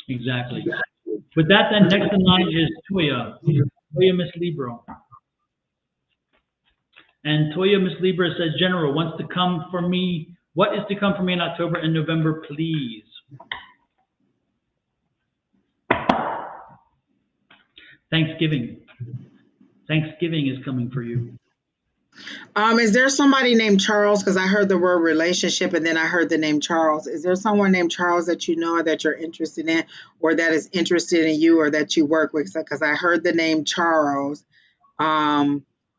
Exactly. With that, then next in line is Toya Miss Libro. And Toya Miss Libra says, General, what is to come for me in October and November, please? Thanksgiving. Thanksgiving is coming for you. Is there somebody named Charles? Because I heard the word relationship and then I heard the name Charles. Is there someone named Charles that you know, or that you're interested in, or that is interested in you, or that you work with? Because I heard the name Charles.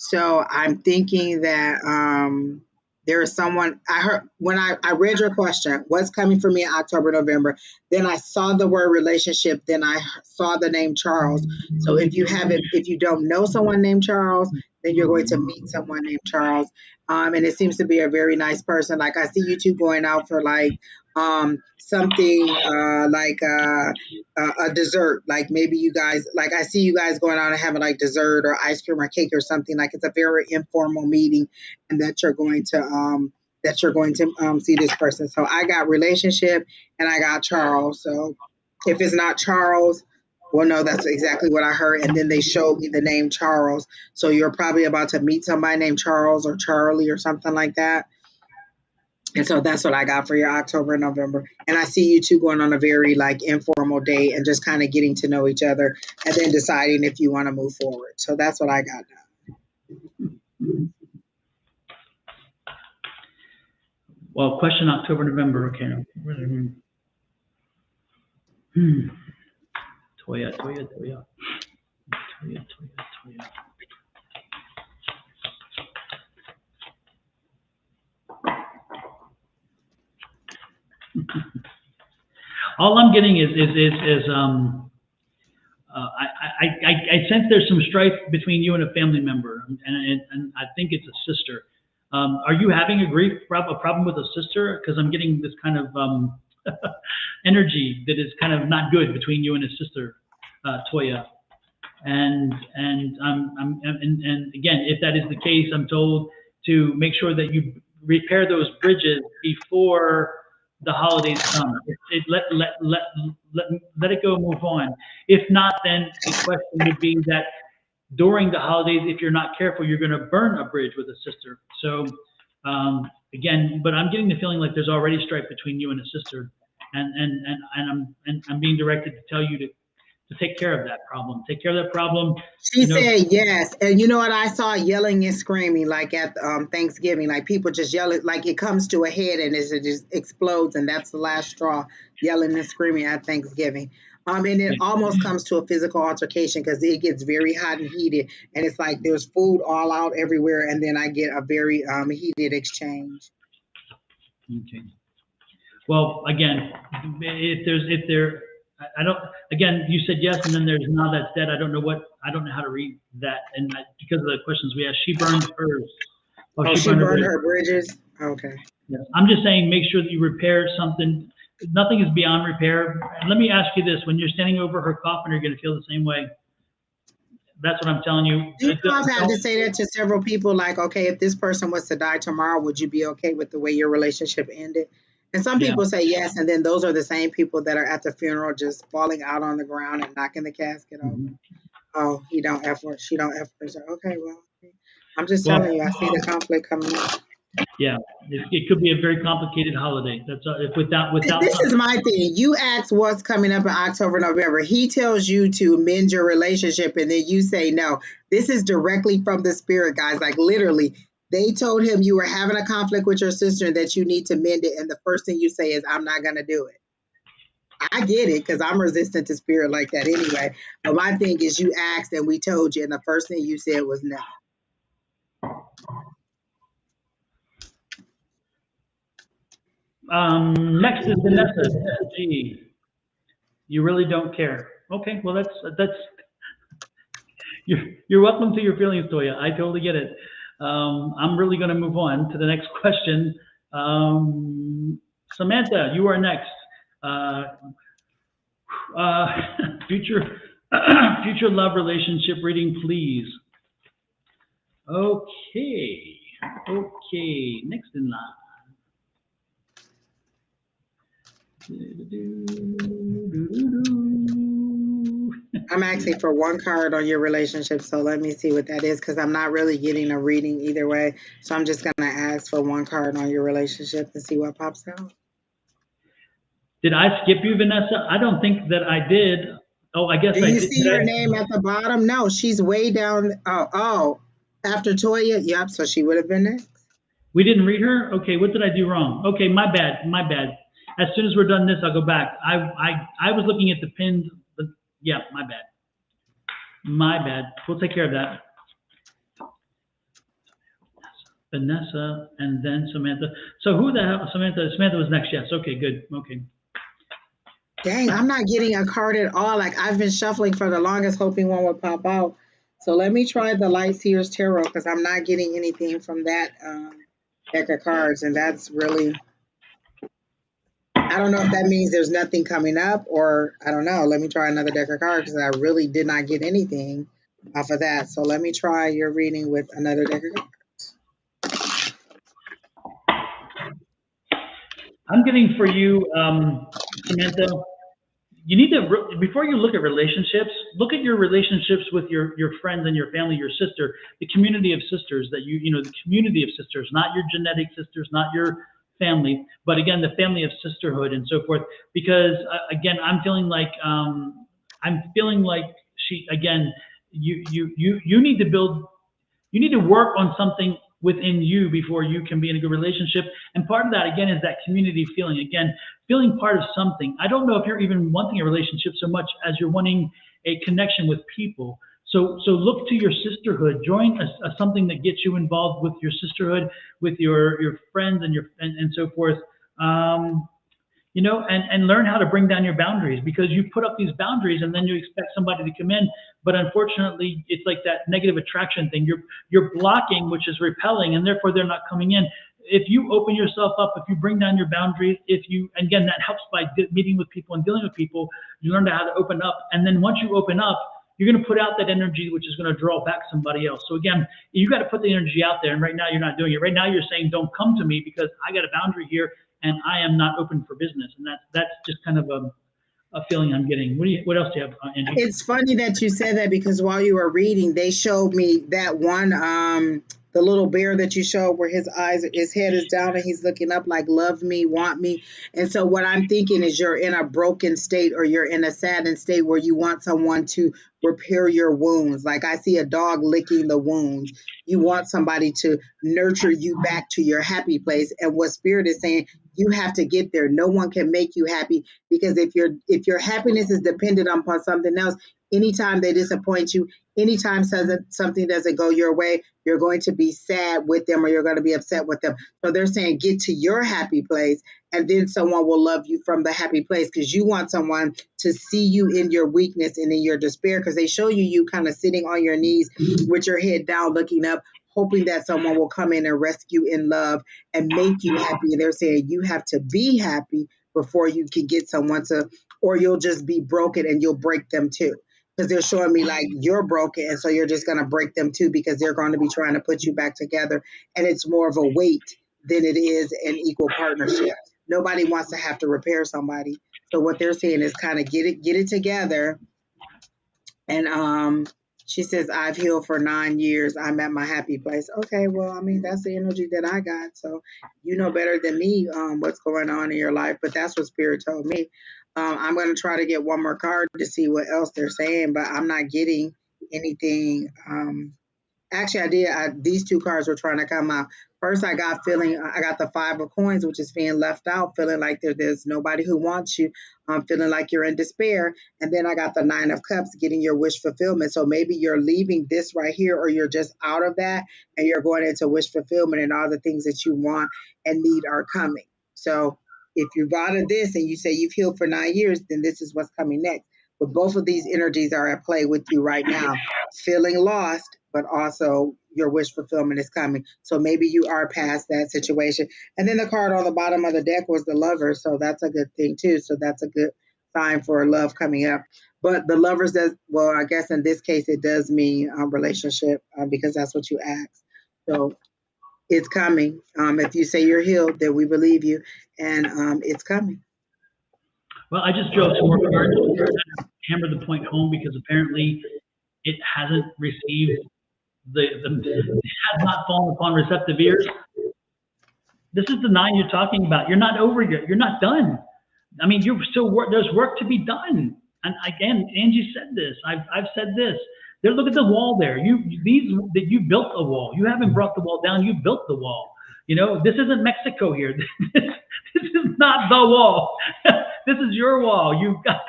So I'm thinking that there is someone I heard when I read your question, what's coming for me in October, November, then I saw the word relationship, then I saw the name Charles. So if you don't know someone named Charles, then you're going to meet someone named Charles. And it seems to be a very nice person. Like I see you two going out for like something like a dessert. Like maybe you guys, like I see you guys going out and having like dessert or ice cream or cake or something. Like it's a very informal meeting, and that you're going to see this person. So I got relationship and I got Charles. So if it's not Charles, well, no, that's exactly what I heard. And then they showed me the name Charles. So you're probably about to meet somebody named Charles or Charlie or something like that. And so that's what I got for your October and November. And I see you two going on a very like informal date and just kind of getting to know each other and then deciding if you want to move forward. So that's what I got now. Well, question October, November. Okay. Toya. All I'm getting is I sense there's some strife between you and a family member, and I think it's a sister. Are you having a problem with a sister? Because I'm getting this kind of energy that is kind of not good between you and a sister, Toya. And again, if that is the case, I'm told to make sure that you repair those bridges before the holidays come. Let it go, move on. If not, then the question would be that during the holidays, if you're not careful, you're going to burn a bridge with a sister. So again, but I'm getting the feeling like there's already strife between you and a sister, and I'm being directed to tell you to to take care of that problem. Take care of that problem. She You know, said yes. And you know what? I saw yelling and screaming like at Thanksgiving, like people just yelling, like it comes to a head and it just explodes. And that's the last straw, yelling and screaming at Thanksgiving. And it yeah. almost comes to a physical altercation because it gets very hot and heated. And it's like there's food all out everywhere. And then I get a very heated exchange. Okay. Well, again, if there, I don't, again, you said yes, and then there's now that's dead. I don't know how to read that. And because of the questions we asked, she burned hers. Oh, she burned her bridges? Okay. Yes. I'm just saying, make sure that you repair something. Nothing is beyond repair. And let me ask you this, when you're standing over her coffin, you're going to feel the same way. That's what I'm telling you. Do you know I've had to say that to several people, like, okay, if this person was to die tomorrow, would you be okay with the way your relationship ended? And some Yeah. people say yes, and then those are the same people that are at the funeral just falling out on the ground and knocking the casket over. Mhm. Oh, he don't F her, she don't F her. So, okay, well, I'm just Well, telling you, I see the conflict coming up. yeah, it could be a very complicated holiday. That's if without This is something. my thing. You ask what's coming up in October, November. He tells you to mend your relationship, and then you say no. This is directly from the spirit, guys. Like literally, they told him you were having a conflict with your sister and that you need to mend it. And the first thing you say is, I'm not going to do it. I get it because I'm resistant to spirit like that anyway. But my thing is, you asked and we told you, and the first thing you said was no. Next is Vanessa. G. You really don't care. Okay, well that's you're welcome to your feelings, Toya. I totally get it. I'm really going to move on to the next question. Samantha, you are next. Uh, future future love relationship reading, please. Okay. Okay. Next in line. I'm asking for one card on your relationship, so let me see what that is because I'm not really getting a reading either way. So I'm just going to ask for one card on your relationship and see what pops out. Did I skip you, Vanessa? I don't think that I did. Oh, I guess Do I you did. see Did her I? name at the bottom? No, she's way down. Oh, after Toya. Yep, so she would have been next. We didn't read her? Okay, what did I do wrong? Okay, my bad, my bad. As soon as we're done this, I'll go back. I was looking at the pinned, yeah, my bad. My bad. We'll take care of that. Vanessa and then Samantha. So who the hell, Samantha? Samantha was next, yes. Okay, good. Okay. Dang, I'm not getting a card at all. Like I've been shuffling for the longest, hoping one would pop out. So let me try the Light Seers Tarot because I'm not getting anything from that deck of cards, and that's really. I don't know if that means there's nothing coming up, or I don't know. Let me try another deck of cards because I really did not get anything off of that. So let me try your reading with another deck of cards. I'm getting for you, Samantha, you need to, before you look at relationships, look at your relationships with your friends and your family, your sister, the community of sisters that the community of sisters, not your genetic sisters, not your family, but again, the family of sisterhood and so forth. Because again, I'm feeling like she, again, you need to build, you need to work on something within you before you can be in a good relationship. And part of that, again, is that community feeling. Again, feeling part of something. I don't know if you're even wanting a relationship so much as you're wanting a connection with people. So look to your sisterhood. Join something that gets you involved with your sisterhood, with your friends and so forth. And learn how to bring down your boundaries, because you put up these boundaries and then you expect somebody to come in. But unfortunately, it's like that negative attraction thing. You're blocking, which is repelling, and therefore they're not coming in. If you open yourself up, if you bring down your boundaries, again, that helps by meeting with people and dealing with people. You learn how to open up. And then once you open up, you're going to put out that energy, which is going to draw back somebody else. So again, you got to put the energy out there. And right now you're not doing it. Right now you're saying, don't come to me because I got a boundary here and I am not open for business. And that's just kind of a feeling I'm getting. What else do you have, Angie? It's funny that you said that because while you were reading, they showed me that one The little bear that you showed where his head is down and he's looking up like love me, want me. And so what I'm thinking is you're in a broken state or you're in a saddened state where you want someone to repair your wounds. Like I see a dog licking the wounds. You want somebody to nurture you back to your happy place. And what spirit is saying, you have to get there. No one can make you happy because if your happiness is dependent upon something else, anytime they disappoint you, anytime something doesn't go your way, you're going to be sad with them or you're going to be upset with them. So they're saying get to your happy place and then someone will love you from the happy place because you want someone to see you in your weakness and in your despair because they show you kind of sitting on your knees with your head down looking up, hoping that someone will come in and rescue in love and make you happy. And they're saying you have to be happy before you can get someone to, or you'll just be broken and you'll break them too because they're showing me like you're broken and so you're just going to break them too because they're going to be trying to put you back together and it's more of a weight than it is an equal partnership. Nobody wants to have to repair somebody. So what they're saying is kind of get it together. And she says, I've healed for 9 years. I'm at my happy place. Okay, well, I mean, that's the energy that I got. So you know better than me what's going on in your life. But that's what Spirit told me. I'm going to try to get one more card to see what else they're saying, but I'm not getting anything. Actually, I did. These two cards were trying to come out. First, I got the 5 of coins, which is feeling left out, feeling like there's nobody who wants you, feeling like you're in despair. And then I got the 9 of cups, getting your wish fulfillment. So maybe you're leaving this right here, or you're just out of that, and you're going into wish fulfillment, and all the things that you want and need are coming. So if you're out of this and you say you've healed for 9 years, then this is what's coming next. But both of these energies are at play with you right now, feeling lost, but also your wish fulfillment is coming. So maybe you are past that situation. And then the card on the bottom of the deck was the lover. So that's a good thing too. So that's a good sign for love coming up. But the lovers does, well, I guess in this case, it does mean relationship because that's what you asked. So it's coming. If you say you're healed, then we believe you. And it's coming. Well, I just drove some more cards to hammer the point home because apparently it hasn't received it has not fallen upon receptive ears. This is the 9 you're talking about. You're not over yet. You're not done. I mean, you're still there's work to be done. And again, Angie said this. I've said this. There, look at the wall there. You built a wall. You haven't brought the wall down. You built the wall. You know, this isn't Mexico here. This is not the wall. This is your wall. You got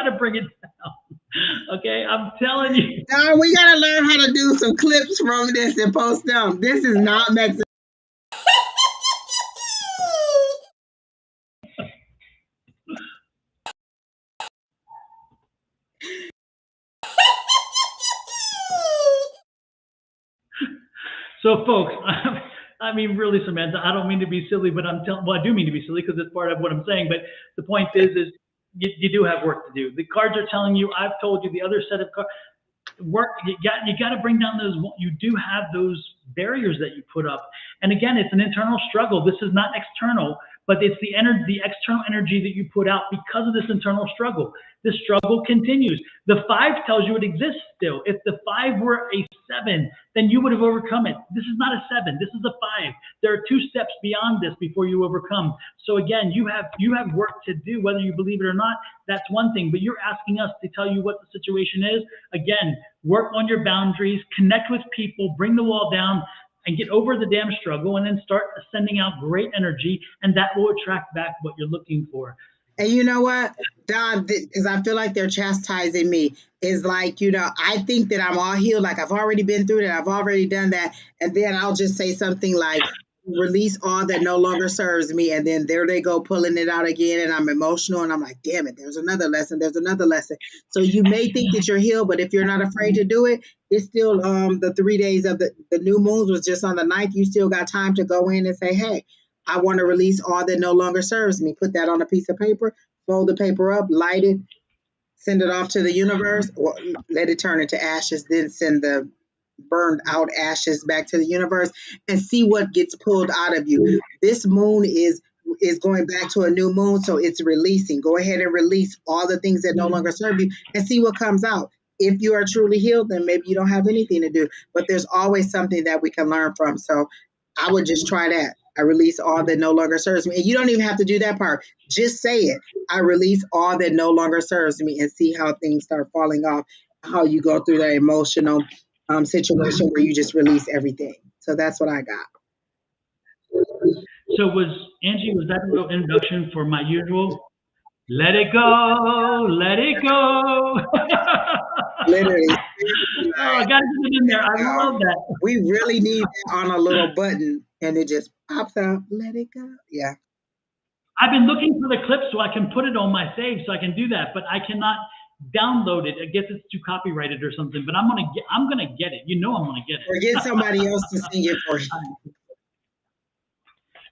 to bring it down. Okay, I'm telling you. Now we gotta learn how to do some clips from this and post them. This is not Mexico. So, folks, I mean, really, Samantha, I don't mean to be silly, but well, I do mean to be silly because it's part of what I'm saying. But the point is you do have work to do. The cards are telling you. I've told you the other set of cards. Work. You got to bring down those. You do have those barriers that you put up. And again, it's an internal struggle. This is not external, but it's the external energy that you put out because of this internal struggle. This struggle continues. The 5 tells you it exists still. If the 5 were a 7, then you would have overcome it. This is not a 7. This is a 5. There are 2 steps beyond this before you overcome. So again, you have work to do, whether you believe it or not. That's one thing. But you're asking us to tell you what the situation is. Again, work on your boundaries, connect with people, bring the wall down, and get over the damn struggle, and then start sending out great energy, and that will attract back what you're looking for. And you know what, Don, because I feel like they're chastising me, is like, I think that I'm all healed, like I've already been through that, I've already done that, and then I'll just say something like, release all that no longer serves me, and then there they go pulling it out again, and I'm emotional, and I'm like, damn it, there's another lesson. So you may think that you're healed, but if you're not afraid to do it, it's still the 3 days of the new moons was just on the 9th. You still got time to go in and say, hey, I want to release all that no longer serves me. Put that on a piece of paper, fold the paper up, light it, send it off to the universe, or let it turn into ashes, then send the burned out ashes back to the universe and see what gets pulled out of you. This moon is going back to a new moon, so it's releasing. Go ahead and release all the things that no longer serve you and see what comes out. if you are truly healed, then maybe you don't have anything to do. But there's always something that we can learn from. So I would just try that. I release all that no longer serves me. And you don't even have to do that part. Just say it. I release all that no longer serves me, and see how things start falling off, how you go through that emotional situation where you just release everything. So that's what I got. So was that a little introduction for my usual? Let it go, let it go. Literally. Oh, I gotta get it in there. I love that. We really need that on a little button, and it just pops out. Let it go. Yeah. I've been looking for the clip so I can put it on my save so I can do that, but I cannot download it. I guess it's too copyrighted or something, but I'm gonna get it. You know I'm gonna get Or it. get somebody else to sing it for you.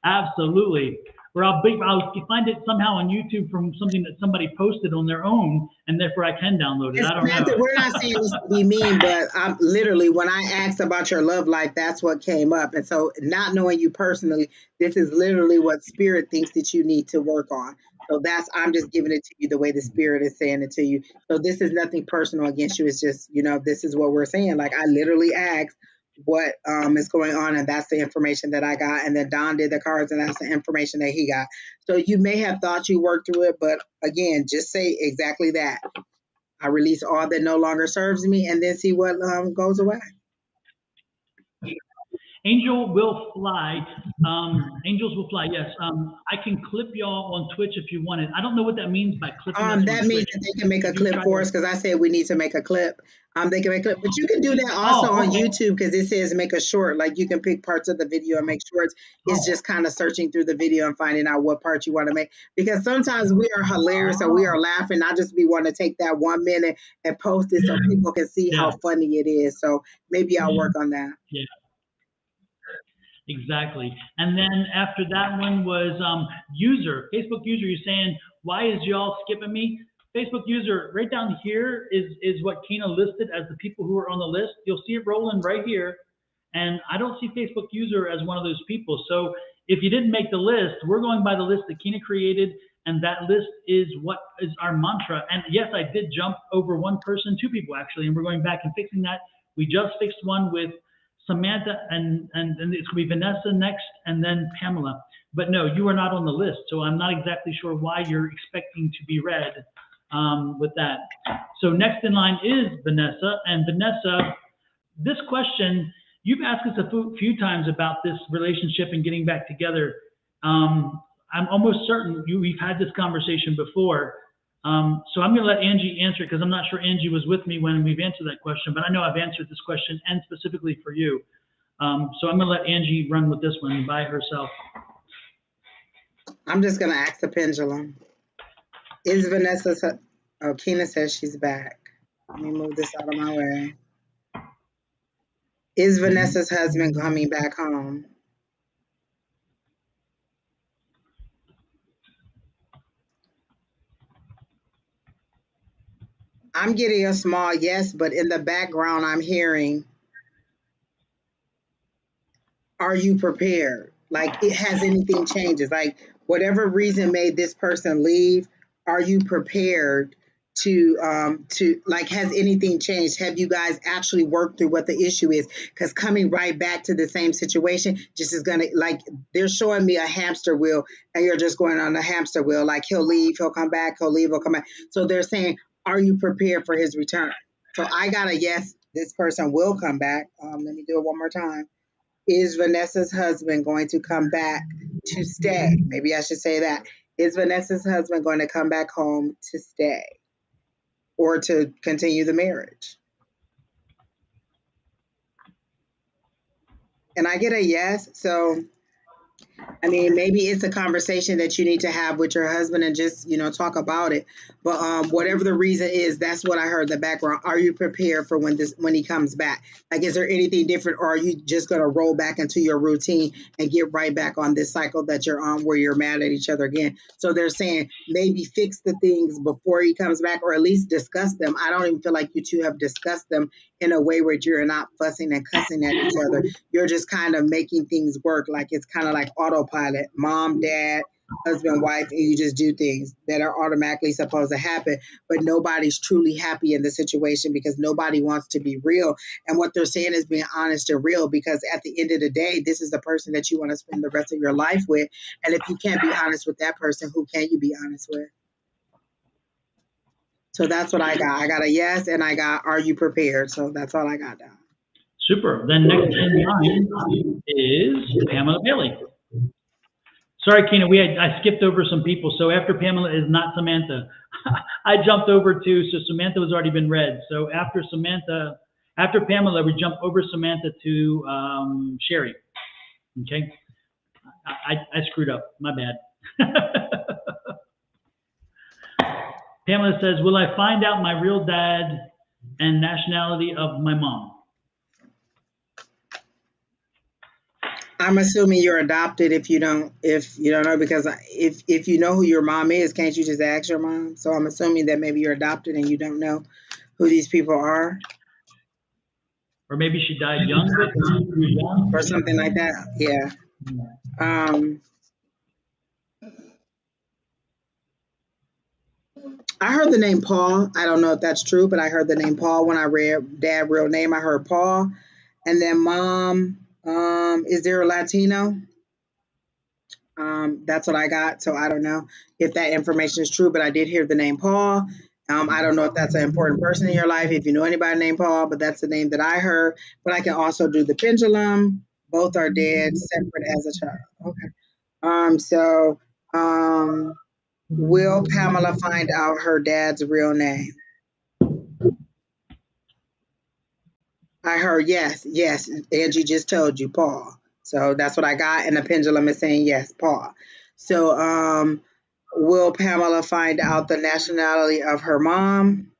Absolutely. Or I'll find it somehow on YouTube from something that somebody posted on their own, and therefore I can download it. I don't know. We're not saying this to be mean, but I'm literally, when I asked about your love life, that's what came up. And so, not knowing you personally, this is literally what spirit thinks that you need to work on. So I'm just giving it to you the way the spirit is saying it to you. So this is nothing personal against you. It's just, this is what we're saying. Like, I literally asked what is going on, and that's the information that I got. And then Don did the cards, and that's the information that he got. So you may have thought you worked through it, but again, just say exactly that. I release all that no longer serves me, and then see what goes away. Angel will fly. Angels will fly. Yes. I can clip y'all on Twitch if you want it. I don't know what that means by clipping us That on means Twitch. that they can make a clip for us, because I said we need to make a clip. They can make a clip, but you can do that also on YouTube, because it says make a short. Like, you can pick parts of the video and make shorts. It's just kind of searching through the video and finding out what part you want to make. Because sometimes we are hilarious and we are laughing. I just want to take that 1 minute and post it so people can see how funny it is. So maybe I'll work on that. Yeah. Exactly. And then after that one was Facebook user. You're saying, why is y'all skipping me? Facebook user, right down here is what Kina listed as the people who are on the list. You'll see it rolling right here. And I don't see Facebook user as one of those people. So if you didn't make the list, we're going by the list that Kina created. And that list is what is our mantra. And yes, I did jump over one person, two people actually, and we're going back and fixing that. We just fixed one with Samantha, and it's going to be Vanessa next, and then Pamela. But no, you are not on the list, so I'm not exactly sure why you're expecting to be read with that. So next in line is Vanessa, and Vanessa, this question, you've asked us a few times about this relationship and getting back together. I'm almost certain we've had this conversation before. So I'm going to let Angie answer it, because I'm not sure Angie was with me when we've answered that question, but I know I've answered this question and specifically for you. So I'm going to let Angie run with this one by herself. I'm just going to ask the pendulum. Is Vanessa's, Kina says she's back. Let me move this out of my way. Is Vanessa's husband coming back home? I'm getting a small yes, but in the background, I'm hearing, are you prepared? Like, has anything changes? Like, whatever reason made this person leave, are you prepared to like, has anything changed? Have you guys actually worked through what the issue is? Because coming right back to the same situation just is gonna, like, they're showing me a hamster wheel, and you're just going on a hamster wheel. Like, he'll leave, he'll come back, he'll leave, he'll come back. So they're saying, are you prepared for his return? So I got a yes, this person will come back. Let me do it one more time. Is Vanessa's husband going to come back to stay? Maybe I should say that. Is Vanessa's husband going to come back home to stay or to continue the marriage? And I get a yes. So, I mean, maybe it's a conversation that you need to have with your husband and just, talk about it. But whatever the reason is, that's what I heard in the background. Are you prepared for when he comes back? Like, is there anything different, or are you just going to roll back into your routine and get right back on this cycle that you're on, where you're mad at each other again? So they're saying maybe fix the things before he comes back, or at least discuss them. I don't even feel like you two have discussed them in a way where you're not fussing and cussing at each other. You're just kind of making things work. Like, it's kind of like autopilot. Mom, dad, husband, wife, and you just do things that are automatically supposed to happen, but nobody's truly happy in the situation because nobody wants to be real. And what they're saying is being honest and real, because at the end of the day, this is the person that you want to spend the rest of your life with. And if you can't be honest with that person, who can you be honest with? So that's what I got. I got a yes, and I got, are you prepared? So that's all I got down. Super. Then next in line is Pamela Bailey. Sorry, Kina, I skipped over some people. So after Pamela is not Samantha. I jumped over to, so Samantha was already been read. So after Pamela, we jump over Samantha to Sherry. Okay. I screwed up. My bad. Pamela says, will I find out my real dad and nationality of my mom? I'm assuming you're adopted if you don't know, because if you know who your mom is, can't you just ask your mom? So I'm assuming that maybe you're adopted and you don't know who these people are, Or maybe she died young. or something like that. Yeah. I heard the name Paul. I don't know if that's true, but I heard the name Paul when I read dad real name. I heard Paul, and then mom. Is there a Latino? That's what I got. So I don't know if that information is true, but I did hear the name Paul. I don't know if that's an important person in your life, if you know anybody named Paul, but that's the name that I heard. But I can also do the pendulum. Both are dead, separate as a child. Okay. Will Pamela find out her dad's real name? I heard yes. Angie just told you, Paul. So that's what I got, and the pendulum is saying yes, Paul. So, will Pamela find out the nationality of her mom?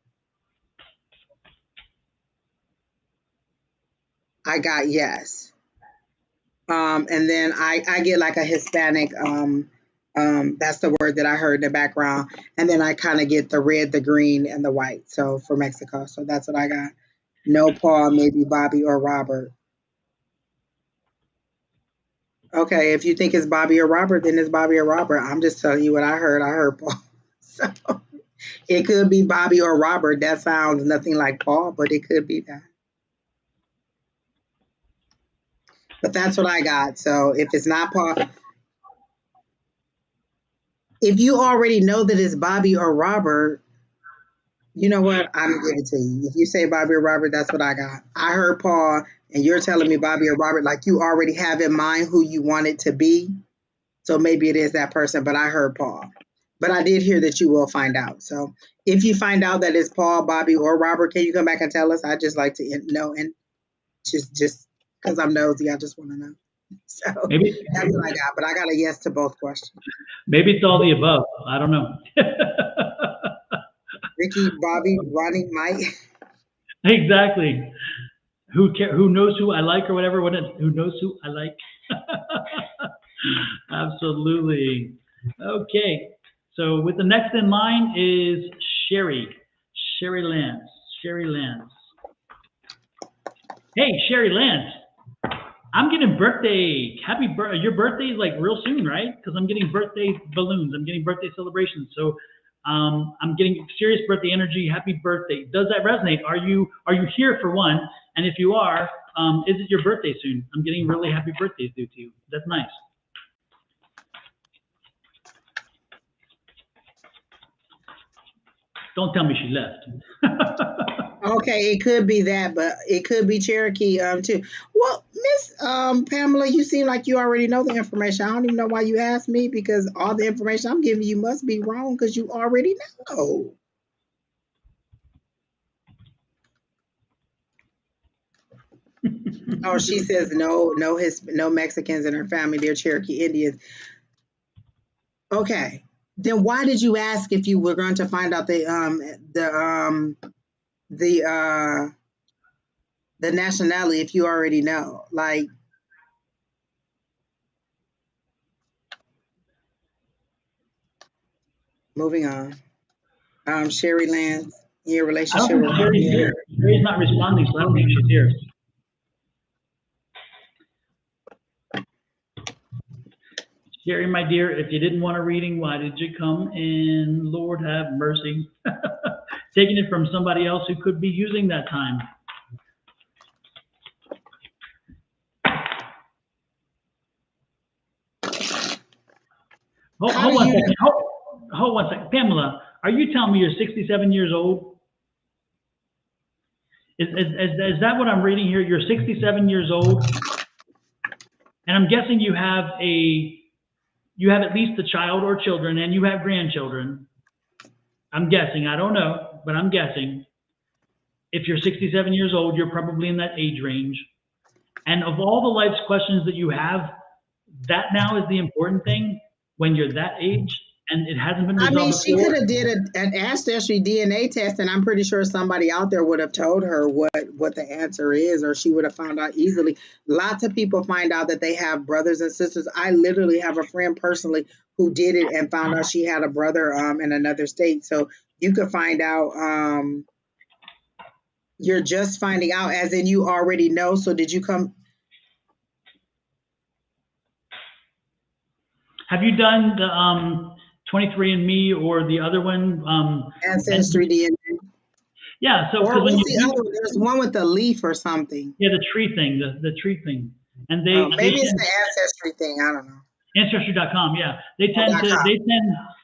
I got yes. And then I get like a Hispanic. That's the word that I heard in the background, and then I kind of get the red, the green, and the white. So for Mexico, so that's what I got. No Paul, maybe Bobby or Robert. Okay, if you think it's Bobby or Robert, then it's Bobby or Robert. I'm just telling you what I heard. I heard Paul. So it could be Bobby or Robert. That sounds nothing like Paul, but it could be that. But that's what I got. So if it's not Paul, if you already know that it's Bobby or Robert, you know what? I'm gonna give it to you. If you say Bobby or Robert, that's what I got. I heard Paul, and you're telling me Bobby or Robert, like you already have in mind who you want it to be. So maybe it is that person, but I heard Paul. But I did hear that you will find out. So if you find out that it's Paul, Bobby, or Robert, can you come back and tell us? I just like to know, and just because I'm nosy, I just want to know. So Maybe that's what I got. But I got a yes to both questions. maybe it's all the above. I don't know. Ricky, Bobby, Ronnie, Mike. Exactly. Who knows who I like or whatever? Who knows who I like? Absolutely. Okay. So with the next in line is Sherry. Sherry Lance. Sherry Lance. Hey, Sherry Lance. I'm getting birthday. Happy birthday. Your birthday is like real soon, right? Because I'm getting birthday balloons. I'm getting birthday celebrations. So I'm getting serious birthday energy. Happy birthday. Does that resonate? Are you here for one? And if you are, is it your birthday soon? I'm getting really happy birthdays due to you. That's nice. Don't tell me she left. Okay, it could be that, but it could be Cherokee too. Well, Miss Pamela, you seem like you already know the information. I don't even know why you asked me, because all the information I'm giving you must be wrong because you already know. Oh, she says no, no Mexicans in her family. They're Cherokee Indians. Okay, then why did you ask if you were going to find out the nationality if you already know? Like, moving on. Sherry Lance, your I don't relationship think with Sherry's Robbie. here. Sherry's not responding, so I don't think she's here. Jerry, my dear, if you didn't want a reading, why did you come in? Lord have mercy. Taking it from somebody else who could be using that time. How Hold do one you second. Hold one second. Pamela, are you telling me you're 67 years old? Is that what I'm reading here? You're 67 years old, and I'm guessing you have at least a child or children, and you have grandchildren. I'm guessing. I don't know, but I'm guessing. If you're 67 years old, you're probably in that age range. And of all the life's questions that you have, that now is the important thing when you're that age and it hasn't been I mean, resolved she could before. have did an ancestry DNA test, and I'm pretty sure somebody out there would have told her what the answer is, or she would have found out easily. Lots of people find out that they have brothers and sisters. I literally have a friend personally who did it and found out she had a brother in another state. So you could find out. You're just finding out, as in you already know. So did you come? Have you done the 23andMe or the other one? Ancestry DNA. Yeah, so Or because when what's you the other one? There's one with the leaf or something. yeah, the tree thing, the tree thing, and Maybe it's the ancestry thing. I don't know. Ancestry.com, yeah, they Oh, tend to .com.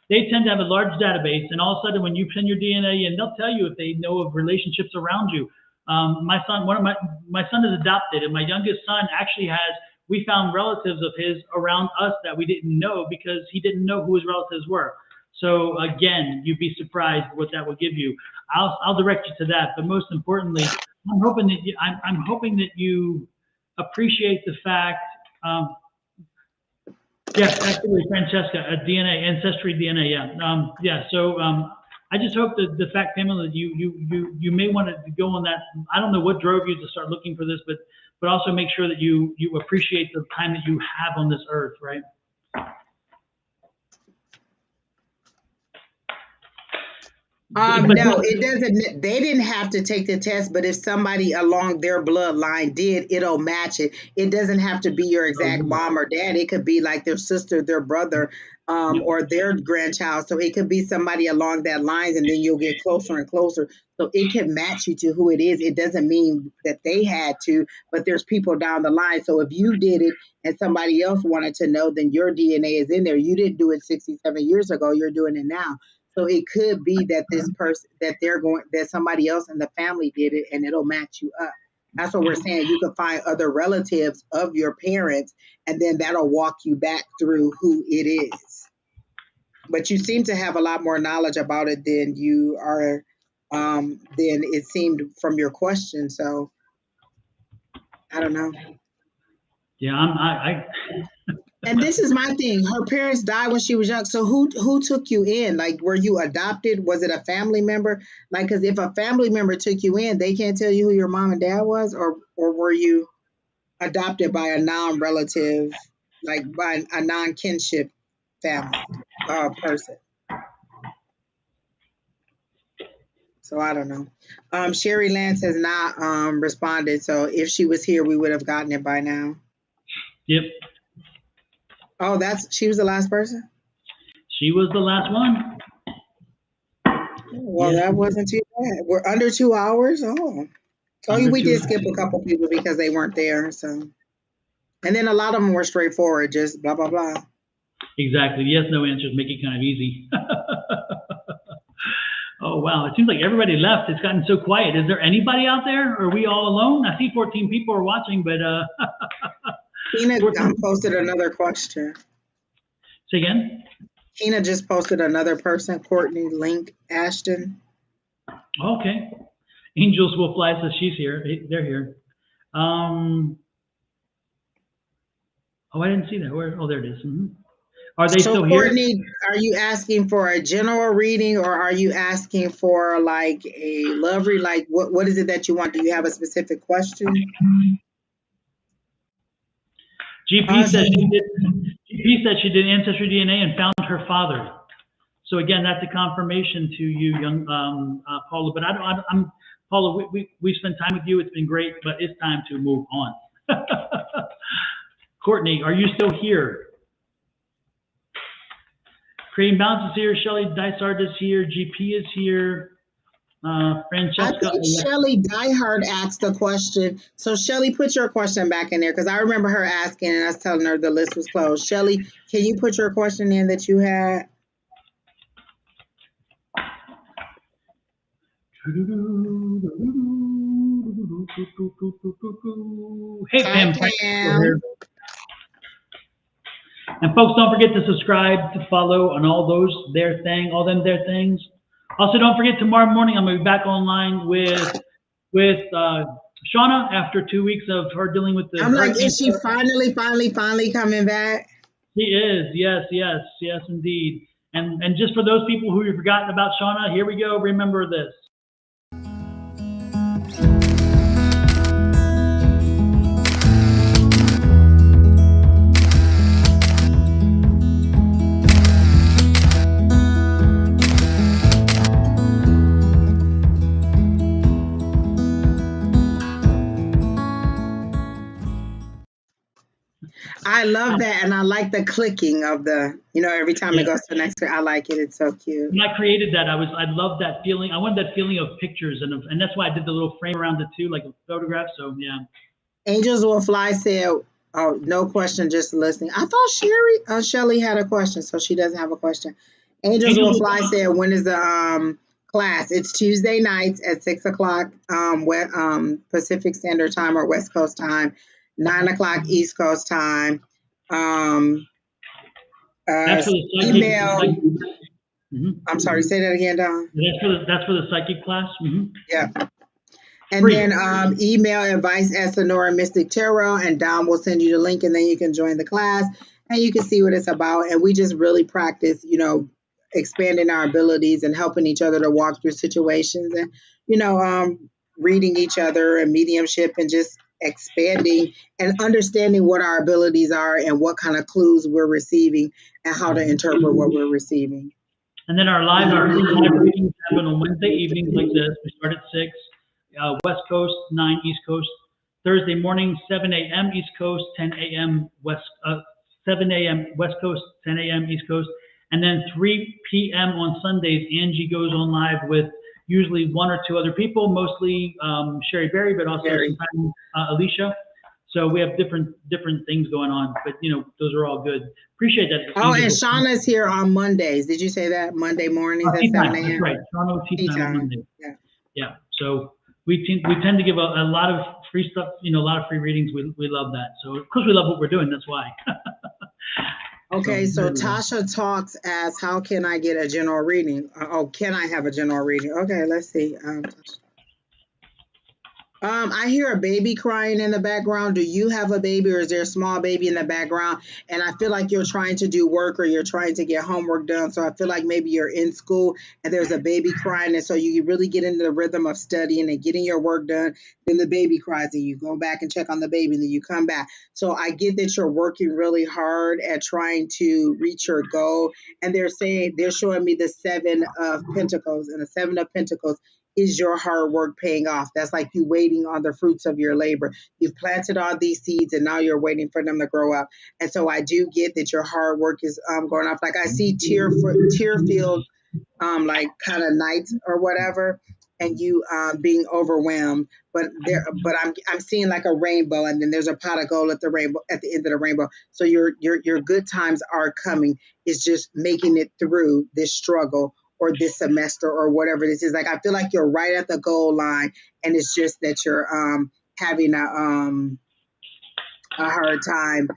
they tend to have a large database, and all of a sudden when you send your DNA in, they'll tell you if they know of relationships around you. My son, my son is adopted, and my youngest son actually has. We found relatives of his around us that we didn't know because he didn't know who his relatives were. So again, you'd be surprised what that will give you. I'll direct you to that, but most importantly, I'm hoping that you appreciate the fact. Yes, actually, Francesca, ancestry DNA, yeah. Yeah, so I just hope that the fact, Pamela, that you may want to go on that. I don't know what drove you to start looking for this, but also make sure that you appreciate the time that you have on this earth, right? No, it doesn't. They didn't have to take the test, but if somebody along their bloodline did, it'll match it. It doesn't have to be your exact mom or dad. It could be like their sister, their brother, or their grandchild. So it could be somebody along that lines, and then you'll get closer and closer. So it can match you to who it is. It doesn't mean that they had to, but there's people down the line. So if you did it and somebody else wanted to know, then your DNA is in there. You didn't do it 67 years ago. You're doing it now. So it could be that this person that somebody else in the family did it and it'll match you up. That's what we're saying. You can find other relatives of your parents and then that'll walk you back through who it is. But you seem to have a lot more knowledge about it than you are than it seemed from your question. So I don't know. Yeah, And this is my thing. Her parents died when she was young. So who took you in? Like, were you adopted? Was it a family member? Like, because if a family member took you in, they can't tell you who your mom and dad was, or were you adopted by a non-relative, like by a non-kinship family person? So I don't know. Sherry Lance has not responded. So if she was here, we would have gotten it by now. yep. Oh, she was the last person? She was the last one. Well, Yes, that wasn't too bad. We're under 2 hours. under We did 2 skip a couple people because they weren't there. So, and then a lot of them were straightforward, just blah blah blah. Exactly. Yes, no answers make it kind of easy. Oh, wow. It seems like everybody left. It's gotten so quiet. Is there anybody out there? Or are we all alone? I see 14 people are watching, but Tina 14. posted another question. Say again? Tina just posted another person, Courtney Link Ashton. Okay. Angels Will Fly says she's here. They're here. Oh, I didn't see that. Oh, there it is. Are they still here? Courtney, are you asking for a general reading or are you asking for like a love read? Like what is it that you want? Do you have a specific question? GP says she did ancestry DNA and found her father. So again, that's a confirmation to you, young Paula. But I'm Paula. We spent time with you. It's been great, but it's time to move on. Courtney, are you still here? Creating Balance is here. Shelly Dysart is here. GP is here. I Francesca. think Shelly Diehard asked a question. So Shelly, put your question back in there because I remember her asking and us telling her the list was closed. Shelly, can you put your question in that you had? Hey, Hi, Pam. Pam. And folks, don't forget to subscribe, to follow on all those all them their things. Also, don't forget tomorrow morning I'm gonna be back online with Shauna after 2 weeks of her dealing with the I'm like, hurricane. is she finally coming back? She is, yes, indeed. And just for those people who have forgotten about Shauna, here we go. Remember this. I love that, and I like the clicking of the, every time it Yeah. goes to the next screen. I like it. It's so cute. When I created that, I loved that feeling. I wanted that feeling of pictures, and that's why I did the little frame around it too, like a photograph. So yeah. Angels Will Fly said, "Oh, no question, just listening." I thought Shelly had a question, so she doesn't have a question. Angels Will Fly said, "When is the class?" It's Tuesday nights at 6 o'clock Pacific Standard Time or West Coast time, 9 o'clock East Coast time. That's for the psychic. Email. Mhm. I'm sorry, say that again, Don. That's for the psychic class. Yeah. And Free. then email advice at Sonoran Mystic Tarot, and Dom will send you the link, and then you can join the class and you can see what it's about. And we just really practice, expanding our abilities and helping each other to walk through situations, and reading each other and mediumship, and just expanding and understanding what our abilities are and what kind of clues we're receiving and how to interpret what we're receiving. And then our free live readings happen on Wednesday evenings like this. We start at 6, West Coast, 9 East Coast. Thursday morning, 7 a.m. East Coast, 10 a.m. 7 a.m. West Coast, 10 a.m. East Coast. And then 3 p.m. on Sundays, Angie goes on live with usually one or two other people, mostly Sherry Berry, but also sometimes Alicia. So we have different things going on, but those are all good. Appreciate that. Oh, and Shauna's here on Mondays. Did you say that? Monday mornings at 7 a.m.? That's right. Shauna with tea time on Monday. Yeah. So we tend to give a lot of free stuff, a lot of free readings. We love that. So of course we love what we're doing. That's why. Okay, so Tasha Talks asks, how can I get a general reading? Can I have a general reading? Okay, let's see. I hear a baby crying in the background. Do you have a baby, or is there a small baby in the background? And I feel like you're trying to do work, or you're trying to get homework done. So I feel like maybe you're in school and there's a baby crying. And so you really get into the rhythm of studying and getting your work done. Then the baby cries and you go back and check on the baby and then you come back. So I get that you're working really hard at trying to reach your goal. And they're showing me the 7 of Pentacles, and the 7 of Pentacles is your hard work paying off. That's like you waiting on the fruits of your labor. You've planted all these seeds and now you're waiting for them to grow up. And so I do get that your hard work is going off. Like I see tear-filled like kind of nights or whatever, and you being overwhelmed. But I'm seeing like a rainbow, and then there's a pot of gold at the end of the rainbow. So your good times are coming. It's just making it through this struggle or this semester or whatever this is. Like I feel like you're right at the goal line, and it's just that you're having a hard time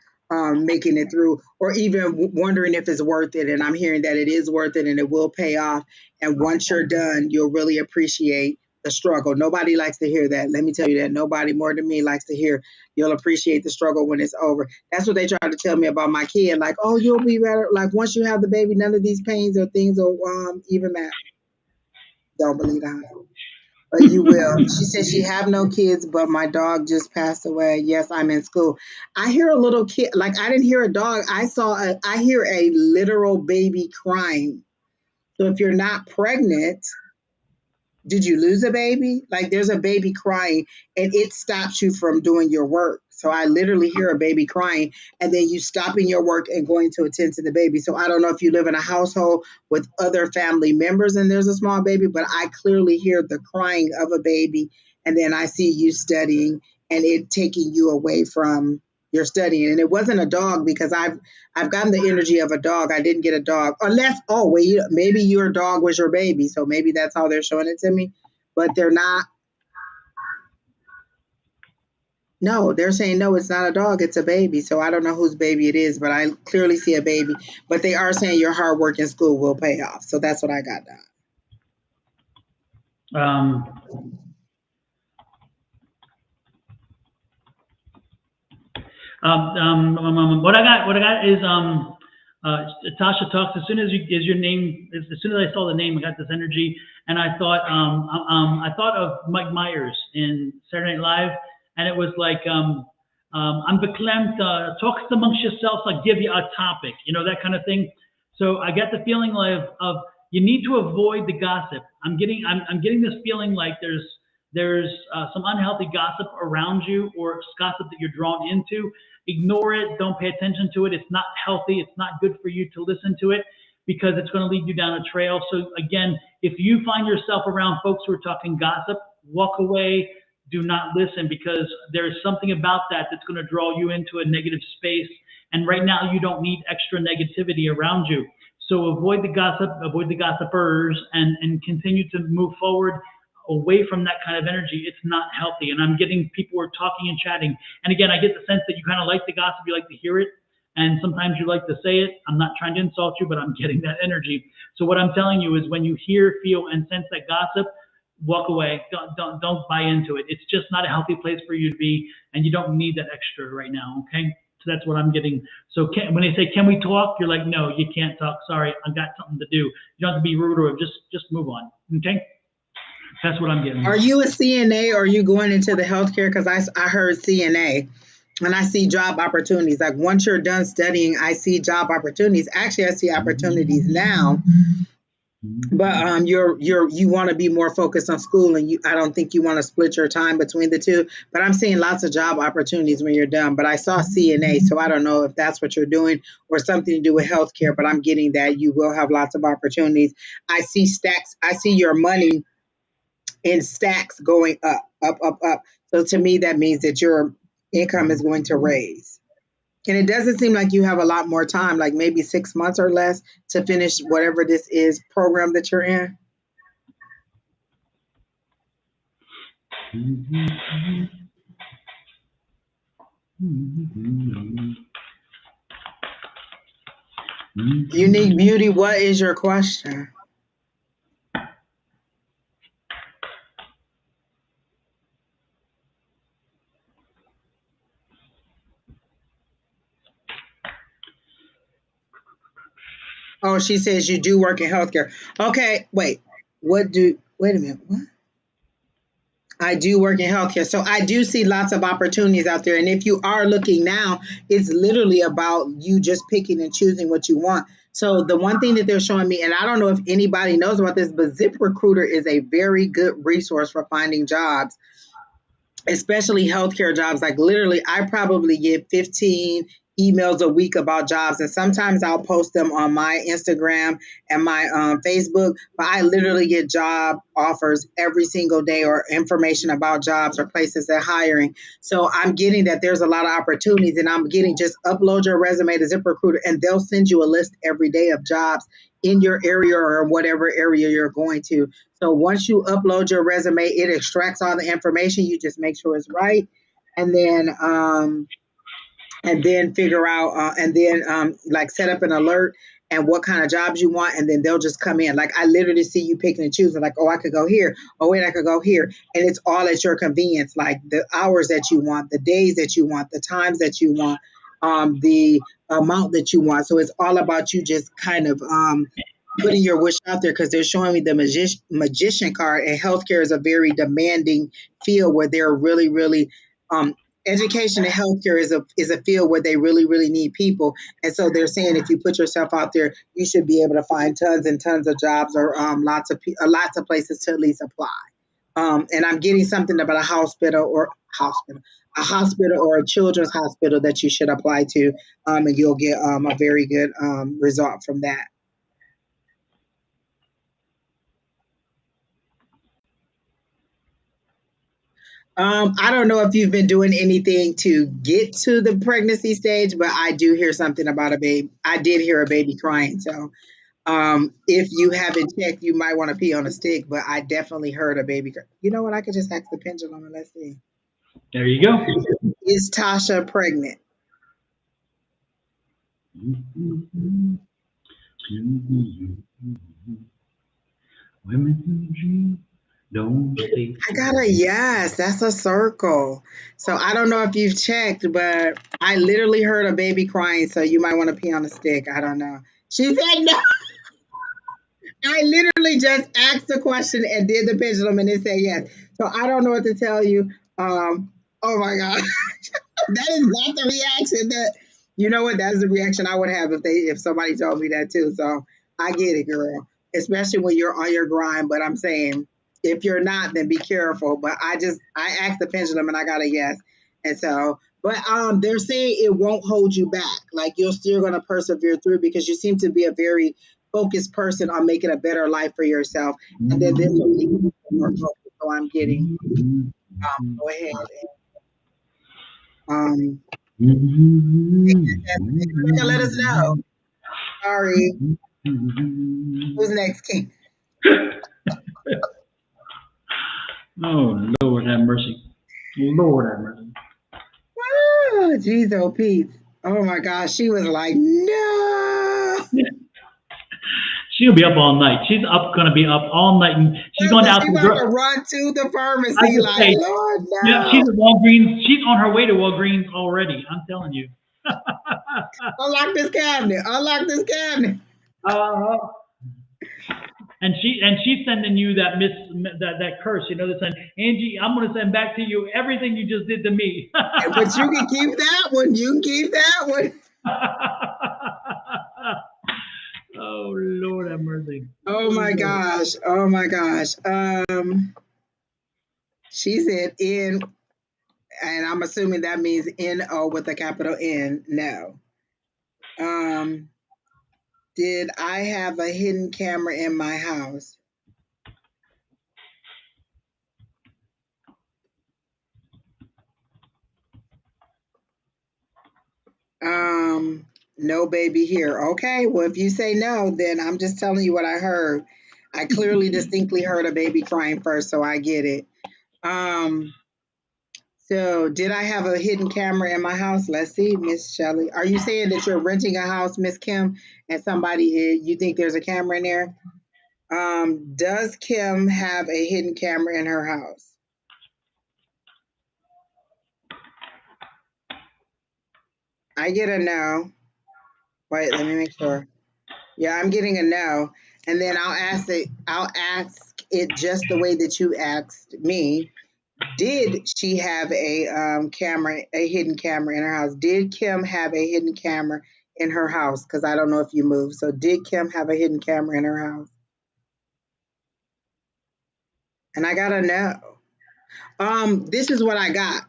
making it through, or even wondering if it's worth it. And I'm hearing that it is worth it and it will pay off. And once you're done, you'll really appreciate the struggle. Nobody likes to hear that. Let me tell you that. Nobody more than me likes to hear you'll appreciate the struggle when it's over. That's what they try to tell me about my kid. Like, oh, you'll be better. Like once you have the baby, none of these pains or things will even matter. Don't believe that. But you will. She said she have no kids, but my dog just passed away. Yes, I'm in school. I hear a little kid. Like I didn't hear a dog. I hear a literal baby crying. So if you're not pregnant, did you lose a baby? Like there's a baby crying and it stops you from doing your work. So I literally hear a baby crying, and then you stopping your work and going to attend to the baby. So I don't know if you live in a household with other family members and there's a small baby, but I clearly hear the crying of a baby, and then I see you studying and it taking you away from your studying. And it wasn't a dog, because I've gotten the energy of a dog. I didn't get a dog, unless, oh wait, maybe your dog was your baby, so maybe that's how they're showing it to me. But they're not. No, they're saying no, it's not a dog, it's a baby. So I don't know whose baby it is, but I clearly see a baby. But they are saying your hard work in school will pay off. So that's what I got done. What I got is Tasha talks. As soon as your name, as soon as I saw the name, I got this energy, and I thought of Mike Myers in Saturday Night Live, and it was like I'm beklemd. Talk amongst yourselves. I'll give you a topic. You know, that kind of thing. So I get the feeling of you need to avoid the gossip. I'm getting this feeling like there's some unhealthy gossip around you, or gossip that you're drawn into. Ignore it. Don't pay attention to it. It's not healthy. It's not good for you to listen to it, because it's going to lead you down a trail. So again, if you find yourself around folks who are talking gossip, walk away. Do not listen, because there's something about that that's going to draw you into a negative space. And right now, you don't need extra negativity around you. So avoid the gossip, avoid the gossipers, and continue to move forward away from that kind of energy. It's not healthy. And I'm getting people who are talking and chatting. And again, I get the sense that you kind of like the gossip, you like to hear it, and sometimes you like to say it. I'm not trying to insult you, but I'm getting that energy. So what I'm telling you is, when you hear, feel, and sense that gossip, walk away. Don't buy into it. It's just not a healthy place for you to be, and you don't need that extra right now. Okay. So that's what I'm getting. So when they say, "Can we talk?" You're like, "No, you can't talk. Sorry, I've got something to do." You don't have to be rude, or just move on. Okay. That's what I'm getting. Are you a CNA, or are you going into the healthcare? Because I heard CNA, and I see job opportunities. Like, once you're done studying, I see job opportunities. Actually, I see opportunities now. But you want to be more focused on school, and I don't think you want to split your time between the two. But I'm seeing lots of job opportunities when you're done. But I saw CNA, so I don't know if that's what you're doing or something to do with healthcare. But I'm getting that you will have lots of opportunities. I see stacks. I see your money in stacks going up, up, up, up. So to me, that means that your income is going to raise. And it doesn't seem like you have a lot more time, like maybe 6 months or less to finish whatever this is program that you're in. Unique Beauty, what is your question? Oh, she says you do work in healthcare. Okay, wait a minute, what? I do work in healthcare. So I do see lots of opportunities out there. And if you are looking now, it's literally about you just picking and choosing what you want. So the one thing that they're showing me, and I don't know if anybody knows about this, but ZipRecruiter is a very good resource for finding jobs, especially healthcare jobs. Like, literally, I probably get 15 emails a week about jobs, and sometimes I'll post them on my Instagram and my Facebook, but I literally get job offers every single day, or information about jobs or places they're hiring. So I'm getting that there's a lot of opportunities, and I'm getting, just upload your resume to ZipRecruiter, and they'll send you a list every day of jobs in your area or whatever area you're going to. So once you upload your resume, it extracts all the information. You just make sure it's right, and then figure out, like, set up an alert and what kind of jobs you want, and then they'll just come in. Like, I literally see you picking and choosing, like, oh, I could go here. Oh, wait, I could go here. And it's all at your convenience, like the hours that you want, the days that you want, the times that you want, the amount that you want. So it's all about you just kind of putting your wish out there, because they're showing me the magician card, and healthcare is a very demanding field where they're really, really, education and healthcare is a field where they really, really need people. And so they're saying, if you put yourself out there, you should be able to find tons and tons of jobs, or lots of places to at least apply. And I'm getting something about a a hospital or a children's hospital that you should apply to, and you'll get a very good result from that. I don't know if you've been doing anything to get to the pregnancy stage, but I do hear something about a baby. I did hear a baby crying. So if you haven't checked, you might want to pee on a stick, but I definitely heard a baby cry. You know what? I could just ask the pendulum and let's see. There you go. Is Tasha pregnant? Women don't stay. I got a yes. That's a circle. So I don't know if you've checked, but I literally heard a baby crying. So you might want to pee on a stick. I don't know. She said no. I literally just asked the question and did the pendulum and it said yes. So I don't know what to tell you. Oh my God. That is not the reaction that you know what that's the reaction I would have if somebody told me that too. So I get it, girl. Especially when you're on your grind. But I'm saying if you're not, then be careful. But I asked the pendulum and I got a yes. And so but they're saying it won't hold you back. Like you're still gonna persevere through because you seem to be a very focused person on making a better life for yourself. And then this will make you more focused. So I'm getting go ahead and let us know. Sorry. Who's next, King? Oh, Lord have mercy. Lord have mercy. Oh, geez, oh, Pete. Oh my gosh, she was like, no. She'll be up all night. She's gonna be up all night, and she's going Listen, out she to the about to run to the I pharmacy, just like, say, Lord, yeah, no. she's at Walgreens. She's on her way to Walgreens already. I'm telling you. Unlock this cabinet. Unlock this cabinet. uh, and she's sending you that curse. You know, that saying, Angie, I'm gonna send back to you everything you just did to me. But you can keep that one. You can keep that one. Oh Lord have mercy. Oh my gosh. Oh my gosh. She said in, and I'm assuming that means N-O with a capital N. No. Did I have a hidden camera in my house? No baby here. Okay, well, if you say no, then I'm just telling you what I heard. I clearly distinctly heard a baby crying first, so I get it. Um, so did I have a hidden camera in my house? Let's see, Miss Shelley. Are you saying that you're renting a house, Miss Kim, and you think there's a camera in there? Does Kim have a hidden camera in her house? I get a no. Wait, let me make sure. Yeah, I'm getting a no. And then I'll ask it just the way that you asked me. Did she have a hidden camera in her house? Did Kim have a hidden camera in her house? Because I don't know if you moved. So did Kim have a hidden camera in her house? And I got a no. This is what I got.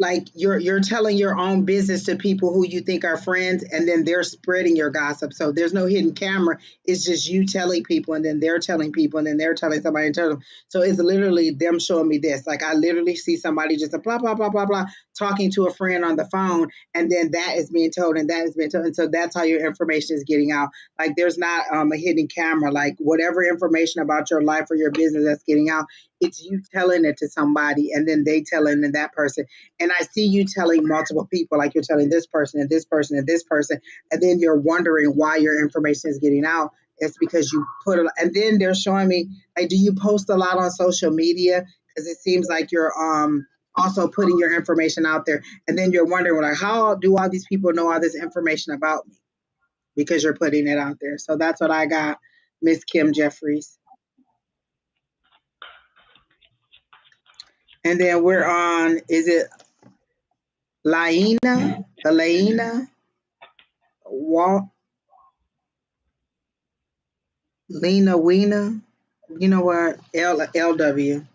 Like you're telling your own business to people who you think are friends and then they're spreading your gossip. So there's no hidden camera. It's just you telling people and then they're telling people and then they're telling somebody and telling them. So it's literally them showing me this. Like I literally see somebody just a blah blah blah blah blah talking to a friend on the phone and then that is being told and that is being told and so that's how your information is getting out. Like there's not a hidden camera. Like whatever information about your life or your business that's getting out, it's you telling it to somebody and then they telling that person and I see you telling multiple people, like you're telling this person and this person and this person, and then you're wondering why your information is getting out. It's because you put it, and then they're showing me, like, do you post a lot on social media? Because it seems like you're also putting your information out there, and then you're wondering, like, how do all these people know all this information about me? Because you're putting it out there. So that's what I got, Miss Kim Jeffries. And then we're on, is it Laina, Wa, Lena Weena? You know what? LW.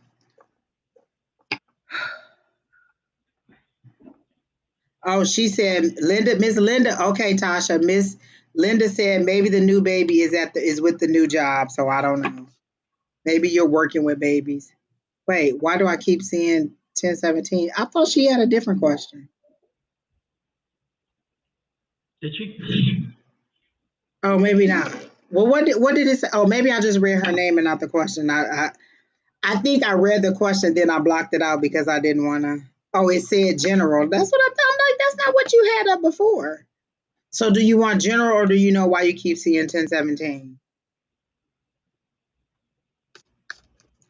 Oh, she said Linda, Miss Linda. Okay, Tasha, Miss Linda said maybe the new baby is with the new job. So I don't know. Maybe you're working with babies. Wait, why do I keep seeing 1017? I thought she had a different question. Did she? Oh, maybe not. Well, what did it say? Oh, maybe I just read her name and not the question. I think I read the question, then I blocked it out because I didn't want to. Oh, it said general. That's what I thought. I'm like, that's not what you had up before. So, do you want general, or do you know why you keep seeing 1017?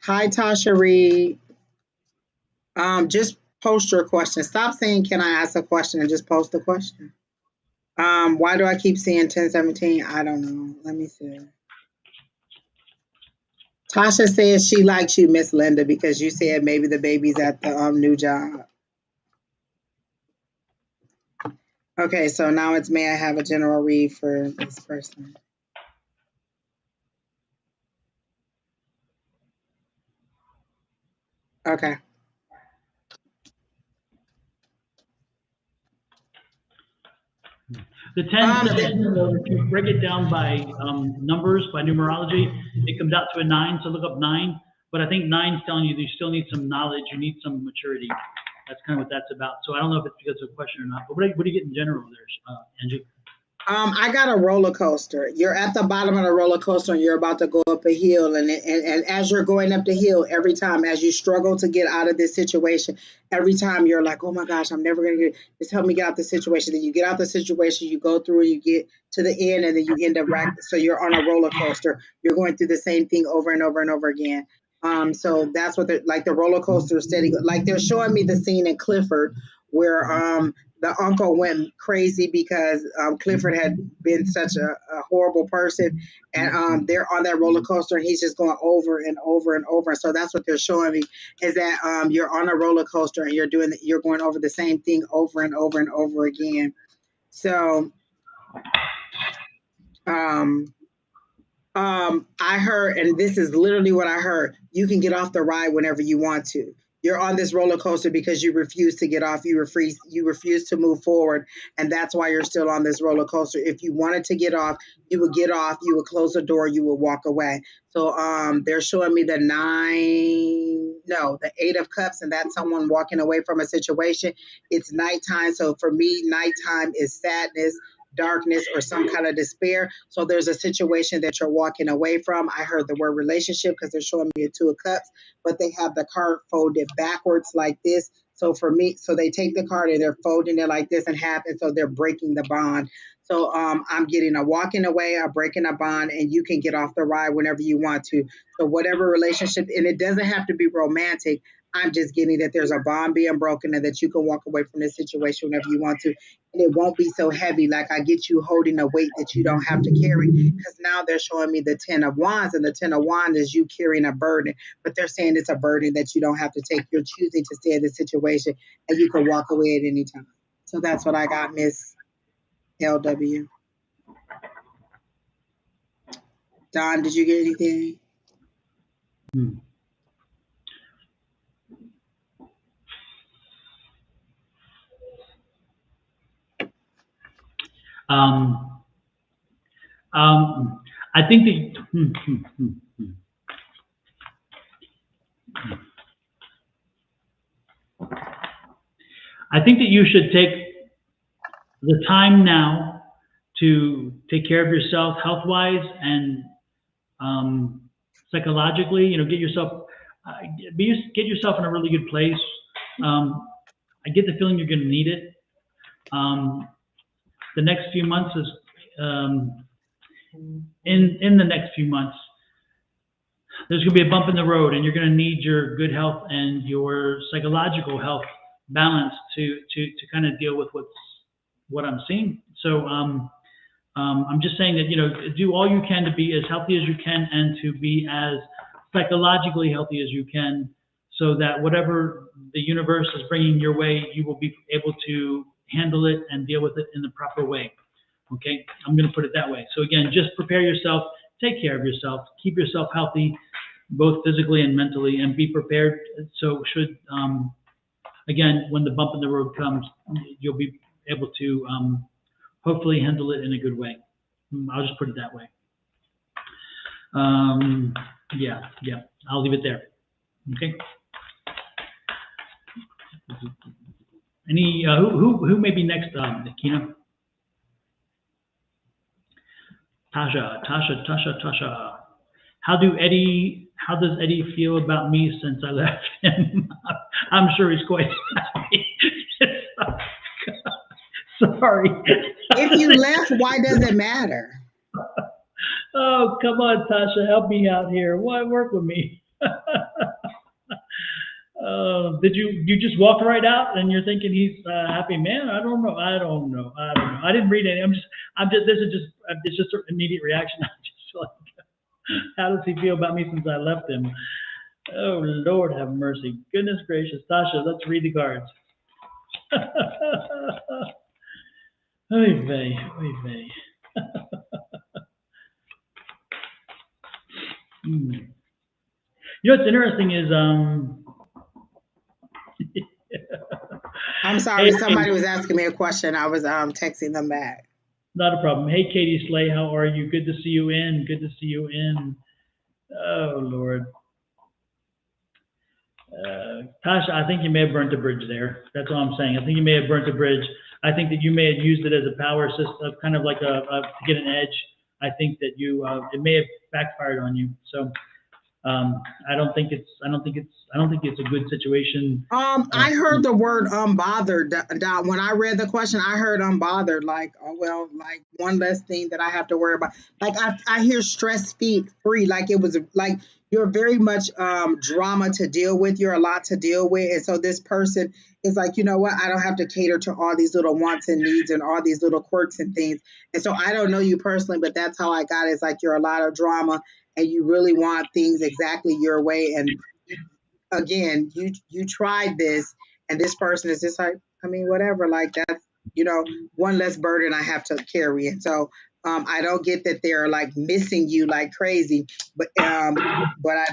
Hi, Tasha Reed. Just post your question. Stop saying, "Can I ask a question?" and just post the question. Why do I keep seeing 1017? I don't know. Let me see. Tasha says she likes you, Miss Linda, because you said maybe the baby's at the new job. Okay, so now it's may I have a general read for this person? Okay. The 10, though, if you break it down by numbers, by numerology, it comes out to a 9. So look up 9. But I think 9's telling you that you still need some knowledge. You need some maturity. That's kind of what that's about. So I don't know if it's because of a question or not. But what do you get in general there, Angie? I got a roller coaster. You're at the bottom of the roller coaster and you're about to go up a hill. And as you're going up the hill, every time as you struggle to get out of this situation, every time you're like, oh my gosh, I'm never going to get, just help me get out the situation. Then you get out the situation, you go through, you get to the end, and then you end up right. So you're on a roller coaster. You're going through the same thing over and over and over again. So that's what like the roller coaster is steady. Like they're showing me the scene in Clifford where the uncle went crazy because Clifford had been such a horrible person, and they're on that roller coaster, and he's just going over and over and over. So that's what they're showing me is that you're on a roller coaster and you're going over the same thing over and over and over again. So um, I heard, and this is literally what I heard. You can get off the ride whenever you want to. You're on this roller coaster because you refuse to get off. You refuse to move forward, and that's why you're still on this roller coaster. If you wanted to get off, you would get off. You would close the door. You would walk away. So they're showing me the the 8 of Cups, and that's someone walking away from a situation. It's nighttime, so for me, nighttime is sadness, darkness, or some kind of despair. So there's a situation that you're walking away from. I heard the word relationship because they're showing me a 2 of Cups, but they have the card folded backwards like this. So for me, so they take the card and they're folding it like this in half, and so they're breaking the bond. So I'm getting a walking away, a breaking a bond, and you can get off the ride whenever you want to. So whatever relationship, and it doesn't have to be romantic. I'm just getting that there's a bond being broken and that you can walk away from this situation whenever you want to, and it won't be so heavy. Like I get you holding a weight that you don't have to carry, because now they're showing me the 10 of Wands, and the 10 of Wands is you carrying a burden, but they're saying it's a burden that you don't have to take. You're choosing to stay in the situation, and you can walk away at any time. So that's what I got, Miss LW. Don, did you get anything? Hmm. I think that you should take the time now to take care of yourself health-wise and psychologically. Get yourself get yourself in a really good place. I get the feeling you're going to need it. The next few months is in the next few months, there's going to be a bump in the road, and you're going to need your good health and your psychological health balance to kind of deal with what I'm seeing. So I'm just saying that do all you can to be as healthy as you can and to be as psychologically healthy as you can, so that whatever the universe is bringing your way, you will be able to handle it and deal with it in the proper way. Okay, I'm going to put it that way. So again, just prepare yourself, take care of yourself, keep yourself healthy, both physically and mentally, and be prepared. So should, again, when the bump in the road comes, you'll be able to hopefully handle it in a good way. I'll just put it that way. Yeah, I'll leave it there. Okay. Any who may be next? Kina, Tasha. How does Eddie feel about me since I left him? I'm sure he's quite happy. Sorry. If you left, why does it matter? Oh, come on, Tasha, help me out here. Why work with me? Did you just walk right out and you're thinking he's a happy man? I don't know. I didn't read any. It's just an immediate reaction. I'm just like, how does he feel about me since I left him? Oh, Lord have mercy. Goodness gracious. Tasha, let's read the cards. Oy vey, oy vey. You know what's interesting is I'm sorry, Hey, somebody was asking me a question. I was texting them back. not a problem. Hey, Katie Slay, how are you? Good to see you in. Good to see you in. Oh, Lord. Tasha, I think you may have burnt a bridge there. That's all I'm saying. I think you may have burnt a bridge. I think that you may have used it as a power system, kind of like to get an edge. I think that it may have backfired on you. So I don't think it's a good situation. I heard the word unbothered. Don. When I read the question, I heard unbothered, like, oh well, like one less thing that I have to worry about. Like I hear stress free, like it was like you're very much drama to deal with. You're a lot to deal with, and so this person is like, you know what? I don't have to cater to all these little wants and needs and all these little quirks and things. And so I don't know you personally, but that's how I got it. It's like you're a lot of drama, and you really want things exactly your way. And again, you tried this, and this person is just like, I mean, whatever. Like that's one less burden I have to carry. And so I don't get that they're like missing you like crazy, but I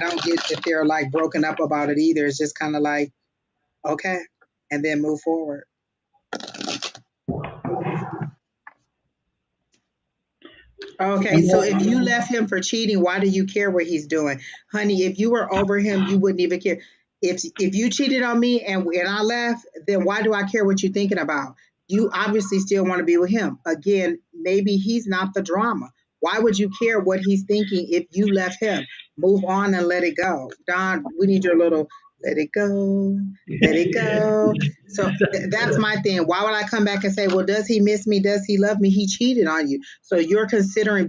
don't get that they're like broken up about it either. It's just kind of like okay, and then move forward. Okay, so if you left him for cheating, why do you care what he's doing? Honey, if you were over him, you wouldn't even care. If you cheated on me and I left, then why do I care what you're thinking about? You obviously still want to be with him. Again, maybe he's not the drama. Why would you care what he's thinking if you left him? Move on and let it go. Don, we need your little let it go, let it go. So that's my thing. Why would I come back and say, well, does he miss me? Does he love me? He cheated on you. So you're considering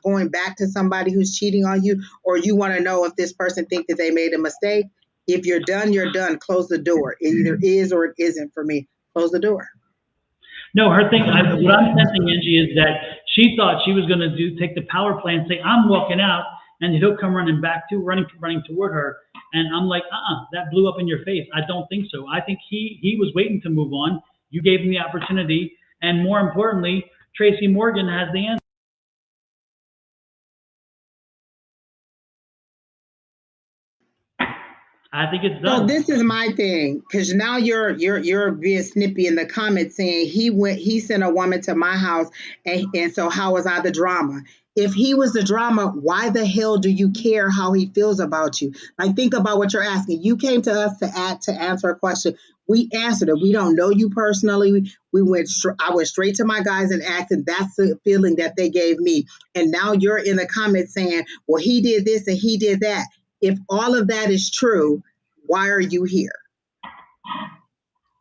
going back to somebody who's cheating on you, or you want to know if this person thinks that they made a mistake? If you're done, you're done. Close the door. It either is or it isn't for me. Close the door. No, her thing, what I'm sensing, Angie, is that she thought she was going to take the power play and say, I'm walking out, and he'll come running toward her. And I'm like, that blew up in your face. I don't think so. I think he was waiting to move on. You gave him the opportunity. And more importantly, Tracy Morgan has the answer. I think it's done. So this is my thing, because now you're being snippy in the comments saying he sent a woman to my house, and so how was I the drama? If he was the drama, why the hell do you care how he feels about you? Like, think about what you're asking. You came to us to answer a question. We answered it. We don't know you personally. I went straight to my guys and asked, and that's the feeling that they gave me. And now you're in the comments saying, well, he did this and he did that. If all of that is true, why are you here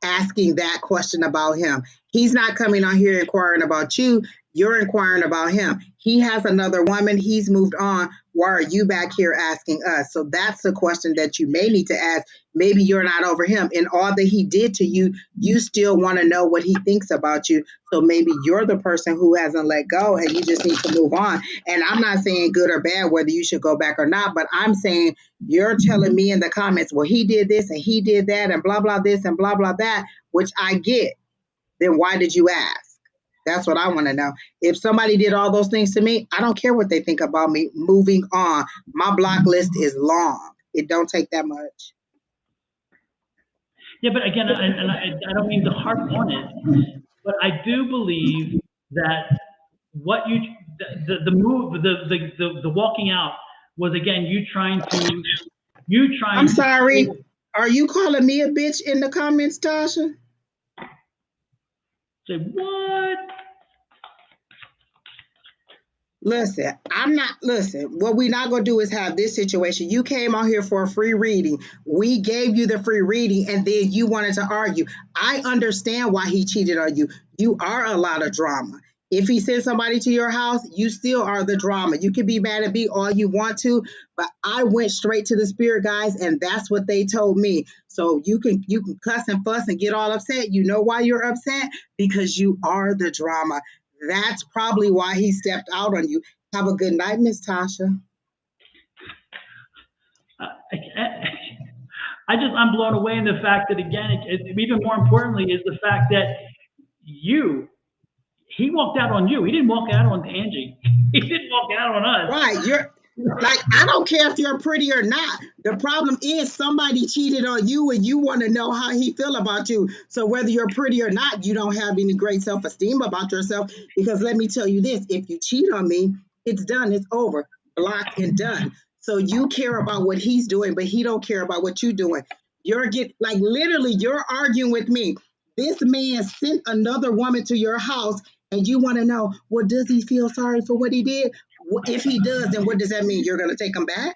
asking that question about him? He's not coming on here inquiring about you. You're inquiring about him. He has another woman. He's moved on. Why are you back here asking us? So that's the question that you may need to ask. Maybe you're not over him. And all that he did to you, you still want to know what he thinks about you. So maybe you're the person who hasn't let go and you just need to move on. And I'm not saying good or bad, whether you should go back or not, but I'm saying you're telling me in the comments, well, he did this and he did that and blah, blah, this and blah, blah, that, which I get. Then why did you ask? That's what I want to know. If somebody did all those things to me, I don't care what they think about me. Moving on. My block list is long. It don't take that much. Yeah, but again, I don't mean to harp on it, but I do believe that what you the move the walking out was again you I'm trying to sorry. say, Are you calling me a bitch in the comments, Tasha? what. Listen, what we're not going to do is have this situation. You came out here for a free reading. We gave you the free reading, and then you wanted to argue. I understand why he cheated on you. You are a lot of drama. If he sent somebody to your house, you still are the drama. You can be mad at me all you want to, but I went straight to the spirit guys, and that's what they told me. So you can cuss and fuss and get all upset. You know why you're upset? Because you are the drama. That's probably why he stepped out on you. Have a good night, Miss Tasha. I, I'm blown away in the fact that again, even more importantly is the fact that he walked out on you. He didn't walk out on Angie. He didn't walk out on us. Right. You're like, I don't care if you're pretty or not. The problem is somebody cheated on you and you want to know how he feel about you. So whether you're pretty or not, you don't have any great self-esteem about yourself. Because let me tell you this, if you cheat on me, it's done, it's over, blocked and done. So you care about what he's doing, but he don't care about what you're doing. Literally, you're arguing with me. This man sent another woman to your house and you want to know, well, does he feel sorry for what he did? If he does, then what does that mean? You're going to take him back?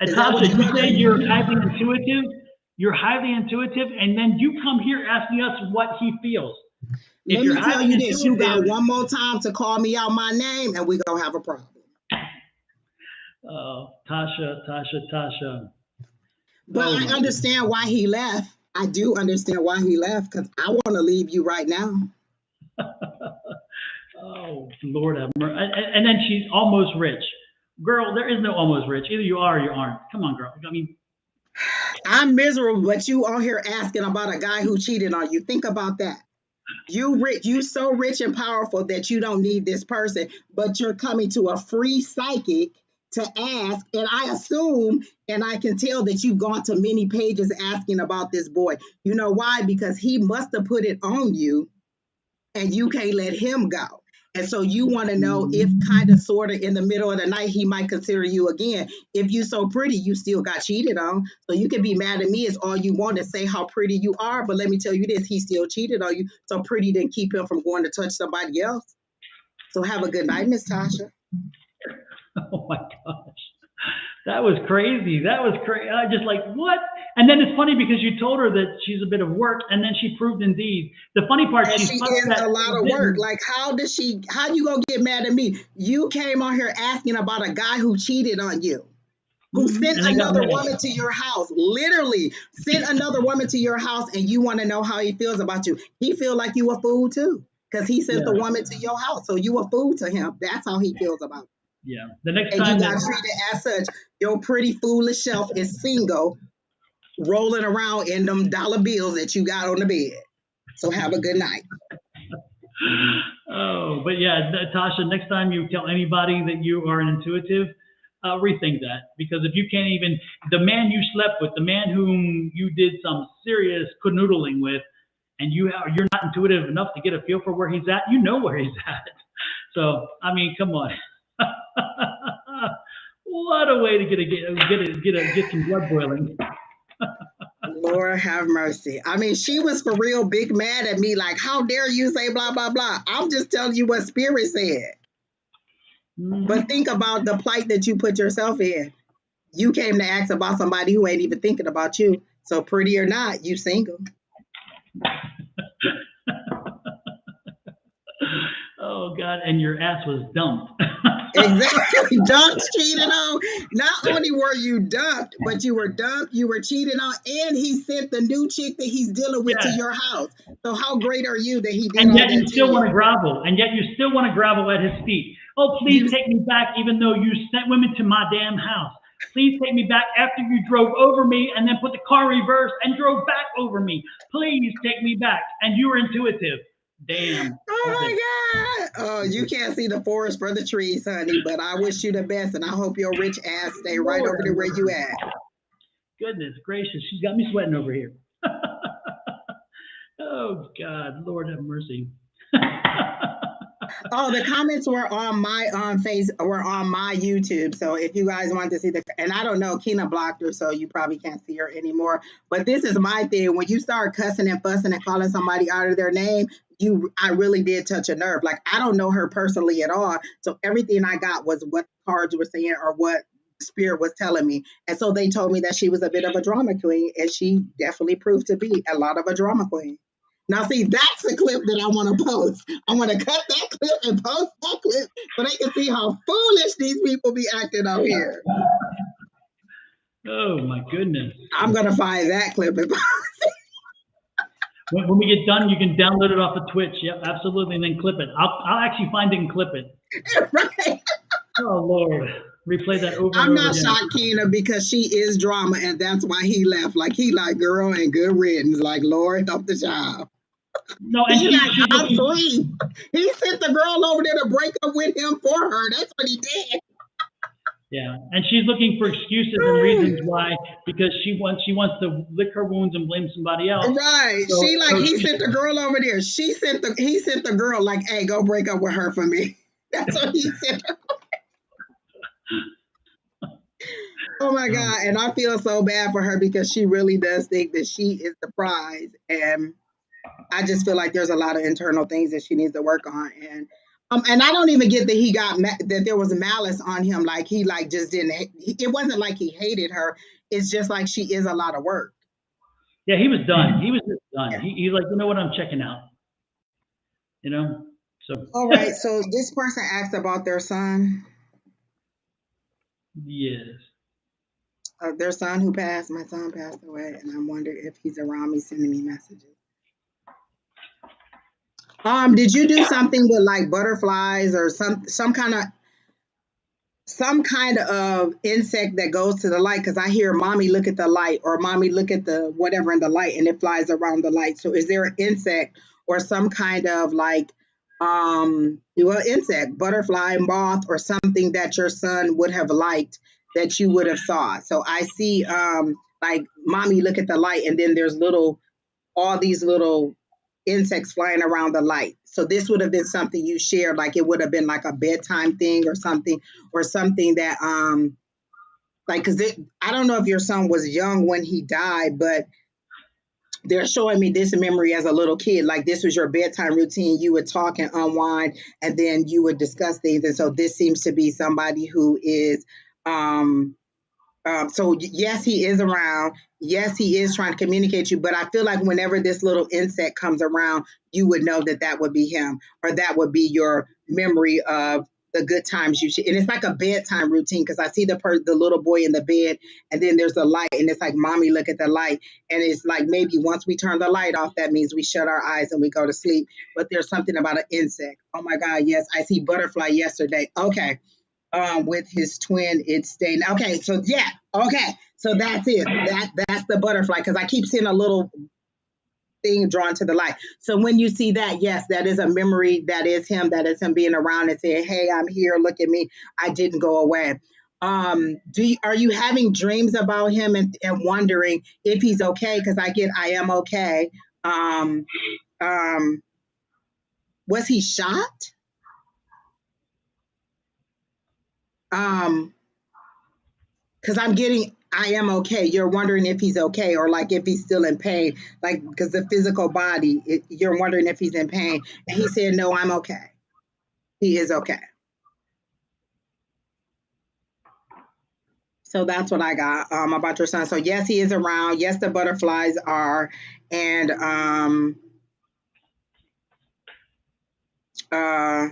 And Is that what Tasha, you you're say saying? you're highly intuitive. You're highly intuitive, and then you come here asking us what he feels. If Let you're me tell highly you this. You got intuitive, one more time to call me out my name, and we're going to have a problem. oh, Tasha. But Oh I my understand why he left. I do understand why he left because I want to leave you right now. Oh, Lord have mercy. And then she's almost rich. Girl, there is no almost rich. Either you are or you aren't. Come on, girl. I mean, I'm miserable, but you on here asking about a guy who cheated on you. Think about that. You rich, you so rich and powerful that you don't need this person, but you're coming to a free psychic to ask. And I assume, and I can tell that you've gone to many pages asking about this boy. You know why? Because he must have put it on you and you can't let him go. And so you want to know if kind of sort of in the middle of the night he might consider you again. If you so pretty, you still got cheated on. So you can be mad at me as all you want to say how pretty you are. But let me tell you this, he still cheated on you. So pretty didn't keep him from going to touch somebody else. So have a good night, Miss Tasha. oh my gosh. That was crazy. I just like, what? And then it's funny because you told her that she's a bit of work, and then she proved indeed. The funny part, And she she fucked is that a lot of work. Like, how you gonna get mad at me? You came on here asking about a guy who cheated on you, who sent and they got another mad. woman to your house, literally sent another woman to your house, and you want to know how he feels about you. He feel like you a fool too, because he sent the Yeah, woman to your house, so you a fool to him. That's how he feels about you. yeah. The next And you time got that, treated as such. Your pretty foolish self is single, rolling around in them dollar bills that you got on the bed. So have a good night. oh, but yeah, Tasha, next time you tell anybody that you are an intuitive, rethink that. Because if you can't even, the man you slept with, the man whom you did some serious canoodling with, and you're not intuitive enough to get a feel for where he's at, you know where he's at. So, I mean, come on. What a way to get some blood boiling. Lord have mercy. I mean, she was for real big mad at me, like, how dare you say blah, blah, blah. I'm just telling you what Spirit said. But think about the plight that you put yourself in. You came to ask about somebody who ain't even thinking about you. So pretty or not, you single. Oh God, and your ass was dumped. Exactly. Dumped, cheated on. Not only were you dumped, but you were dumped, you were cheated on, and he sent the new chick that he's dealing with to Yeah. your house. So how great are you that he did And all yet you that to still want you? to grovel. And yet you still want to grovel at his feet. Oh, please You take me back, even though you sent women to my damn house. Please take me back after you drove over me and then put the car in reverse and drove back over me. Please take me back. And you were intuitive. Damn. Oh Epic. my God. Oh, you can't see the forest for the trees, honey, but I wish you the best and I hope your rich ass stay right Lord over there have where you mercy. at. Goodness gracious, she's got me sweating over here. Oh God, Lord have mercy. Oh, the comments were on my were on my YouTube. So if you guys want to see and I don't know, Keena blocked her, so you probably can't see her anymore. But this is my thing. When you start cussing and fussing and calling somebody out of their name, I really did touch a nerve. Like I don't know her personally at all. So everything I got was what the cards were saying or what the spirit was telling me. And so they told me that she was a bit of a drama queen, and she definitely proved to be a lot of a drama queen. Now, see, that's the clip that I want to post. I want to cut that clip and post that clip so they can see how foolish these people be acting out here. Oh my goodness. I'm going to find that clip and post When we get done, you can download it off of Twitch. Yep, absolutely, and then clip it. I'll actually find it and clip it. it, right? Oh Lord, replay that over and I'm over not again. shocked, Keena, because she is drama, and that's why he left. Like, he like, girl, and good riddance. Like, Lord, help the child. No, and He like, she's I'm looking. free. He sent the girl over there to break up with him for her. That's what he did. Yeah, and she's looking for excuses and reasons why, because she wants to lick her wounds and blame somebody else. Right. So, She like he sent the girl over there. He sent the girl like, hey, go break up with her for me. That's what he sent her. Oh my God. And I feel so bad for her because she really does think that she is the prize. And I just feel like there's a lot of internal things that she needs to work on. And I don't even get that he got that there was malice on him. Like he like just didn't. It wasn't like he hated her. It's just like she is a lot of work. yeah, he was done. He was just done. Yeah. He's like, you know what? I'm checking out. You know. So. All right. So this person asked about their son. Yes. Their son who passed. My son passed away, and I'm wondering if he's around me sending me messages. Did you do something with like butterflies or some kind of insect that goes to the light? Because I hear mommy look at the light or mommy look at the whatever in the light and it flies around the light. So is there an insect or some kind of like insect, butterfly, moth, or something that your son would have liked that you would have saw? So I see like mommy look at the light and then there's all these little insects flying around the light. So this would have been something you shared, like it would have been like a bedtime thing or something that like because I don't know if your son was young when he died, but they're showing me this memory as a little kid. Like this was your bedtime routine. You would talk and unwind, and then you would discuss things. And so this seems to be somebody who is so yes, he is around. Yes, he is trying to communicate you. But I feel like whenever this little insect comes around, you would know that that would be him, or that would be your memory of the good times you should. And it's like a bedtime routine because I see the little boy in the bed, and then there's a light, and it's like, mommy, look at the light, and it's like maybe once we turn the light off, that means we shut our eyes and we go to sleep. But there's something about an insect. Oh my God, yes, I see butterfly yesterday. Okay. With his twin, it's staying. Okay, so yeah, okay, so that's it. That's the butterfly because I keep seeing a little thing drawn to the light. So when you see that, yes, that is a memory. That is him. That is him being around and saying, "Hey, I'm here. Look at me. I didn't go away." Are you having dreams about him and wondering if he's okay? Because I am okay. Um, um, was he shot? Because I am okay. You're wondering if he's okay or like if he's still in pain, like because the physical body, you're wondering if he's in pain. And he said, no, I'm okay. He is okay. So that's what I got about your son. So yes, he is around. Yes, the butterflies are, and uh,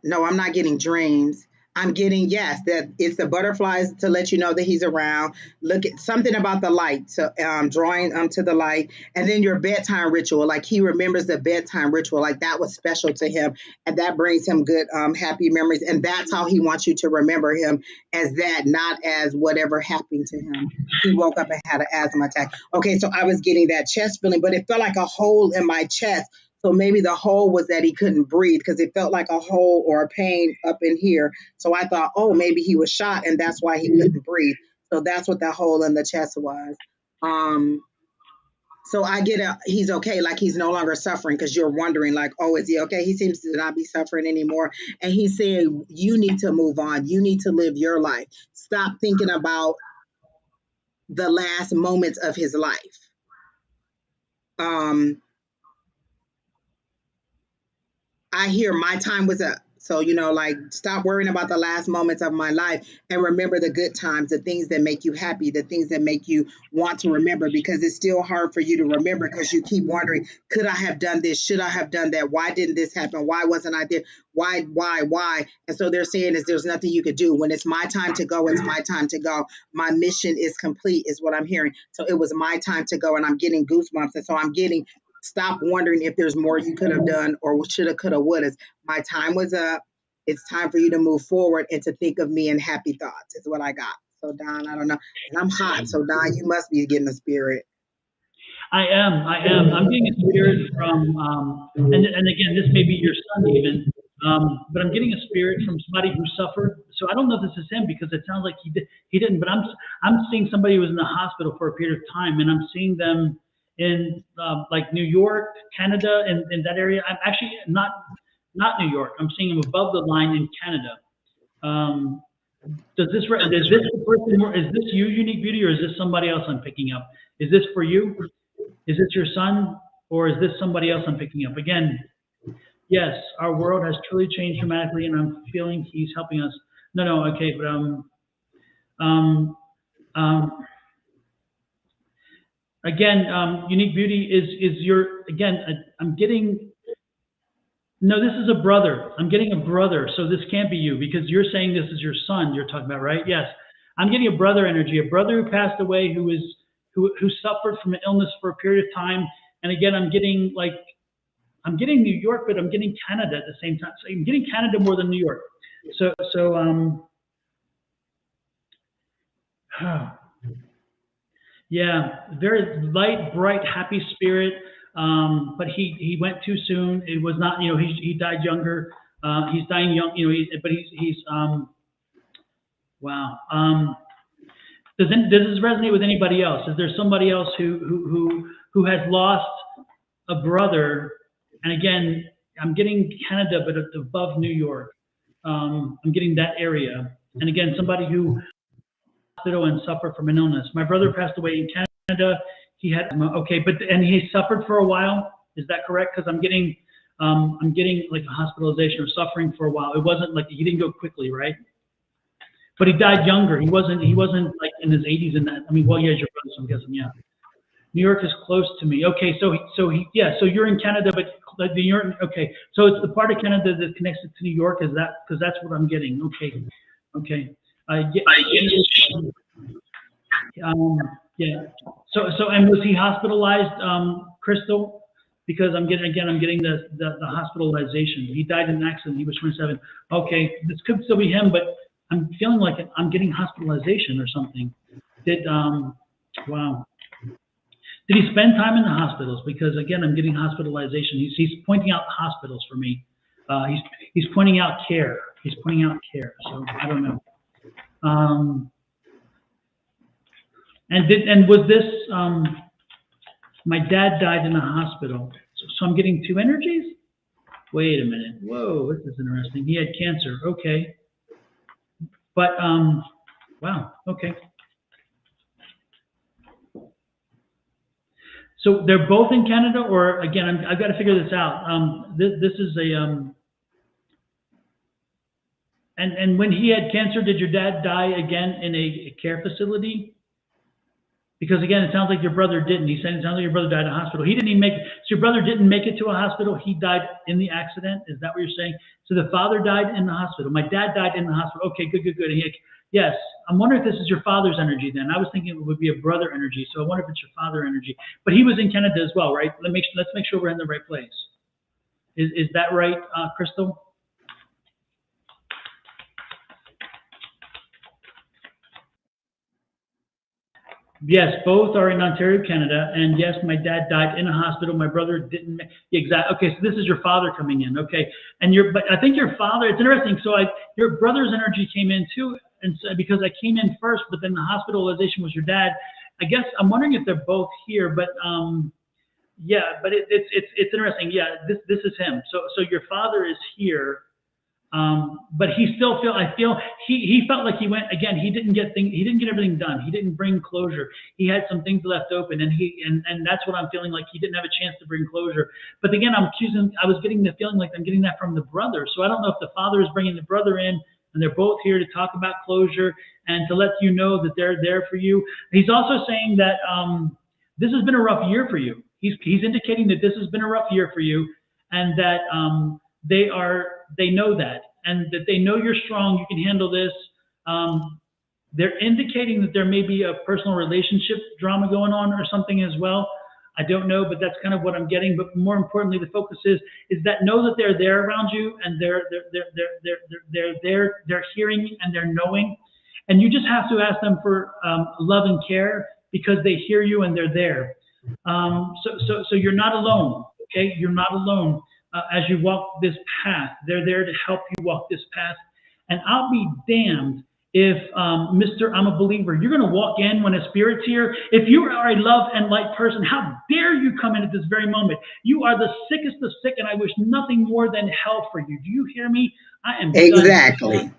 no, I'm not getting dreams. I'm getting, yes, that it's the butterflies to let you know that he's around. Look at something about the light, so drawing to the light, and then your bedtime ritual. Like he remembers the bedtime ritual, like that was special to him, and that brings him good, happy memories. And that's how he wants you to remember him, as that, not as whatever happened to him. He woke up and had an asthma attack. Okay, so I was getting that chest feeling, but it felt like a hole in my chest. So maybe the hole was that he couldn't breathe because it felt like a hole or a pain up in here. So I thought, oh, maybe he was shot and that's why he couldn't breathe. So that's what that hole in the chest was. So I get he's okay, like he's no longer suffering, because you're wondering, like, oh, is he okay? He seems to not be suffering anymore. And he's saying, you need to move on. You need to live your life. Stop thinking about the last moments of his life. I hear my time was up. So, like, stop worrying about the last moments of my life and remember the good times, the things that make you happy, the things that make you want to remember, because it's still hard for you to remember because you keep wondering, could I have done this? Should I have done that? Why didn't this happen? Why wasn't I there? Why? And so they're saying is there's nothing you could do. When it's my time to go, it's my time to go. My mission is complete is what I'm hearing. So it was my time to go and I'm getting goosebumps. And so I'm getting stop wondering if there's more you could have done or shoulda, coulda, woulda. My time was up. It's time for you to move forward and to think of me in happy thoughts is what I got. So Don, I don't know. And I'm hot. So Don, you must be getting the spirit. I am. I'm getting a spirit from, and again, this may be your son even, but I'm getting a spirit from somebody who suffered. So I don't know if this is him because it sounds like he didn't, but I'm seeing somebody who was in the hospital for a period of time, and I'm seeing them in like New York, Canada, and in that area. I'm actually not New York. I'm seeing them above the line in Canada. Is this the person? Is this you, Unique Beauty, or is this somebody else I'm picking up? Is this for you? Is this your son, or is this somebody else I'm picking up? Again, yes, our world has truly changed dramatically, and I'm feeling he's helping us. No, okay, but again, Unique Beauty is your, again, I'm getting, no, this is a brother. I'm getting a brother, so this can't be you because you're saying this is your son you're talking about, right? Yes. I'm getting a brother energy, a brother who passed away who suffered from an illness for a period of time. And again, I'm getting New York, but I'm getting Canada at the same time. So I'm getting Canada more than New York. Yeah, very light, bright, happy spirit. But he went too soon. It was not, he died younger. He's dying young, but he's wow. Does this resonate with anybody else? Is there somebody else who has lost a brother? And again, I'm getting Canada, but it's above New York. I'm getting that area. And again, somebody who hospital and suffered from an illness. My brother passed away in Canada. He had and he suffered for a while. Is that correct? Because I'm getting like a hospitalization or suffering for a while. It wasn't like he didn't go quickly, right? But he died younger. He wasn't like in his 80s and that. I mean, well, yeah, your brother, so I'm guessing, yeah. New York is close to me. Okay, so you're in Canada, but New York. Okay, so it's the part of Canada that connects it to New York. Is that because that's what I'm getting? Okay. Yeah. So and was he hospitalized, Crystal? Because I'm getting the hospitalization. He died in an accident. He was 27. Okay, this could still be him, but I'm feeling like I'm getting hospitalization or something. Wow. Did he spend time in the hospitals? Because again, I'm getting hospitalization. He's pointing out hospitals for me. He's pointing out care. He's pointing out care. So I don't know. And was this my dad died in the hospital, so I'm getting two energies. Wait a minute. Whoa, this is interesting. He had cancer. Okay, but wow. Okay. So they're both in Canada, or again, I've got to figure this out. This is a and when he had cancer, did your dad die again in a care facility? Because again, it sounds like your brother didn't. He said it sounds like your brother died in a hospital. He didn't even make it. So your brother didn't make it to a hospital. He died in the accident. Is that what you're saying? So the father died in the hospital. My dad died in the hospital. Okay, good. Yes. I'm wondering if this is your father's energy then. I was thinking it would be a brother energy. So I wonder if it's your father energy. But he was in Canada as well, right? Let's make sure we're in the right place. Is that right, Crystal? Yes, both are in Ontario, Canada, and yes, my dad died in a hospital. My brother didn't. Exactly. Okay, so this is your father coming in. Okay, and but I think your father. It's interesting. So your brother's energy came in too, and so, because I came in first, but then the hospitalization was your dad. I guess I'm wondering if they're both here, but yeah, but it's interesting. Yeah, this is him. So your father is here. But he still I feel he felt like he went again. He didn't get everything done. He didn't bring closure. He had some things left open, and that's what I'm feeling like. He didn't have a chance to bring closure. But again, I was getting the feeling like I'm getting that from the brother. So I don't know if the father is bringing the brother in, and they're both here to talk about closure and to let you know that they're there for you. He's also saying that this has been a rough year for you. He's indicating that this has been a rough year for you, and that they know that, and that they know you're strong, you can handle this. They're indicating that there may be a personal relationship drama going on or something as well. I don't know, but that's kind of what I'm getting. But more importantly, the focus is that know that they're there around you, and they're hearing and they're knowing, and you just have to ask them for love and care, because they hear you and they're there. So you're not alone. Okay, you're not alone. As you walk this path, they're there to help you walk this path. And I'll be damned if, Mr. I'm a believer, you're going to walk in when a spirit's here. If you are a love and light person, how dare you come in at this very moment? You are the sickest of sick, and I wish nothing more than hell for you. Do you hear me? I am Exactly. done.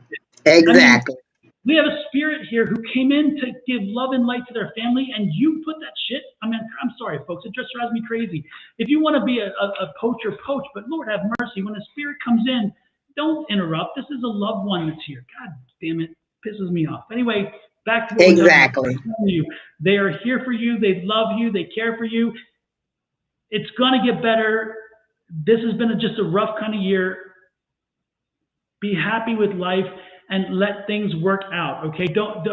Exactly. I mean, we have a spirit here who came in to give love and light to their family, and you put that shit. I mean, I'm sorry, folks. It just drives me crazy. If you want to be a poacher, poach, but Lord have mercy, when a spirit comes in, don't interrupt. This is a loved one that's here. God damn it. Pisses me off. Anyway, back to what Exactly. we're talking about. They are here for you. They love you. They care for you. It's going to get better. This has been just a rough kind of year. Be happy with life and let things work out. Okay. Don't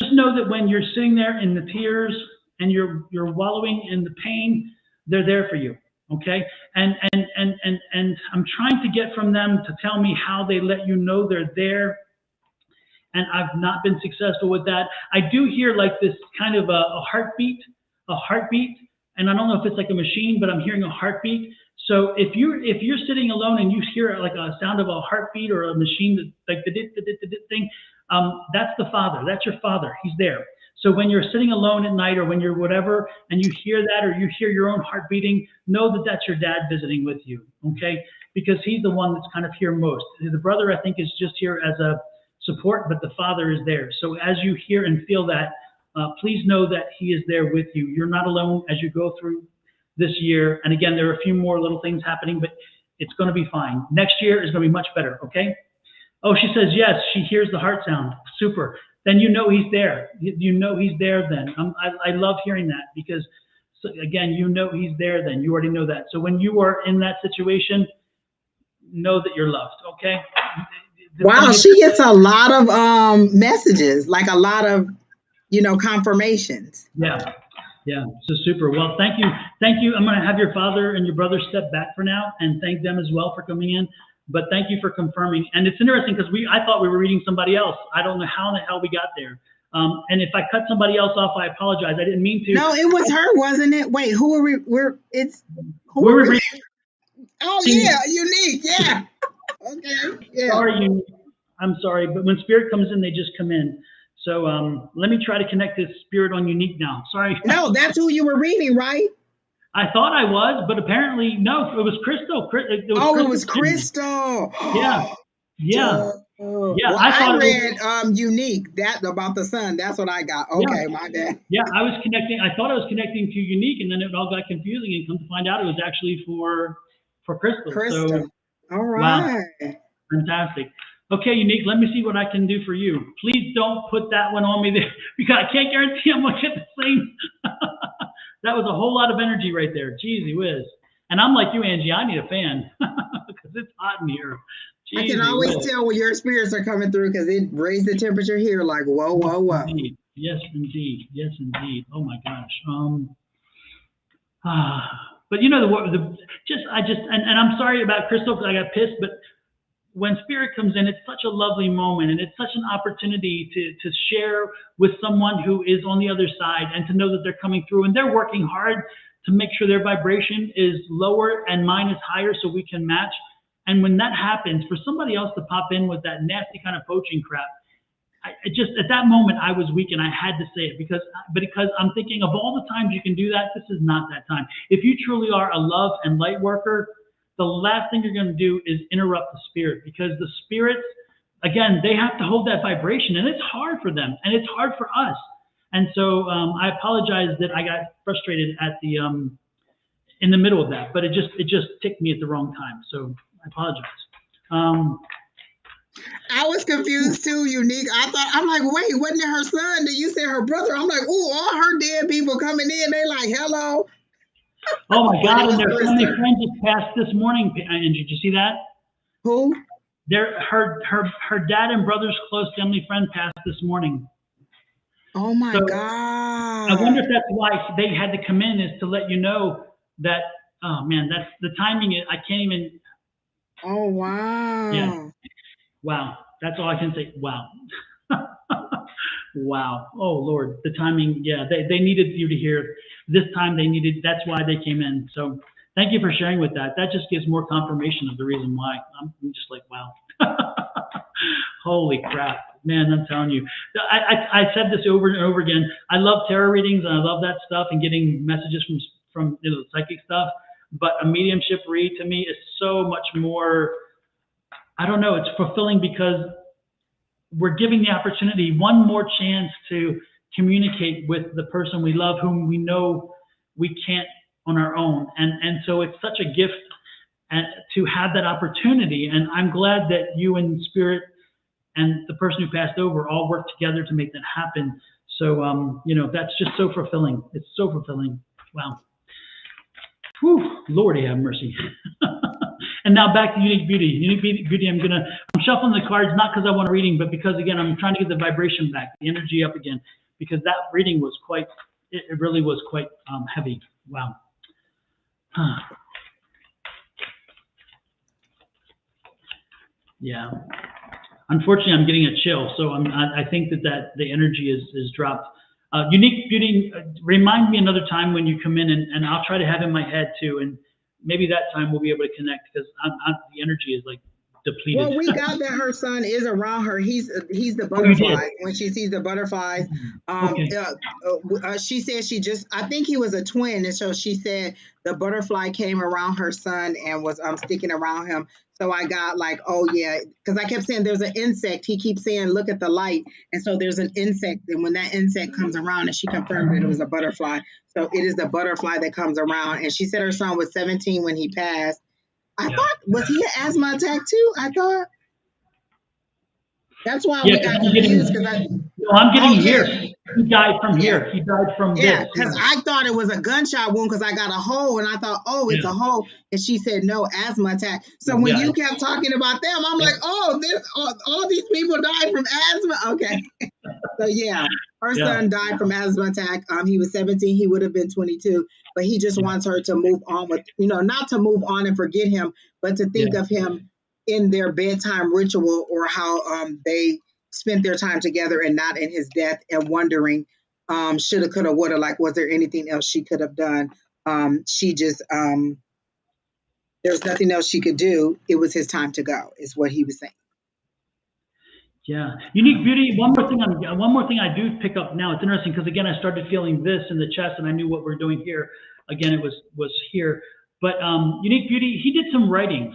just know that when you're sitting there in the tears and you're wallowing in the pain, they're there for you. Okay. And I'm trying to get from them to tell me how they let you know they're there. And I've not been successful with that. I do hear like this kind of a heartbeat, and I don't know if it's like a machine, but I'm hearing a heartbeat. So if you're sitting alone and you hear like a sound of a heartbeat or a machine that like the thing, that's the Father. That's your Father. He's there. So when you're sitting alone at night or when you're whatever, and you hear that or you hear your own heart beating, know that that's your dad visiting with you. Okay, because he's the one that's kind of here most. The brother, I think, is just here as a support, but the Father is there. So as you hear and feel that, please know that he is there with you. You're not alone as you go through this year. And again, there are a few more little things happening, but it's going to be fine. Next year is going to be much better. Okay. Oh, she says, yes, she hears the heart sound. Super. Then you know he's there. You know he's there then. I love hearing that, because so again, you know he's there then. You already know that. So when you are in that situation, know that you're loved. Okay. Wow, she gets a lot of messages, like a lot of, confirmations. Yeah. So super. Well, thank you. I'm going to have your father and your brother step back for now, and thank them as well for coming in. But thank you for confirming. And it's interesting because I thought we were reading somebody else. I don't know how in the hell we got there. And if I cut somebody else off, I apologize. I didn't mean to. No, it was her, wasn't it? Wait, who are we? We're reading. Oh yeah, Unique. Yeah. Okay. Yeah. Sorry, I'm sorry, but when spirit comes in, they just come in. So let me try to connect this spirit on Unique now. Sorry. No, that's who you were reading, right? I thought I was, but apparently no. It was Crystal. It was Crystal. Yeah. Yeah. Well, I read Unique, that about the sun. That's what I got. Okay, my bad. Yeah, I thought I was connecting to Unique, and then it all got confusing, and come to find out it was actually for Crystal. So, all right. Wow. Fantastic. Okay, Unique, let me see what I can do for you. Please don't put that one on me there, because I can't guarantee I'm going to get the same. That was a whole lot of energy right there. Jeezy whiz. And I'm like you, Angie, I need a fan because it's hot in here. Jeezy I can always tell when your spirits are coming through, because it raised the temperature here like, whoa, whoa, whoa. Indeed. Yes, indeed. Yes, indeed. Oh, my gosh. But you know, and I'm sorry about Crystal because I got pissed, but when spirit comes in, it's such a lovely moment, and it's such an opportunity to share with someone who is on the other side, and to know that they're coming through and they're working hard to make sure their vibration is lower and mine is higher so we can match. And when that happens, for somebody else to pop in with that nasty kind of poaching crap, I just, at that moment, I was weak, and I had to say it because I'm thinking of all the times you can do that, this is not that time. If you truly are a love and light worker, the last thing you're going to do is interrupt the spirit, because the spirits, again, they have to hold that vibration, and it's hard for them, and it's hard for us. And so I apologize that I got frustrated at the in the middle of that, but it just ticked me at the wrong time. So I apologize. I was confused too, Unique. I'm like, wait, wasn't it her son? Then you said her brother. I'm like, ooh, all her dead people coming in. They like, hello. Oh my God! And their Krista. family friend just passed this morning. Angie, did you see that? Who? Her dad and brother's close family friend passed this morning. Oh my So, God. I wonder if that's why they had to come in, is to let you know that. Oh man, that's the timing. I can't even. Oh wow. Yeah. Wow. That's all I can say. Wow. Wow. Oh Lord, the timing. Yeah, they needed you to hear this time. That's why they came in. So thank you for sharing with that. That just gives more confirmation of the reason why. I'm just like, wow. Holy crap, man, I'm telling you. I said this over and over again. I love tarot readings, and I love that stuff, and getting messages from psychic stuff. But a mediumship read to me is so much more, I don't know, it's fulfilling, because we're giving the opportunity one more chance to communicate with the person we love, whom we know we can't on our own. And so it's such a gift to have that opportunity. And I'm glad that you and Spirit and the person who passed over all worked together to make that happen. So, that's just so fulfilling. It's so fulfilling. Wow. Whew, Lordy have mercy. And now back to Unique Beauty. Unique Beauty, I'm shuffling the cards, not because I want a reading, but because, again, I'm trying to get the vibration back, the energy up again, because that reading was it really was quite heavy. Wow. Yeah. Unfortunately, I'm getting a chill, so I think that the energy is dropped. Unique Beauty, remind me another time when you come in, and I'll try to have in my head too, and maybe that time we'll be able to connect, because the energy is like depleted. Well, we got that her son is around her. He's the butterfly. When she sees the butterflies, Okay. she said I think he was a twin, and so she said the butterfly came around her son and was sticking around him. So I got like, oh yeah, because I kept saying there's an insect. He keeps saying, look at the light, and so there's an insect, and when that insect comes around, and she confirmed that it was a butterfly. So it is the butterfly that comes around, and she said her son was 17 when he passed. I thought, was he an asthma attack too? I thought. That's why we got confused. I'm getting here. He died from here. He died from this. Yeah, because I thought it was a gunshot wound, because I got a hole, and I thought, oh, it's a hole. And she said, no, asthma attack. So when you kept talking about them, I'm like, oh, all these people died from asthma. Okay. So yeah, her son died from asthma attack. He was 17. He would have been 22. But he just wants her to move on with, not to move on and forget him, but to think of him in their bedtime ritual, or how they spent their time together, and not in his death, and wondering, shoulda, coulda, woulda, like, was there anything else she could have done? She just, there's nothing else she could do. It was his time to go, is what he was saying. Yeah. Unique Beauty, one more thing I do pick up now. It's interesting, because again, I started feeling this in the chest, and I knew what we're doing here. Again, it was here. But Unique Beauty, he did some writings.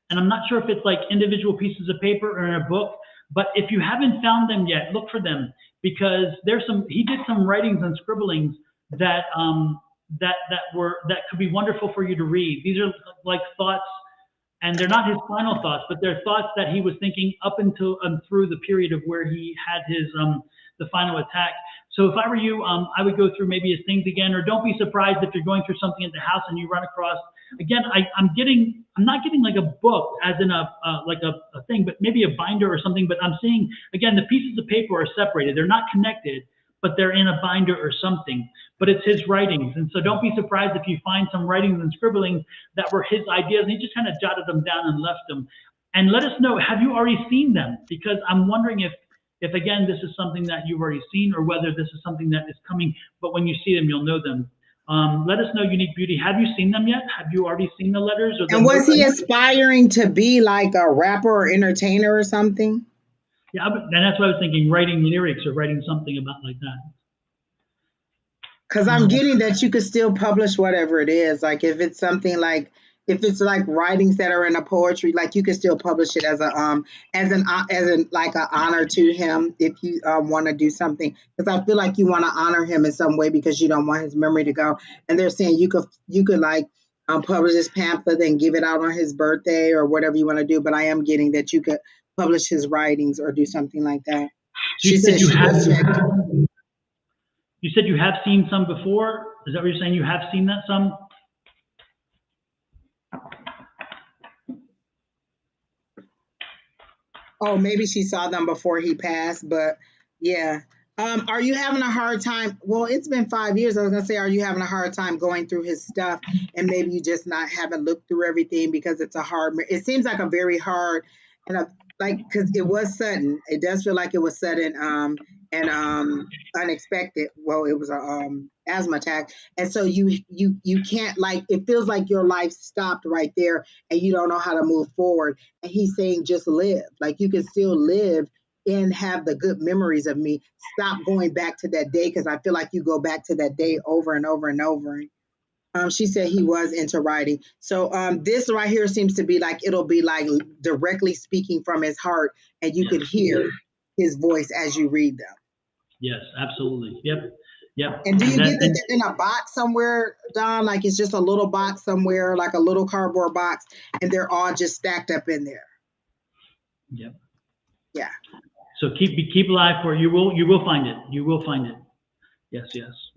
And I'm not sure if it's like individual pieces of paper or in a book, but if you haven't found them yet, look for them, because he did some writings and scribblings that could be wonderful for you to read. These are like thoughts, and they're not his final thoughts, but they're thoughts that he was thinking up until through the period of where he had his the final attack. So if I were you, I would go through maybe his things again, or don't be surprised if you're going through something at the house and you run across, again, I'm not getting like a book as in a thing, but maybe a binder or something, but I'm seeing, again, the pieces of paper are separated. They're not connected, but they're in a binder or something. But it's his writings. And so don't be surprised if you find some writings and scribblings that were his ideas, and he just kind of jotted them down and left them. And let us know, have you already seen them? Because I'm wondering if again, this is something that you've already seen, or whether this is something that is coming, but when you see them, you'll know them. Let us know, Unique Beauty. Have you seen them yet? Have you already seen the letters? Or the And was notes? he aspiring to be like a rapper or entertainer or something? Yeah, and that's what I was thinking, writing lyrics or writing something about like that. Because I'm getting that you could still publish whatever it is. Like if it's something like, if it's like writings that are in a poetry, like you could still publish it as like an honor to him if you want to do something. Because I feel like you want to honor him in some way because you don't want his memory to go. And they're saying you could like publish this pamphlet and give it out on his birthday or whatever you want to do. But I am getting that you could publish his writings or do something like that. She said she just checked. You said you have seen some before? Is that what you're saying? You have seen that some? Oh, maybe she saw them before he passed, but yeah. Are you having a hard time? Well, it's been 5 years. I was gonna say, are you having a hard time going through his stuff, and maybe you just not haven't looked through everything because it's a hard. It seems like a very hard, and like because it was sudden. It does feel like it was sudden and unexpected. Well, it was a asthma attack, and so you can't, like, it feels like your life stopped right there, and you don't know how to move forward. And he's saying just live, like you can still live and have the good memories of me. Stop going back to that day, because I feel like you go back to that day over and over and over. She said he was into writing. So this right here seems to be like, it'll be like directly speaking from his heart, and you could hear his voice as you read them. Yes, absolutely. Yep. And do you get that they're in a box somewhere, Don? Like it's just a little box somewhere, like a little cardboard box, and they're all just stacked up in there. Yep. Yeah. So keep alive for it. You will find it. You will find it. Yes.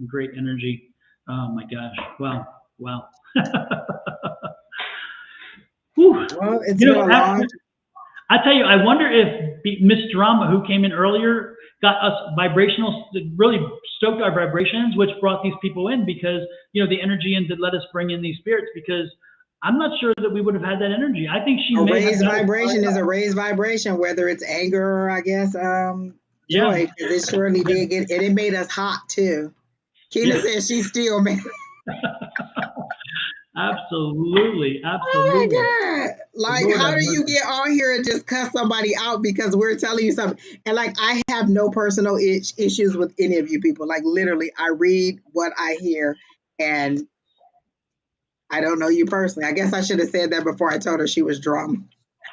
Great energy. Oh my gosh. Wow. Whew. Well, it's been a long. I tell you, I wonder if Miss Drama, who came in earlier, got us really stoked our vibrations, which brought these people in, because the energy and let us bring in these spirits, because I'm not sure that we would have had that energy. I think she a raised vibration is a raised vibration, whether it's anger or I guess joy, because it surely did get, and it made us hot too. Keena says she's still mad. Absolutely. Oh my God. Like, Lord, how do you get on here and just cuss somebody out because we're telling you something? And like, I have no personal issues with any of you people. Like, literally, I read what I hear, and I don't know you personally. I guess I should have said that before I told her she was drama.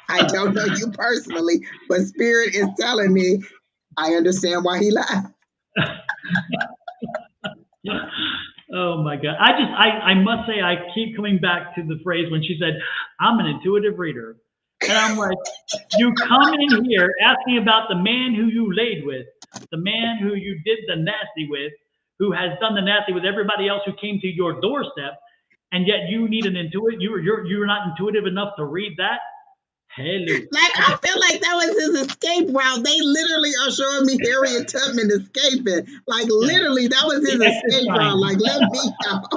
I don't know you personally, but Spirit is telling me I understand why he laughed. Oh my God. I must say, I keep coming back to the phrase when she said, I'm an intuitive reader. And I'm like, you come in here asking about the man who you laid with, the man who you did the nasty with, who has done the nasty with everybody else who came to your doorstep, and yet you need an intuitive, you're not intuitive enough to read that? Hello. Like, I feel like that was his escape route. They literally are showing me Harriet Tubman escaping. Like, literally, that was his escape route. Like, let me out.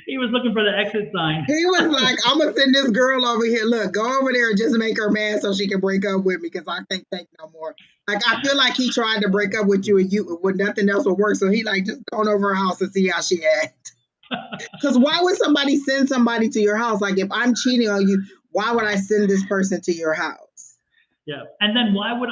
He was looking for the exit sign. He was like, I'm going to send this girl over here. Look, go over there and just make her mad so she can break up with me, because I can't take no more. Like, I feel like he tried to break up with you, and when nothing else would work. So he like, just go over her house and see how she acts. Because why would somebody send somebody to your house? Like, if I'm cheating on you, why would I send this person to your house? Yeah. And then why would,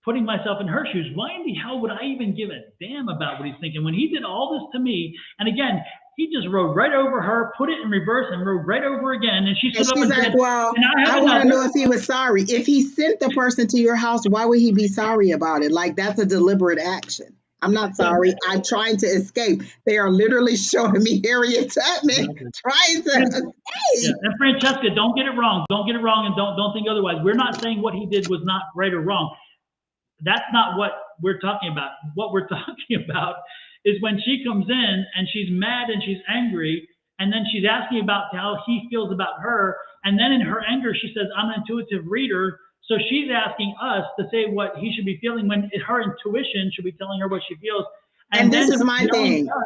putting myself in her shoes, why in the hell would I even give a damn about what he's thinking when he did all this to me? And again, he just rode right over her, put it in reverse, and rode right over again. And she's like, said, well, I want to know if he was sorry. If he sent the person to your house, why would he be sorry about it? Like, that's a deliberate action. I'm not sorry. I'm trying to escape. They are literally showing me Harriet Tubman trying to escape. Yeah. And Francesca, don't get it wrong. Don't get it wrong, and don't think otherwise. We're not saying what he did was not right or wrong. That's not what we're talking about. What we're talking about is when she comes in and she's mad and she's angry, and then she's asking about how he feels about her, and then in her anger she says, I'm an intuitive reader, So she's asking us to say what he should be feeling when her intuition should be telling her what she feels. And this then is my yelling thing. at us.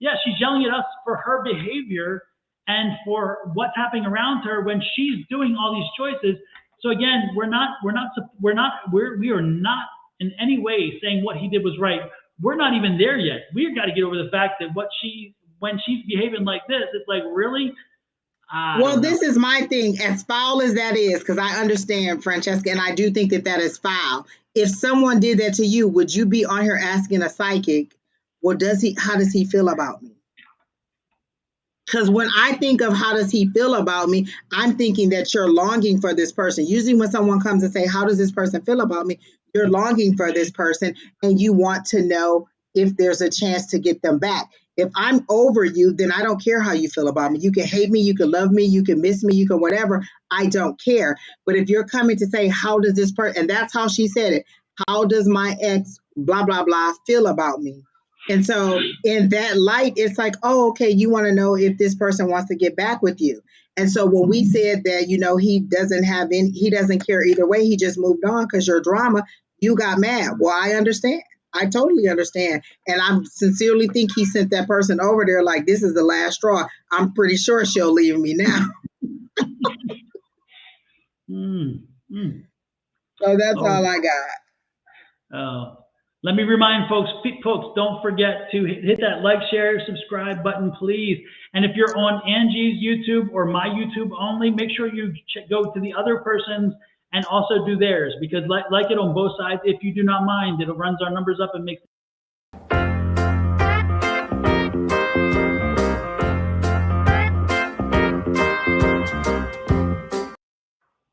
Yeah, she's yelling at us for her behavior and for what's happening around her when she's doing all these choices. So again, we are not in any way saying what he did was right. We're not even there yet. We've got to get over the fact that when she's behaving like this, it's like, really? Well, this is my thing. As foul as that is, because I understand, Francesca, and I do think that that is foul. If someone did that to you, would you be on here asking a psychic, well, how does he feel about me? Because when I think of how does he feel about me, I'm thinking that you're longing for this person. Usually when someone comes and say, how does this person feel about me? You're longing for this person and you want to know if there's a chance to get them back. If I'm over you, then I don't care how you feel about me. You can hate me, you can love me, you can miss me, you can whatever. I don't care. But if you're coming to say, how does this person, and that's how she said it, how does my ex, blah, blah, blah, feel about me? And so in that light, it's like, oh, okay, you want to know if this person wants to get back with you. And so when we said that, he doesn't care either way, he just moved on because your drama, you got mad. Well, I understand. I totally understand. And I sincerely think he sent that person over there like, this is the last straw. I'm pretty sure she'll leave me now. So that's all I got. Let me remind folks, don't forget to hit that like, share, subscribe button, please. And if you're on Angie's YouTube or my YouTube only, make sure you go to the other person's and also do theirs, because like it on both sides. If you do not mind, it runs our numbers up and makes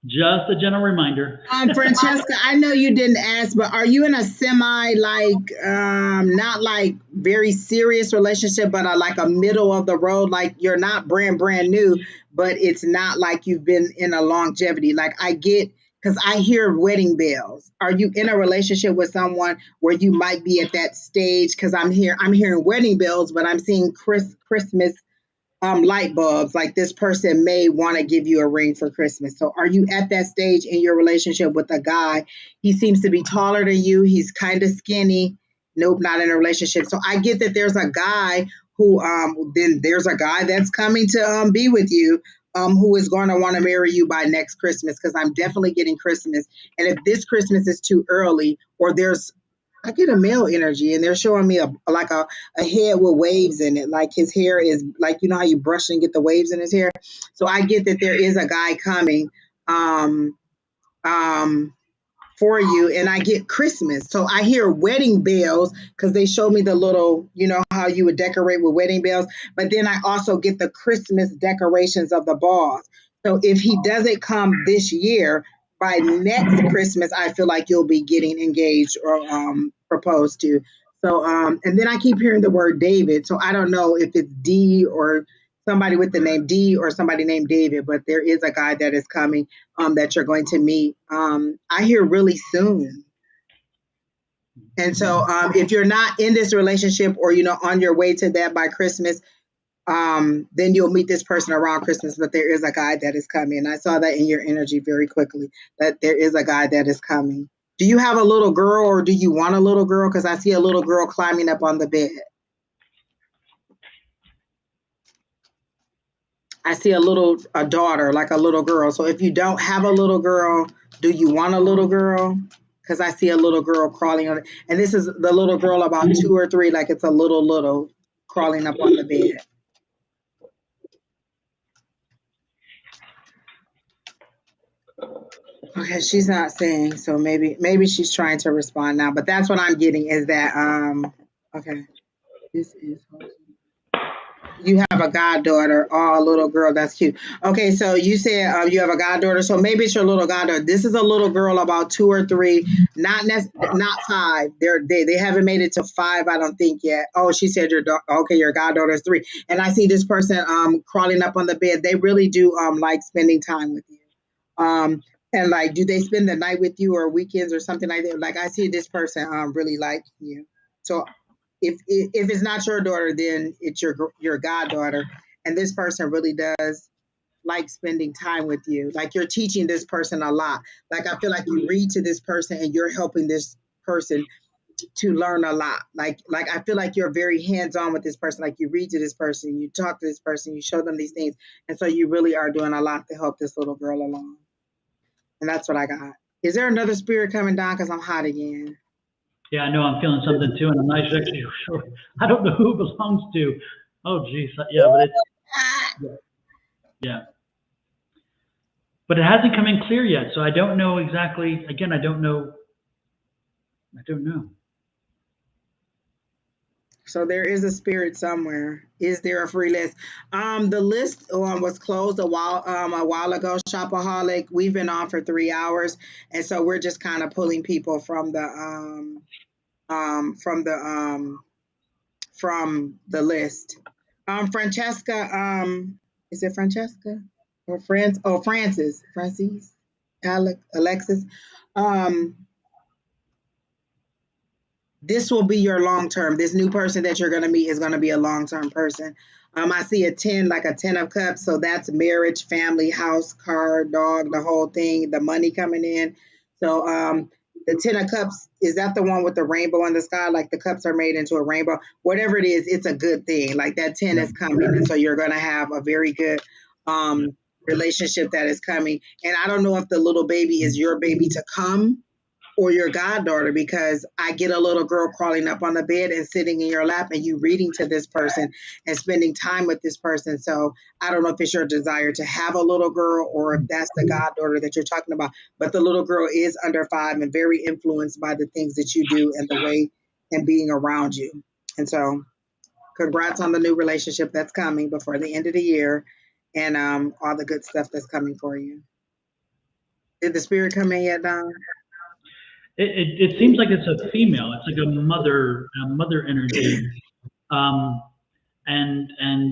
just a gentle reminder. Francesca, I know you didn't ask, but are you in a semi not like very serious relationship, but like a middle of the road? Like you're not brand new, but it's not like you've been in a longevity. Like I get, because I hear wedding bells. Are you in a relationship with someone where you might be at that stage? Because I'm hearing wedding bells, but I'm seeing Christmas light bulbs. Like this person may want to give you a ring for Christmas. So are you at that stage in your relationship with a guy? He seems to be taller than you. He's kind of skinny. Nope, not in a relationship. So I get that there's a guy who then there's a guy that's coming to be with you who is going to want to marry you by next Christmas, because I'm definitely getting Christmas. And if this Christmas is too early, or I get a male energy, and they're showing me a head with waves in it. Like his hair is like, how you brush and get the waves in his hair. So I get that there is a guy coming for you, and I get Christmas. So I hear wedding bells because they show me the little, how you would decorate with wedding bells. But then I also get the Christmas decorations of the balls. So if he doesn't come this year, by next Christmas, I feel like you'll be getting engaged or proposed to. So, and then I keep hearing the word David. So I don't know if it's D or somebody with the name D or somebody named David, but there is a guy that is coming that you're going to meet. I hear really soon. And so if you're not in this relationship or, on your way to that by Christmas, then you'll meet this person around Christmas, but there is a guy that is coming. I saw that in your energy very quickly, that there is a guy that is coming. Do you have a little girl, or do you want a little girl? Because I see a little girl climbing up on the bed. I see a daughter, like a little girl. So if you don't have a little girl, do you want a little girl? Because I see a little girl crawling on it. And this is the little girl about 2 or 3, like it's a little crawling up on the bed. Okay, she's not saying, so maybe she's trying to respond now, but that's what I'm getting is that okay. This is you have a goddaughter. Oh, little girl, that's cute. Okay, so you said you have a goddaughter, so maybe it's your little goddaughter. This is a little girl about 2 or 3, not 5. They haven't made it to 5, I don't think yet. Oh, she said your goddaughter is 3, and I see this person crawling up on the bed. They really do like spending time with you. And like, do they spend the night with you or weekends or something like that? Like, I see this person really like you. So if it's not your daughter, then it's your goddaughter, and this person really does like spending time with you. Like you're teaching this person a lot. Like I feel like you read to this person and you're helping this person to learn a lot. Like I feel like you're very hands-on with this person. Like you read to this person, you talk to this person, you show them these things. And so you really are doing a lot to help this little girl along. And that's what I got. Is there another spirit coming down? Because I'm hot again. Yeah, I know I'm feeling something too, and I'm not actually sure. I don't know who it belongs to. Oh, geez. Yeah, but it's, yeah. But it hasn't come in clear yet, so I don't know exactly. Again, I don't know. I don't know. So there is a spirit somewhere. Is there a free list? The list was closed a while ago. Shopaholic. We've been on for 3 hours, and so we're just kind of pulling people from the list. Francesca. Is it Francesca or Francis? Oh, Francis. Alexis. This will be your long term. This new person that you're going to meet is going to be a long term person. I see a 10, like a 10 of cups. So that's marriage, family, house, car, dog, the whole thing, the money coming in. So the 10 of cups, is that the one with the rainbow in the sky? Like the cups are made into a rainbow. Whatever it is, it's a good thing. Like that 10 is coming. And so you're going to have a very good relationship that is coming. And I don't know if the little baby is your baby to come or your goddaughter, because I get a little girl crawling up on the bed and sitting in your lap and you reading to this person and spending time with this person. So I don't know if it's your desire to have a little girl or if that's the goddaughter that you're talking about. But the little girl is under 5 and very influenced by the things that you do and the way and being around you. And so congrats on the new relationship that's coming before the end of the year and all the good stuff that's coming for you. Did the spirit come in yet, Don? It seems like it's a female. It's like a mother energy, and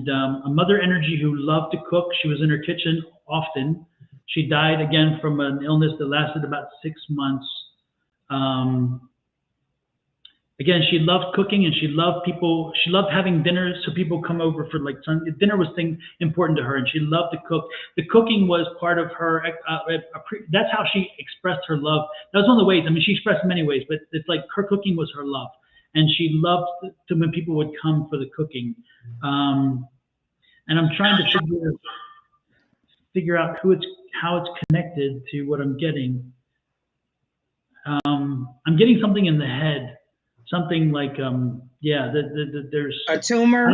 a mother energy who loved to cook. She was in her kitchen often. She died again from an illness that lasted about 6 months. Again, she loved cooking and she loved people. She loved having dinner, so people come over for like dinner was important to her, and she loved to cook. The cooking was part of her. That's how she expressed her love. That was one of the ways. I mean, she expressed in many ways, but it's like her cooking was her love, and she loved to when people would come for the cooking. And I'm trying to figure out how it's connected to what I'm getting. I'm getting something in the head. Something like, there's a tumor.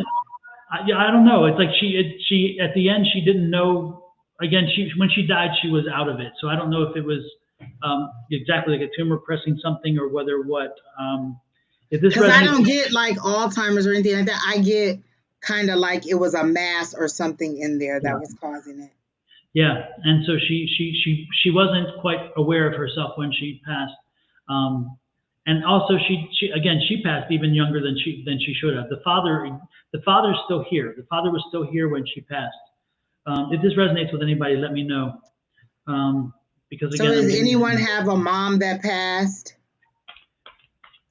I don't know. It's like she at the end, she didn't know. Again, when she died, she was out of it. So I don't know if it was exactly like a tumor pressing something or whether what. Because I don't get like Alzheimer's or anything like that. I get kind of like it was a mass or something in there that was causing it. Yeah, and so she wasn't quite aware of herself when she passed. And also, she passed even younger than she should have. The father's still here. The father was still here when she passed. If this resonates with anybody, let me know. Because again, so does anyone have a mom that passed,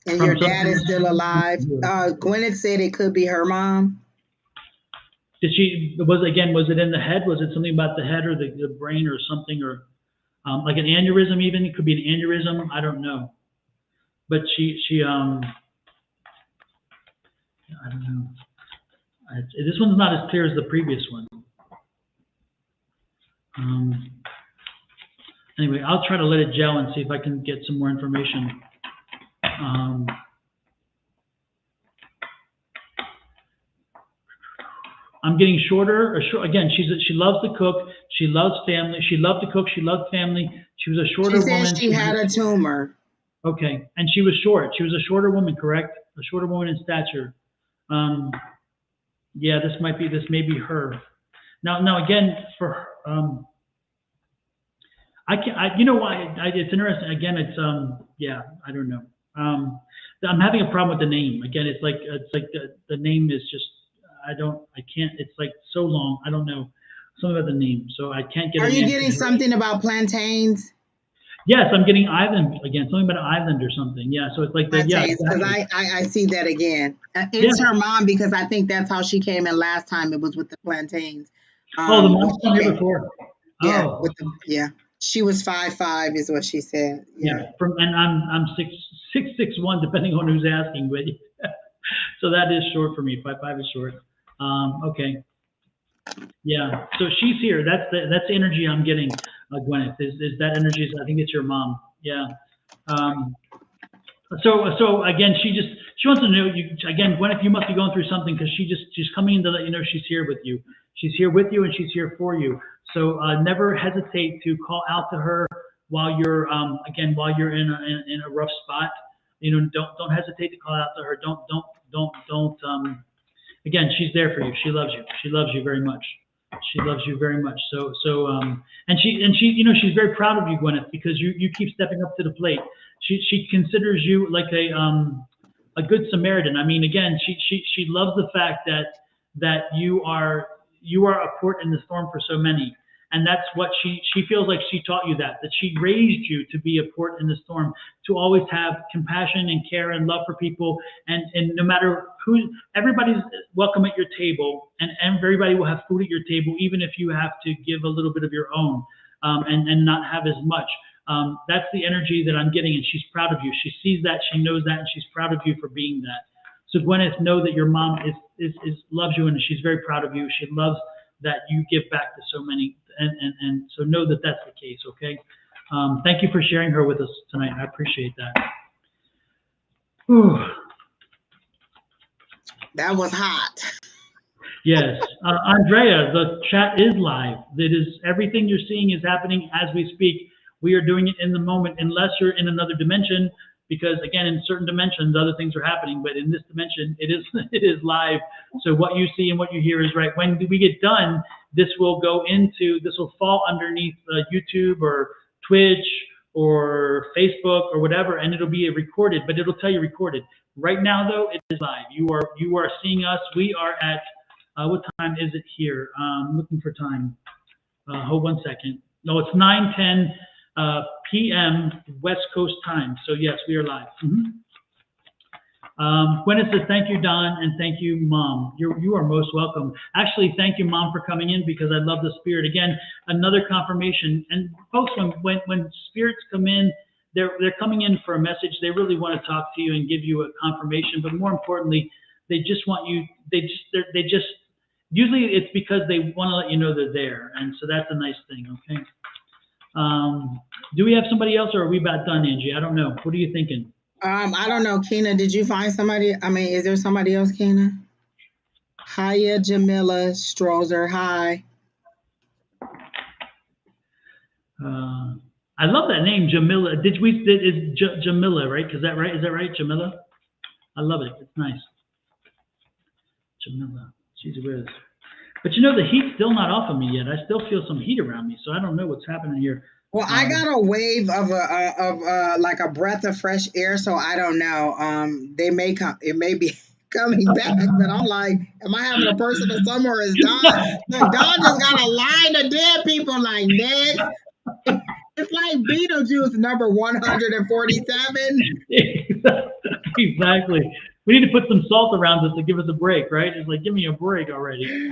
and your dad is still alive? Gwyneth said it could be her mom. Was it in the head? Was it something about the head or the brain or something, or like an aneurysm? Even it could be an aneurysm. I don't know. But she I don't know. This one's not as clear as the previous one. Anyway, I'll try to let it gel and see if I can get some more information. I'm getting shorter. Again, she loves to cook. She loves family. She loved to cook. She loved family. She was a shorter woman. She said she had a tumor. Okay, and she was short. She was a shorter woman, correct? A shorter woman in stature. Yeah, this may be her. Now again, for you know why? It's interesting. Again, it's I don't know. I'm having a problem with the name. Again, it's like the name is just I can't. It's like so long. I don't know something about the name, so I can't get. Are you getting something about plantains? Yes, I'm getting island again. Something about an island or something. Yeah, so it's like that. Yeah, because I see that again. It's her mom, because I think that's how she came in last time. It was with the plantains. Oh, the When mom's she been here came. before. Yeah, Oh, with the yeah. She was 5'5" is what she said. Yeah. yeah. And I'm 6'1", depending on who's asking, but so that is short for me. 5'5" is short. Okay. Yeah. So she's here. That's the energy I'm getting, Gwyneth. Is that energy? I think it's your mom. Yeah. Um, so again, she wants to know you again, Gwyneth. You must be going through something because she's coming in to let you know she's here with you. She's here with you and she's here for you. So never hesitate to call out to her while you're while you're in a rough spot. You know, don't hesitate to call out to her. Don't. Again, she's there for you. She loves you. She loves you very much. She loves you very much. And she she's very proud of you, Gwyneth, because you keep stepping up to the plate. She considers you like a good Samaritan. I mean, again, she loves the fact that you are a port in the storm for so many. And that's what she feels like she taught you that she raised you to be a port in the storm, to always have compassion and care and love for people. And no matter who, everybody's welcome at your table, and everybody will have food at your table, even if you have to give a little bit of your own, and not have as much. That's the energy that I'm getting, and she's proud of you. She sees that, she knows that, and she's proud of you for being that. So Gwyneth, know that your mom is loves you, and she's very proud of you. She loves that you give back to so many, and so know that that's the case. Okay. Thank you for sharing her with us tonight. I appreciate that. Whew. That was hot. Yes, Andrea, the chat is live. It is everything you're seeing is happening as we speak. We are doing it in the moment, unless you're in another dimension, because again, in certain dimensions, other things are happening. But in this dimension, it is live. So what you see and what you hear is right. When we get done, this will fall underneath YouTube or Twitch or Facebook or whatever, and it'll be recorded. But it'll tell you recorded. Right now, though, it is live. You are seeing us. We are at what time is it here? I'm looking for time. Hold 1 second. No, it's 9:10 p.m. West Coast time. So yes, we are live. Gwyneth says, thank you, Don, and thank you, Mom. You are most welcome. Actually, thank you, Mom, for coming in, because I love the spirit. Again, another confirmation. And folks, when spirits come in, they're coming in for a message. They really want to talk to you and give you a confirmation. But more importantly, they just want you. Usually it's because they want to let you know they're there, and so that's a nice thing. Okay. Do we have somebody else, or are we about done, Angie? I don't know. What are you thinking? I don't know, Keena. Did you find somebody? I mean, is there somebody else, Keena? Hiya, Jamila Strozer. Hi. I love that name, Jamila. Jamila, right? Is that right? Is that right, Jamila? I love it. It's nice. Jamila. She's a whiz. But the heat's still not off of me yet. I still feel some heat around me, so I don't know what's happening here. Well, I got a wave of like a breath of fresh air, so I don't know. They may come. It may be coming back, but I'm like, am I having a personal summer? Is Don? Look, Don just got a line of dead people. Like next, it's like Beetlejuice number 147. Exactly. We need to put some salt around us to give us a break, right? It's like, give me a break already.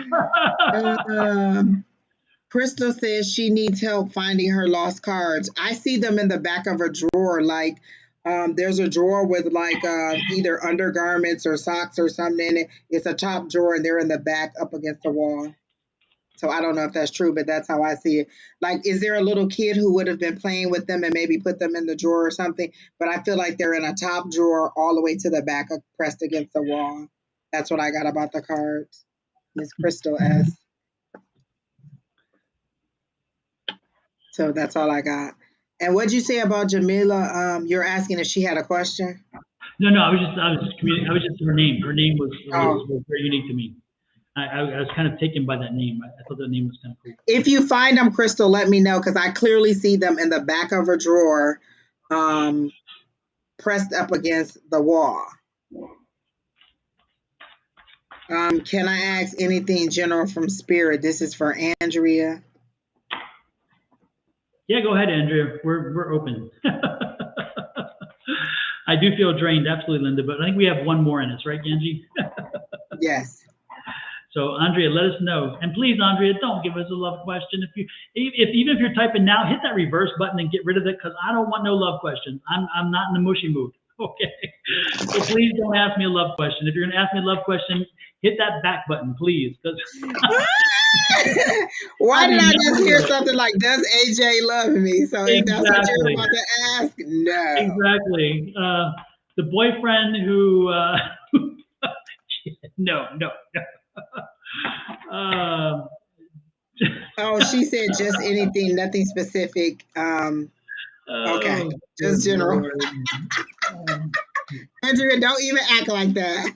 Crystal says she needs help finding her lost cards. I see them in the back of a drawer. Like there's a drawer with like either undergarments or socks or something in it. It's a top drawer and they're in the back up against the wall. So I don't know if that's true, but that's how I see it. Like, is there a little kid who would have been playing with them and maybe put them in the drawer or something? But I feel like they're in a top drawer all the way to the back, pressed against the wall. That's what I got about the cards. Miss Crystal S. So that's all I got. And what'd you say about Jamila? You're asking if she had a question? No, I was just her name. Her name was very unique to me. I was kind of taken by that name. I thought that name was kind of cool. If you find them, Crystal, let me know, because I clearly see them in the back of a drawer, pressed up against the wall. Can I ask anything general from Spirit? This is for Andrea. Yeah, go ahead, Andrea. We're open. I do feel drained, absolutely, Linda, but I think we have one more in us, right, Angie? Yes. So Andrea, let us know. And please, Andrea, don't give us a love question. Even if you're typing now, hit that reverse button and get rid of it because I don't want no love questions. I'm not in the mushy mood. Okay. So please don't ask me a love question. If you're gonna ask me a love question, hit that back button, please. Because Why did I just hear it. something like, does AJ love me? So if that's what you're Exactly. about to ask, no. Exactly. The boyfriend who no. Oh, she said just anything, nothing specific. Okay, Oh, just good general. Lord. Andrea, don't even act like that.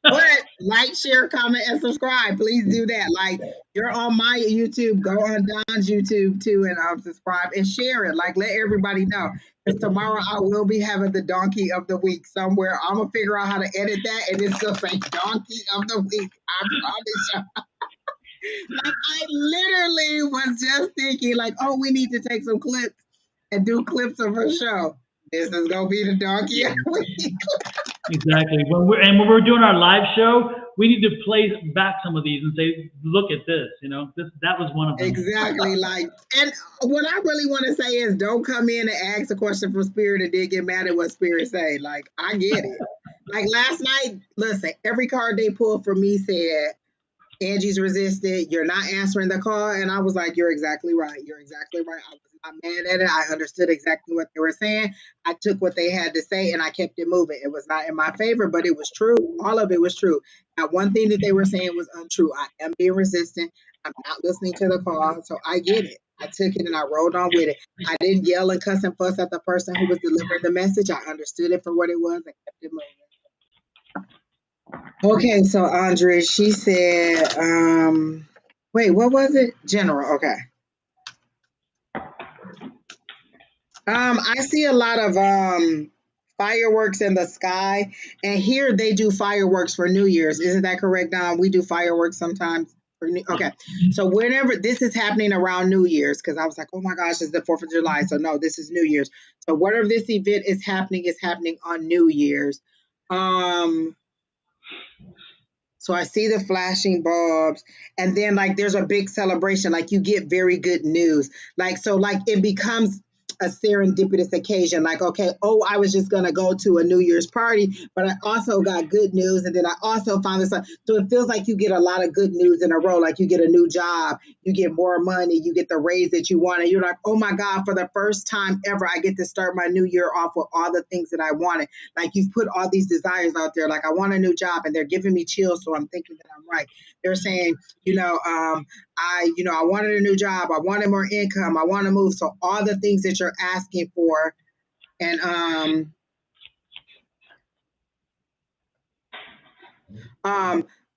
But like, share, comment, and subscribe. Please do that. Like, you're on my YouTube, go on Don's YouTube too, and subscribe and share it. Like, let everybody know. Because tomorrow I will be having the donkey of the week somewhere. I'm gonna figure out how to edit that, and it's just like donkey of the week. I promise you. Like, I literally was just thinking, like, oh, we need to take some clips and do clips of her show. This is gonna be the donkey of the week. Exactly. When we're doing our live show, we need to play back some of these and say, look at this, that was one of them. Exactly. Like, and what I really want to say is don't come in and ask a question from Spirit and then get mad at what Spirit say. Like, I get it. Like last night, listen, every card they pulled for me said, Angie's resisted. You're not answering the call. And I was like, you're exactly right. You're exactly right. I was not mad at it. I understood exactly what they were saying. I took what they had to say and I kept it moving. It was not in my favor, but it was true. All of it was true. Now, one thing that they were saying was untrue. I am being resistant. I'm not listening to the call. So I get it. I took it and I rolled on with it. I didn't yell and cuss and fuss at the person who was delivering the message. I understood it for what it was and kept it moving. Okay, so Andrea, she said, wait, what was it? General, okay. I see a lot of fireworks in the sky, and here they do fireworks for New Year's. Isn't that correct, Don? We do fireworks sometimes for okay. So whenever this is happening around New Year's, because I was like, oh my gosh, it's the 4th of July. So no, this is New Year's. So whatever this event is happening on New Year's. So I see the flashing bulbs, and then like there's a big celebration, like you get very good news. Like, so like it becomes a serendipitous occasion. Like, okay, oh, I was just gonna go to a New Year's party, but I also got good news, and then I also found this. So it feels like you get a lot of good news in a row. Like you get a new job, you get more money, you get the raise that you want, and you're like, oh my God, for the first time ever, I get to start my new year off with all the things that I wanted. Like you've put all these desires out there. Like I want a new job, and they're giving me chills, so I'm thinking that I'm right. They're saying, I wanted a new job, I wanted more income, I want to move. So all the things that you're asking for, and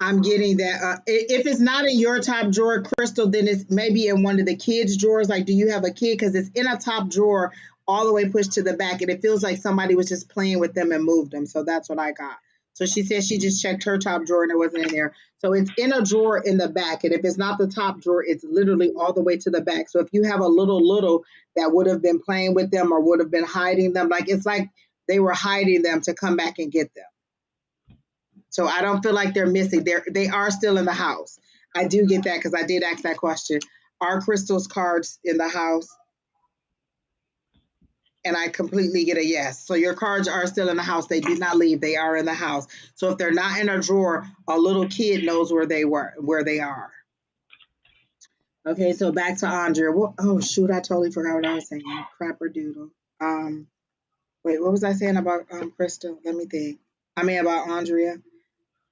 I'm getting that. If it's not in your top drawer, Crystal, then it's maybe in one of the kids' drawers. Like, do you have a kid? Because it's in a top drawer all the way pushed to the back, and it feels like somebody was just playing with them and moved them. So that's what I got. So she said she just checked her top drawer and it wasn't in there. So it's in a drawer in the back. And if it's not the top drawer, it's literally all the way to the back. So if you have a little that would have been playing with them or would have been hiding them, like it's like they were hiding them to come back and get them. So I don't feel like they're missing. They are still in the house. I do get that because I did ask that question. Are Crystal's cards in the house? And I completely get a yes. So your cards are still in the house. They did not leave. They are in the house. So if they're not in a drawer, a little kid knows where they are. Okay, so back to Andrea. Oh shoot, I totally forgot what I was saying. Crapper doodle. Wait, what was I saying about Crystal? Let me think. About Andrea.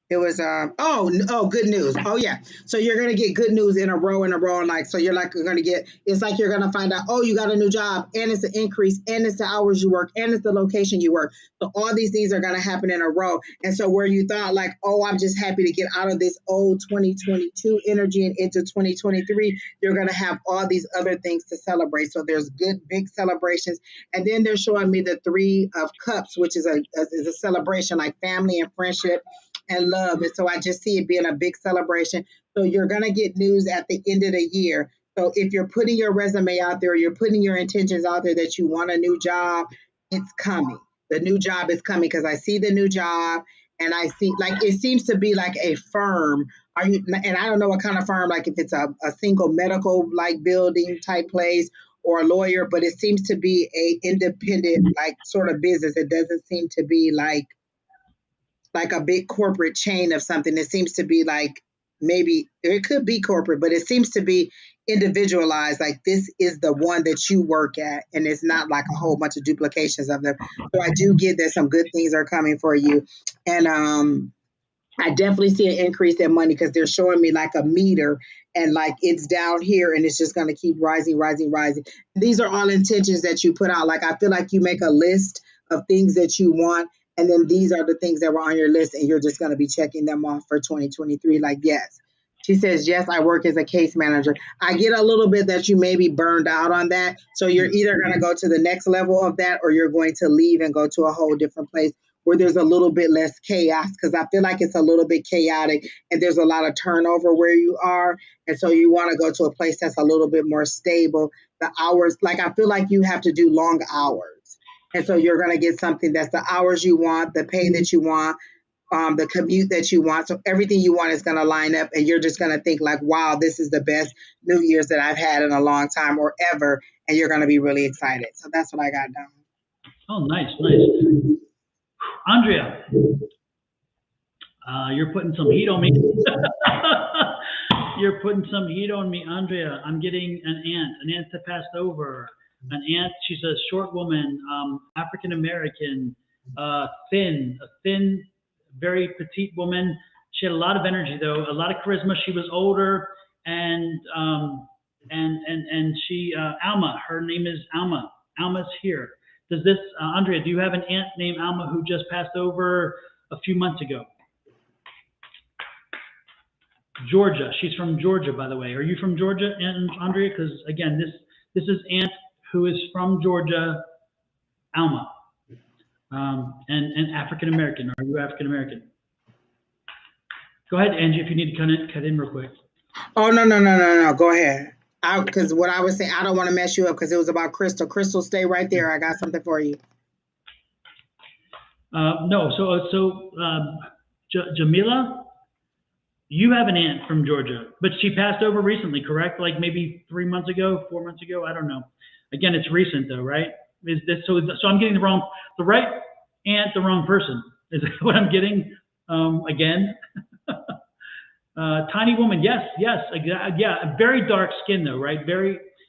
It was good news. Oh yeah. So you're gonna get good news in a row, and like so you're gonna get it's like you're gonna find out, oh, you got a new job, and it's an increase, and it's the hours you work, and it's the location you work. So all these things are gonna happen in a row. And so where you thought like, oh, I'm just happy to get out of this old 2022 energy and into 2023, you're gonna have all these other things to celebrate. So there's good big celebrations. And then they're showing me the 3 of Cups, which is a celebration like family and friendship and love. And so I just see it being a big celebration. So you're going to get news at the end of the year. So if you're putting your resume out there, you're putting your intentions out there that you want a new job, it's coming. The new job is coming because I see the new job and I see like it seems to be like a firm. Are you? And I don't know what kind of firm. Like if it's a single medical like building type place or a lawyer, but it seems to be a independent like sort of business. It doesn't seem to be like a big corporate chain of something. It seems to be like maybe it could be corporate, but it seems to be individualized. Like this is the one that you work at, and it's not like a whole bunch of duplications of them. So I do get that some good things are coming for you, and I definitely see an increase in money because they're showing me like a meter and like it's down here and it's just going to keep rising, rising, rising. These are all intentions that you put out. Like I feel like you make a list of things that you want, and then these are the things that were on your list, and you're just going to be checking them off for 2023. Like, yes. She says, yes, I work as a case manager. I get a little bit that you may be burned out on that. So you're either going to go to the next level of that or you're going to leave and go to a whole different place where there's a little bit less chaos, because I feel like it's a little bit chaotic and there's a lot of turnover where you are. And so you want to go to a place that's a little bit more stable. The hours, like I feel like you have to do long hours. And so you're going to get something that's the hours you want, the pay that you want, the commute that you want. So everything you want is going to line up, and you're just going to think like, wow, this is the best New Year's that I've had in a long time or ever. And you're going to be really excited. So that's what I got done. Oh, nice, nice. Andrea, you're putting some heat on me. You're putting some heat on me, Andrea. I'm getting an aunt. An aunt that passed over. An aunt, she's a short woman, African American, thin, a thin, very petite woman. She had a lot of energy though, a lot of charisma. She was older, and she Alma. Her name is Alma. Alma's here. Does this, Andrea, do you have an aunt named Alma who just passed over a few months ago? Georgia. She's from Georgia, by the way. Are you from Georgia, Aunt Andrea? Because again, this is aunt who is from Georgia, Alma, and African American. Are you African American? Go ahead, Angie, if you need to cut in real quick. Oh, no. Go ahead. Because what I was saying, I don't want to mess you up because it was about Crystal. Crystal, stay right there. I got something for you. No, Jamila, you have an aunt from Georgia, but she passed over recently, correct? Like maybe 3 months ago, 4 months ago. I don't know. Again, it's recent though, right? Is this so? So I'm getting the right aunt, the wrong person. Is that what I'm getting? Again. Tiny woman, yes, yeah, very dark skin though, right?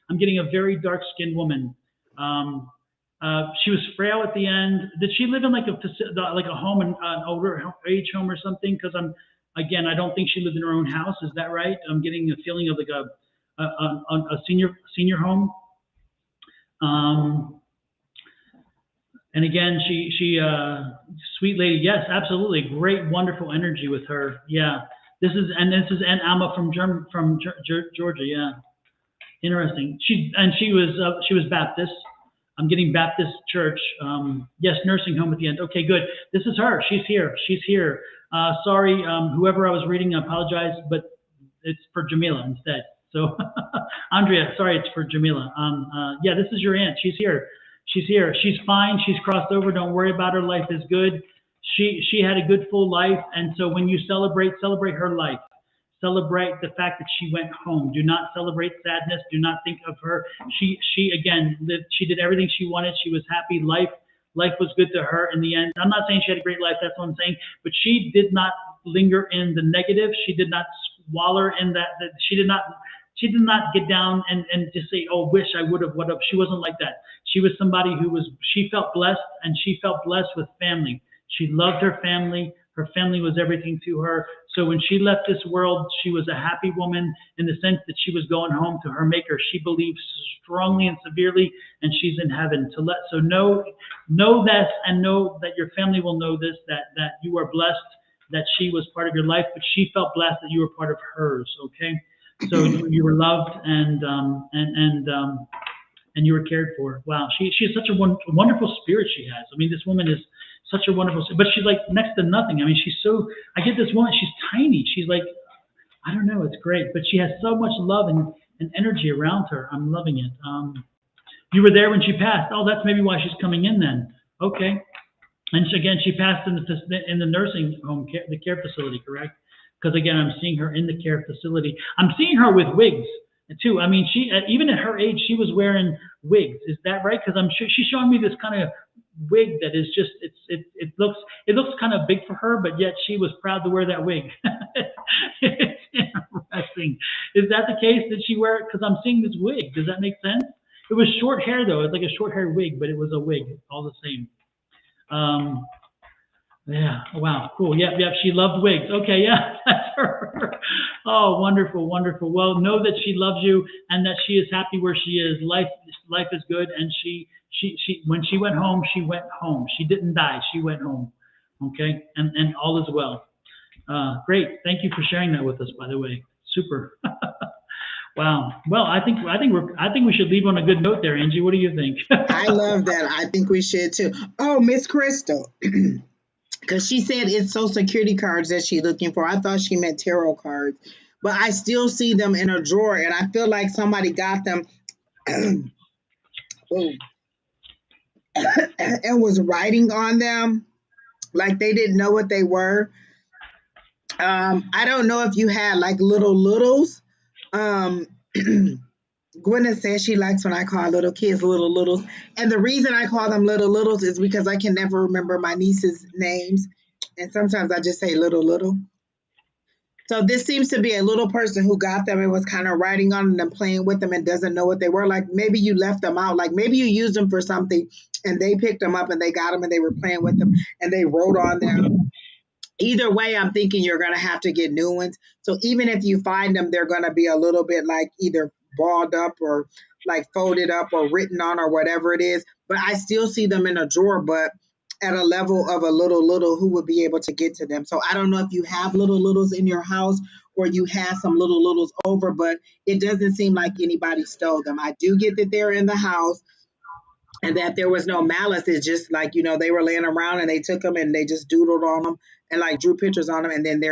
I'm getting a very dark skinned woman. She was frail at the end. Did she live in like a home, an older age home or something? Because I don't think she lived in her own house. Is that right? I'm getting a feeling of like a senior home. And again, she sweet lady, yes, absolutely, great, wonderful energy with her, yeah. This is Aunt Alma from Georgia. Yeah, interesting. She was Baptist. I'm getting Baptist church. Yes, nursing home at the end. Okay, good. This is her. She's here. Sorry, whoever I was reading, I apologize, but it's for Jamila instead. So, Andrea, sorry, it's for Jamila. Yeah, this is your aunt. She's here. She's fine. She's crossed over. Don't worry about her. Life is good. She had a good full life, and so when you celebrate her life. Celebrate the fact that she went home. Do not celebrate sadness. Do not think of her. She again lived. She did everything she wanted. She was happy. Life was good to her in the end. I'm not saying she had a great life. That's what I'm saying. But she did not linger in the negative. She did not wallow in that she did not get down and just say, oh, wish I would have, what up. She wasn't like that. She was somebody she felt blessed, and she felt blessed with family. She loved her family. Her family was everything to her. So when she left this world, she was a happy woman in the sense that she was going home to her maker. She believes strongly and severely, and she's in heaven. So know this, and know that your family will know this, that you are blessed, that she was part of your life, but she felt blessed that you were part of hers. Okay. So you were loved and you were cared for. Wow, she has such a wonderful spirit she has. I mean, this woman is such a wonderful, but she's like next to nothing. I mean, I get this woman, she's tiny. She's like, I don't know, it's great, but she has so much love and energy around her. I'm loving it. You were there when she passed. Oh, that's maybe why she's coming in then. Okay. And again, she passed in the nursing home, the care facility, correct? Because again, I'm seeing her in the care facility. I'm seeing her with wigs too. I mean, she even at her age, she was wearing wigs. Is that right? Because I'm sure she's showing me this kind of wig that is just it looks kind of big for her, but yet she was proud to wear that wig. It's interesting. Is that the case? Did she wear it? Because I'm seeing this wig. Does that make sense? It was short hair though. It's like a short hair wig, but it was a wig all the same. Yeah. Wow. Cool. Yep. Yep. She loved wigs. Okay. Yeah. That's her. Oh, wonderful. Wonderful. Well, know that she loves you and that she is happy where she is. Life is good. And she, when she went home, she went home. She didn't die. She went home. Okay. And all is well. Great. Thank you for sharing that with us, by the way. Super. Wow. Well, I think we should leave on a good note there, Angie. What do you think? I love that. I think we should too. Oh, Miss Crystal. Because she said it's Social Security cards that she's looking for. I thought she meant tarot cards. But I still see them in a drawer, and I feel like somebody got them oh, and was writing on them like they didn't know what they were. I don't know if you had like little littles. Um, Gwyneth says she likes when I call little kids little littles. And the reason I call them little littles is because I can never remember my niece's names. And sometimes I just say little. So this seems to be a little person who got them and was kind of writing on them and playing with them and doesn't know what they were. Like maybe you left them out. Like maybe you used them for something and they picked them up and they got them and they were playing with them and they wrote on them. Either way, I'm thinking you're going to have to get new ones. So even if you find them, they're going to be a little bit like either balled up or like folded up or written on or whatever it is. But I still see them in a drawer, but at a level of a little who would be able to get to them. So I don't know if you have little littles in your house or you have some little littles over, but it doesn't seem like anybody stole them. I do get that they're in the house and that there was no malice. It's just like, they were laying around and they took them and they just doodled on them and like drew pictures on them. And then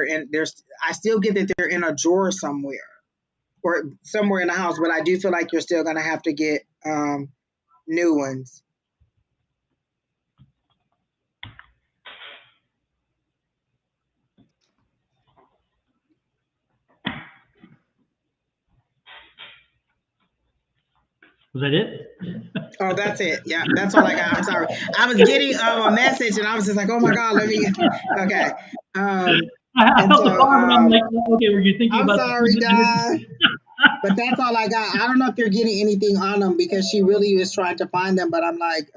I still get that they're in a drawer somewhere or somewhere in the house, but I do feel like you're still going to have to get new ones. Was that it? Oh, that's it. Yeah, that's all I got. I'm sorry. I was getting a message and I was just like, oh my God, let me. Okay. I felt the bar, but I'm like, okay, were you thinking I'm about? sorry, God. But that's all I got. I don't know if you're getting anything on them because she really was trying to find them, but I'm like,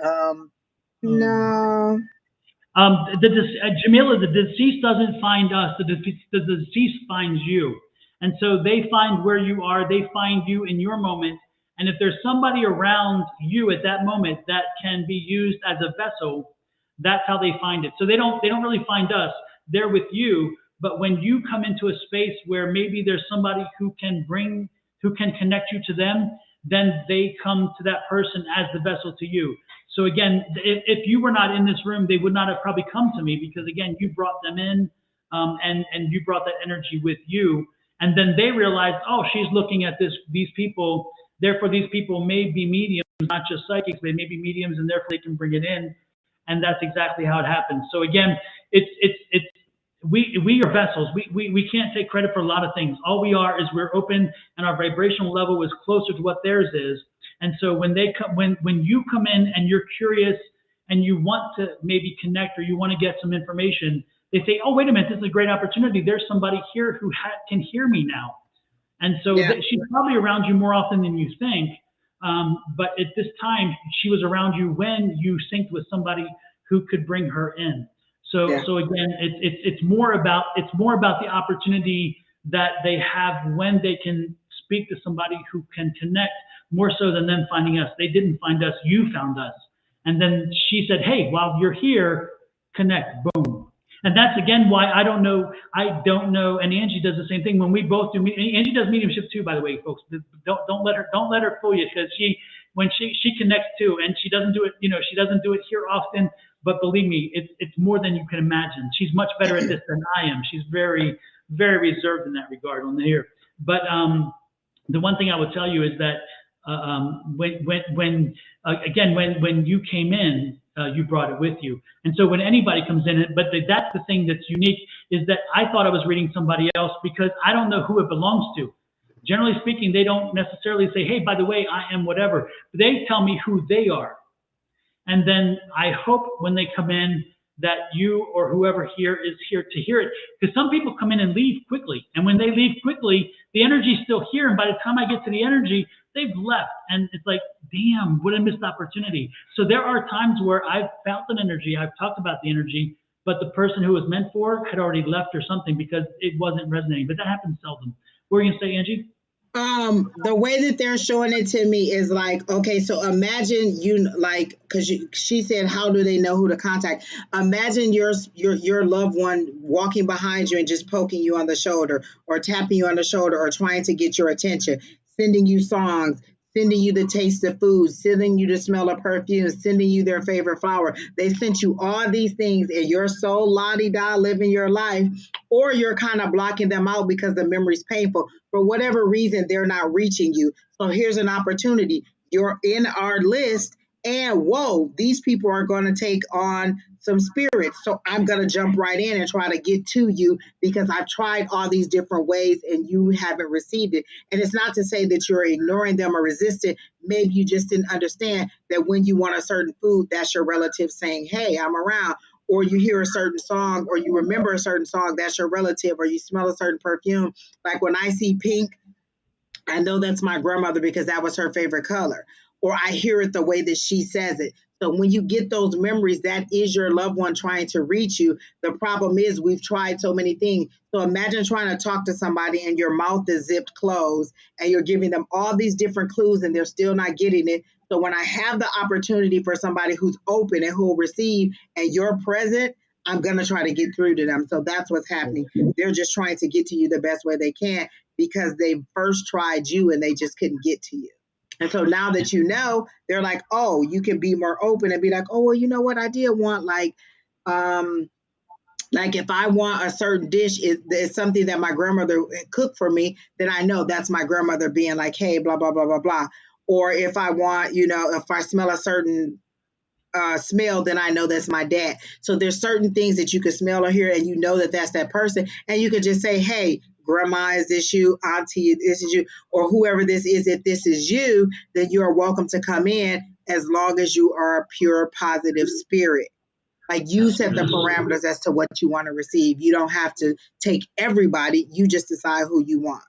no. Jamila, the deceased doesn't find us. The deceased finds you. And so they find where you are. They find you in your moment. And if there's somebody around you at that moment that can be used as a vessel, that's how they find it. So they don't really find us. They're with you. But when you come into a space where maybe there's somebody who can connect you to them, then they come to that person as the vessel to you. So again, if you were not in this room, they would not have probably come to me because again, you brought them in, and you brought that energy with you. And then they realized, oh, she's looking at these people. Therefore, these people may be mediums, not just psychics. They may be mediums, and therefore they can bring it in. And that's exactly how it happens. So again, we are vessels. We can't take credit for a lot of things. All we are is we're open, and our vibrational level is closer to what theirs is. And so when they come, when you come in and you're curious and you want to maybe connect or you want to get some information, they say, "Oh, wait a minute, this is a great opportunity. There's somebody here who can hear me now." And so she's probably around you more often than you think. But at this time, she was around you when you synced with somebody who could bring her in. So again, it's more about the opportunity that they have when they can speak to somebody who can connect more so than them finding us. They didn't find us, you found us. And then she said, "Hey, while you're here, connect." Boom. And that's again why I don't know, and Angie does the same thing when we both do. Angie does mediumship too, by the way, folks. Don't let her fool you, because when she connects too, and she doesn't do it, she doesn't do it here often, but believe me, it's more than you can imagine. She's much better at this than I am. She's very, very reserved in that regard on the here. But the one thing I would tell you is that when you came in, you brought it with you. And so when anybody comes in, but that's the thing that's unique, is that I thought I was reading somebody else because I don't know who it belongs to. Generally speaking, they don't necessarily say, hey, by the way, I am whatever. They tell me who they are. And then I hope when they come in that you or whoever here is here to hear it. Because some people come in and leave quickly. And when they leave quickly, the energy's still here. And by the time I get to the energy, they've left. And it's like, damn, what a missed opportunity. So there are times where I've felt an energy, I've talked about the energy, but the person who was meant for had already left or something because it wasn't resonating. But that happens seldom. What were you going to say, Angie? The way that they're showing it to me is like, okay, so imagine you like, because she said, how do they know who to contact? Imagine your loved one walking behind you and just poking you on the shoulder or tapping you on the shoulder or trying to get your attention, sending you songs, sending you the taste of food, sending you the smell of perfume, sending you their favorite flower. They sent you all these things and you're so la-di-da living your life, or you're kind of blocking them out because the memory's painful. For whatever reason, they're not reaching you. So here's an opportunity. You're in our list and whoa, these people are going to take on some spirits. So I'm going to jump right in and try to get to you because I've tried all these different ways and you haven't received it. And it's not to say that you're ignoring them or resisting. Maybe you just didn't understand that when you want a certain food, that's your relative saying, hey, I'm around. Or you hear a certain song or you remember a certain song, that's your relative, or you smell a certain perfume. Like when I see pink, I know that's my grandmother because that was her favorite color. Or I hear it the way that she says it. So when you get those memories, that is your loved one trying to reach you. The problem is we've tried so many things. So imagine trying to talk to somebody and your mouth is zipped closed and you're giving them all these different clues and they're still not getting it. So when I have the opportunity for somebody who's open and who'll receive and you're present, I'm going to try to get through to them. So that's what's happening. They're just trying to get to you the best way they can because they first tried you and they just couldn't get to you. And so now that you know, they're like, oh, you can be more open and be like, oh, well, you know what? I did want like if I want a certain dish, it's something that my grandmother cooked for me, then I know that's my grandmother being like, hey, blah, blah, blah, blah, blah. Or if I want, if I smell a certain smell, then I know that's my dad. So there's certain things that you can smell or hear and you know that that's that person. And you could just say, hey, grandma, is this you? Auntie, this is you? Or whoever this is, if this is you, then you are welcome to come in as long as you are a pure, positive spirit. Like you set the parameters as to what you want to receive. You don't have to take everybody. You just decide who you want.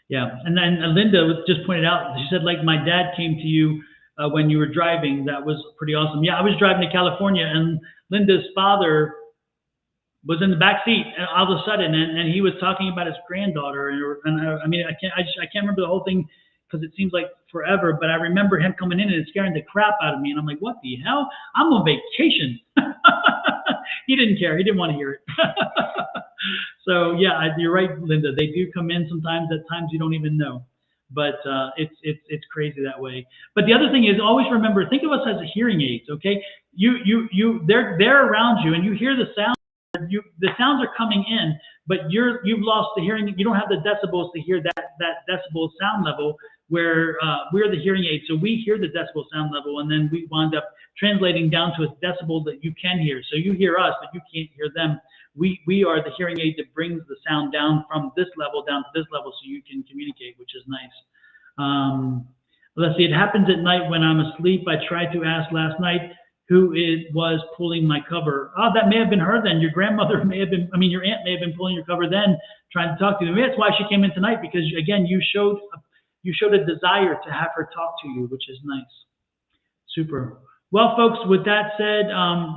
Yeah. And then Linda just pointed out, she said, like, my dad came to you when you were driving. That was pretty awesome. Yeah, I was driving to California and Linda's father was in the back seat all of a sudden, and he was talking about his granddaughter. And I mean, I can't remember the whole thing because it seems like forever, but I remember him coming in and it's scaring the crap out of me. And I'm like, what the hell? I'm on vacation. He didn't care. He didn't want to hear it. So yeah, you're right, Linda. They do come in sometimes. At times you don't even know. But it's crazy that way. But the other thing is, always remember, think of us as hearing aids, okay? They're around you, and you hear the sound. The sounds are coming in, but you've lost the hearing. You don't have the decibels to hear that decibel sound level. Where we're the hearing aid, so we hear the decibel sound level, and then we wind up translating down to a decibel that you can hear. So you hear us, but you can't hear them. We are the hearing aid that brings the sound down from this level down to this level, so you can communicate, which is nice. Let's see. It happens at night when I'm asleep. I tried to ask last night who it was pulling my cover. Oh, that may have been her then. Your grandmother may have been. I mean, your aunt may have been pulling your cover then, trying to talk to you. Maybe that's why she came in tonight, because again, you showed a desire to have her talk to you, which is nice. Super. Well, folks, with that said,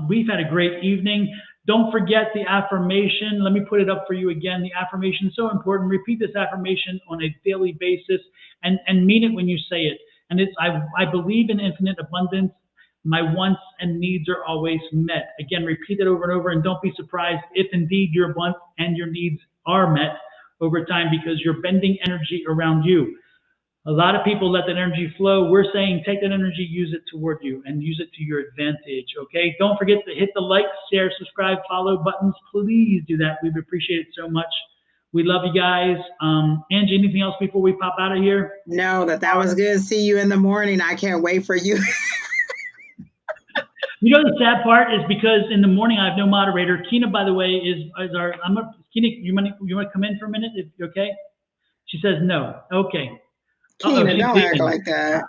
we've had a great evening. Don't forget the affirmation. Let me put it up for you again. The affirmation is so important. Repeat this affirmation on a daily basis and mean it when you say it. And it's, I believe in infinite abundance. My wants and needs are always met. Again, repeat it over and over, and don't be surprised if indeed your wants and your needs are met over time, because you're bending energy around you. A lot of people let that energy flow. We're saying take that energy, use it toward you, and use it to your advantage, okay? Don't forget to hit the like, share, subscribe, follow buttons. Please do that. We would appreciate it so much. We love you guys. Angie, anything else before we pop out of here? No, that was good. See you in the morning. I can't wait for you. You know the sad part is because in the morning I have no moderator. Kina, by the way, is our. Kina, you want to come in for a minute? If you're okay. She says no. Okay. Keena, She's don't act leaving. like that.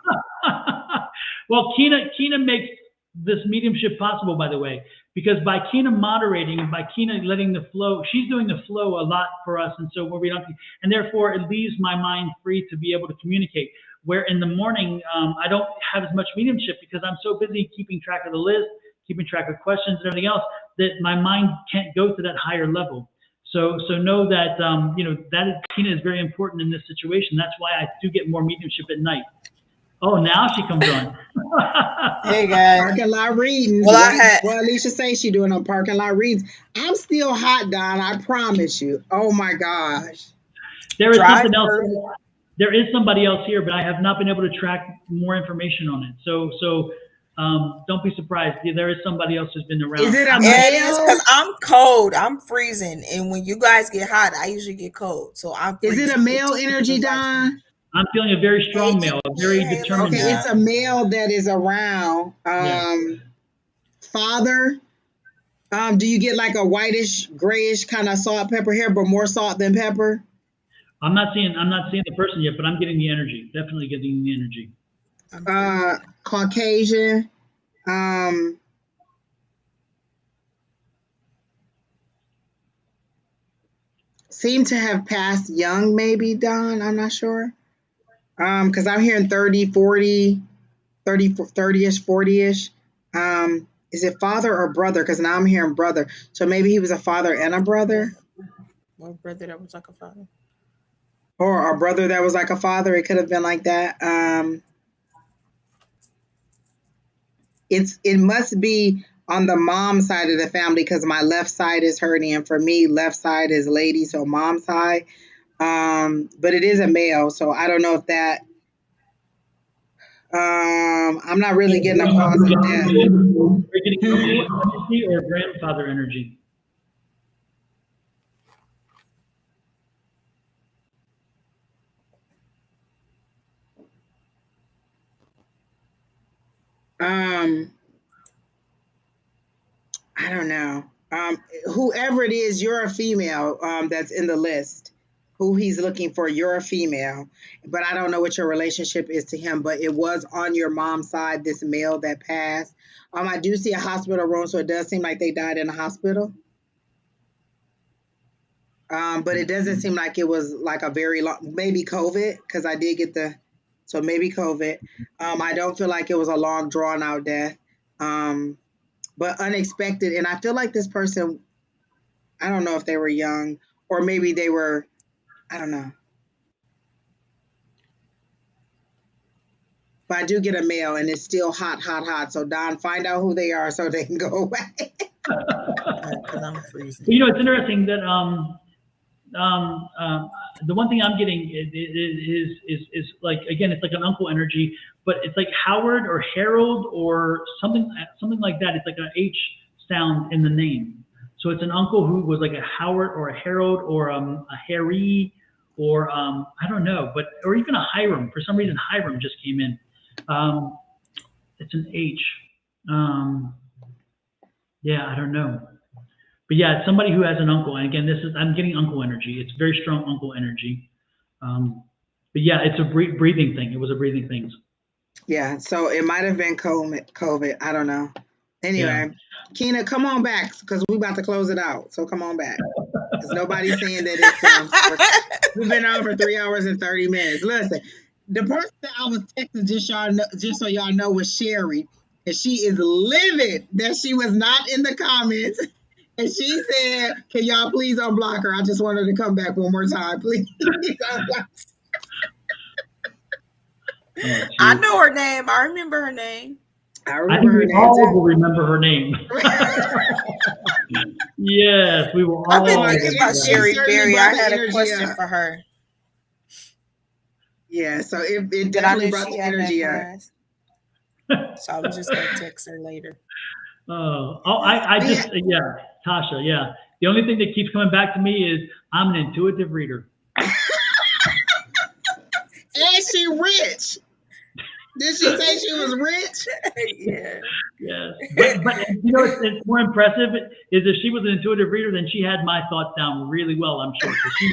Well, Kina makes this mediumship possible, by the way, because by Kina moderating and by Kina letting the flow, she's doing the flow a lot for us, and so where we don't, and therefore it leaves my mind free to be able to communicate. Where in the morning I don't have as much mediumship because I'm so busy keeping track of the list, keeping track of questions and everything else that my mind can't go to that higher level. So know that Kina is very important in this situation. That's why I do get more mediumship at night. Oh, now she comes on. Hey guys. Parking lot readings. Well, What Alicia say she doing on parking lot readings. I'm still hot, Don. I promise you. Oh my gosh. There is something Driver. else. There is somebody else here, but I have not been able to track more information on it. So don't be surprised. There is somebody else who's been around. Is it a Yeah, it is male? because I'm cold. I'm freezing, and when you guys get hot, I usually get cold. So I'm Is freezing. it a male energy, Don? I'm feeling a very strong male, a very Hey, determined Okay, male. it's a male that is around. Father. Do you get like a whitish, grayish kind of salt pepper hair, but more salt than pepper? I'm not seeing the person yet, but I'm getting the energy. Definitely getting the energy. Caucasian. Seem to have passed young, maybe, Don. I'm not sure. Because I'm hearing 30, 40, 30-ish, 40-ish. Is it father or brother? Because now I'm hearing brother. So maybe he was a father and a brother. Or brother that was like a father. Or a brother that was like a father. It could have been like that. It must be on the mom side of the family because my left side is hurting, and for me, left side is lady, so mom side. But it is a male, so I don't know if that. I'm not really getting a cause of death. We're getting uncle energy or grandfather energy. I don't know. Whoever it is, you're a female that's in the list. Who he's looking for, you're a female. But I don't know what your relationship is to him, but it was on your mom's side, this male that passed. I do see a hospital room, so it does seem like they died in a hospital. But it doesn't seem like it was like a very long, maybe COVID, because I did get so maybe COVID. I don't feel like it was a long, drawn out death. But unexpected. And I feel like this person, I don't know if they were young or maybe they were, I don't know. But I do get a mail and it's still hot, hot, hot. So Don, find out who they are so they can go away. Because I'm freezing. You know, it's interesting that the one thing I'm getting is like, again, it's like an uncle energy, but it's like Howard or Harold or something like that. It's like an H sound in the name. So it's an uncle who was like a Howard or a Harold or a Harry or I don't know, or even a Hiram. For some reason, Hiram just came in. It's an H. Yeah, I don't know. But yeah, it's somebody who has an uncle. And again, I'm getting uncle energy. It's very strong uncle energy. But yeah, it's a breathing thing. It was a breathing thing. Yeah, so it might have been COVID. I don't know. Anyway, yeah. Keena, come on back because we're about to close it out. So come on back. Because nobody's saying that it's we've been on for 3 hours and 30 minutes. Listen, the person that I was texting just so y'all know was Sherry, and she is livid that she was not in the comments. And she said, "Can y'all please unblock her? I just want her to come back one more time, please." I know her name. I remember her name. I think we all will remember her name. Yes, we will all. I've been thinking about Sherry Berry. I had a question for her. Yeah, so it definitely brought the energy up. So I was just going to text her later. I just, yeah, Tasha, yeah. The only thing that keeps coming back to me is I'm an intuitive reader. And she rich. Did she say she was rich? Yeah. Yes. But it's more impressive is if she was an intuitive reader, then she had my thoughts down really well, I'm sure. So she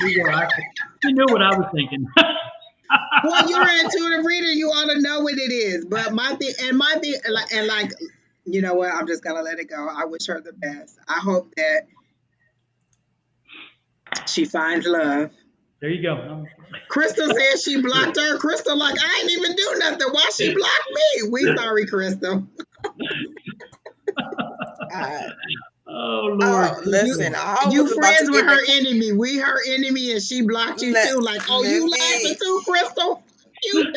knew what I was thinking. Well, you're an intuitive reader. You ought to know what it is. But my thing, like, you know what? I'm just gonna let it go. I wish her the best. I hope that she finds love. There you go. Crystal says she blocked her. Crystal, like, I ain't even do nothing. Why she blocked me? We sorry, Crystal. Oh Lord. Listen, I You was about friends to with get her enemy. We her enemy, and she blocked you too. Like, oh, you laughing too, Crystal? You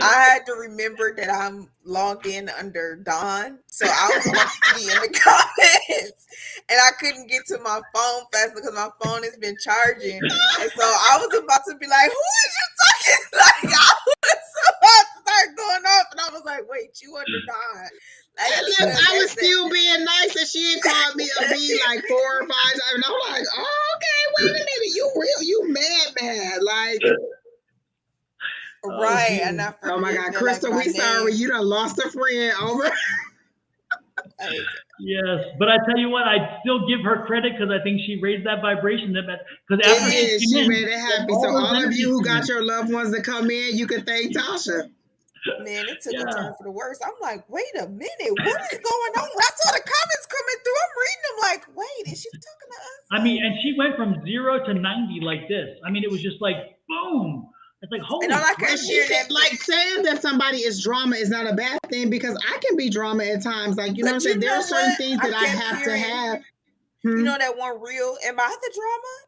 I had to remember that I'm logged in under Don, so I was about to be in the comments, and I couldn't get to my phone fast because my phone has been charging, and so I was about to be like, "Who is you talking?" Like I was about to start going off, and I was like, "Wait, you under Don?" Like, and look, I was still being nice, and she had called me a B like 4 or 5 times, and I'm like, oh, okay, wait a minute, you real, you mad, like. Right, and I forget Oh my God, that, Crystal, like, we sorry, you done lost a friend over. Yes, but I tell you what, I still give her credit because I think she raised that vibration. Because after she made it happy. So all of you who got your your loved ones to come in, you can thank Tasha. Man, it took a turn for the worse. I'm like, wait a minute, what is going on? I saw the comments coming through. I'm reading them like, wait, is she talking to us? I mean, and she went from 0 to 90 like this. I mean, it was just like boom. It's like holy. And all I could hear that, like saying that somebody is drama is not a bad thing because I can be drama at times. Like you know what I'm saying. There are certain things that I have to have. You know that one reel? Am I the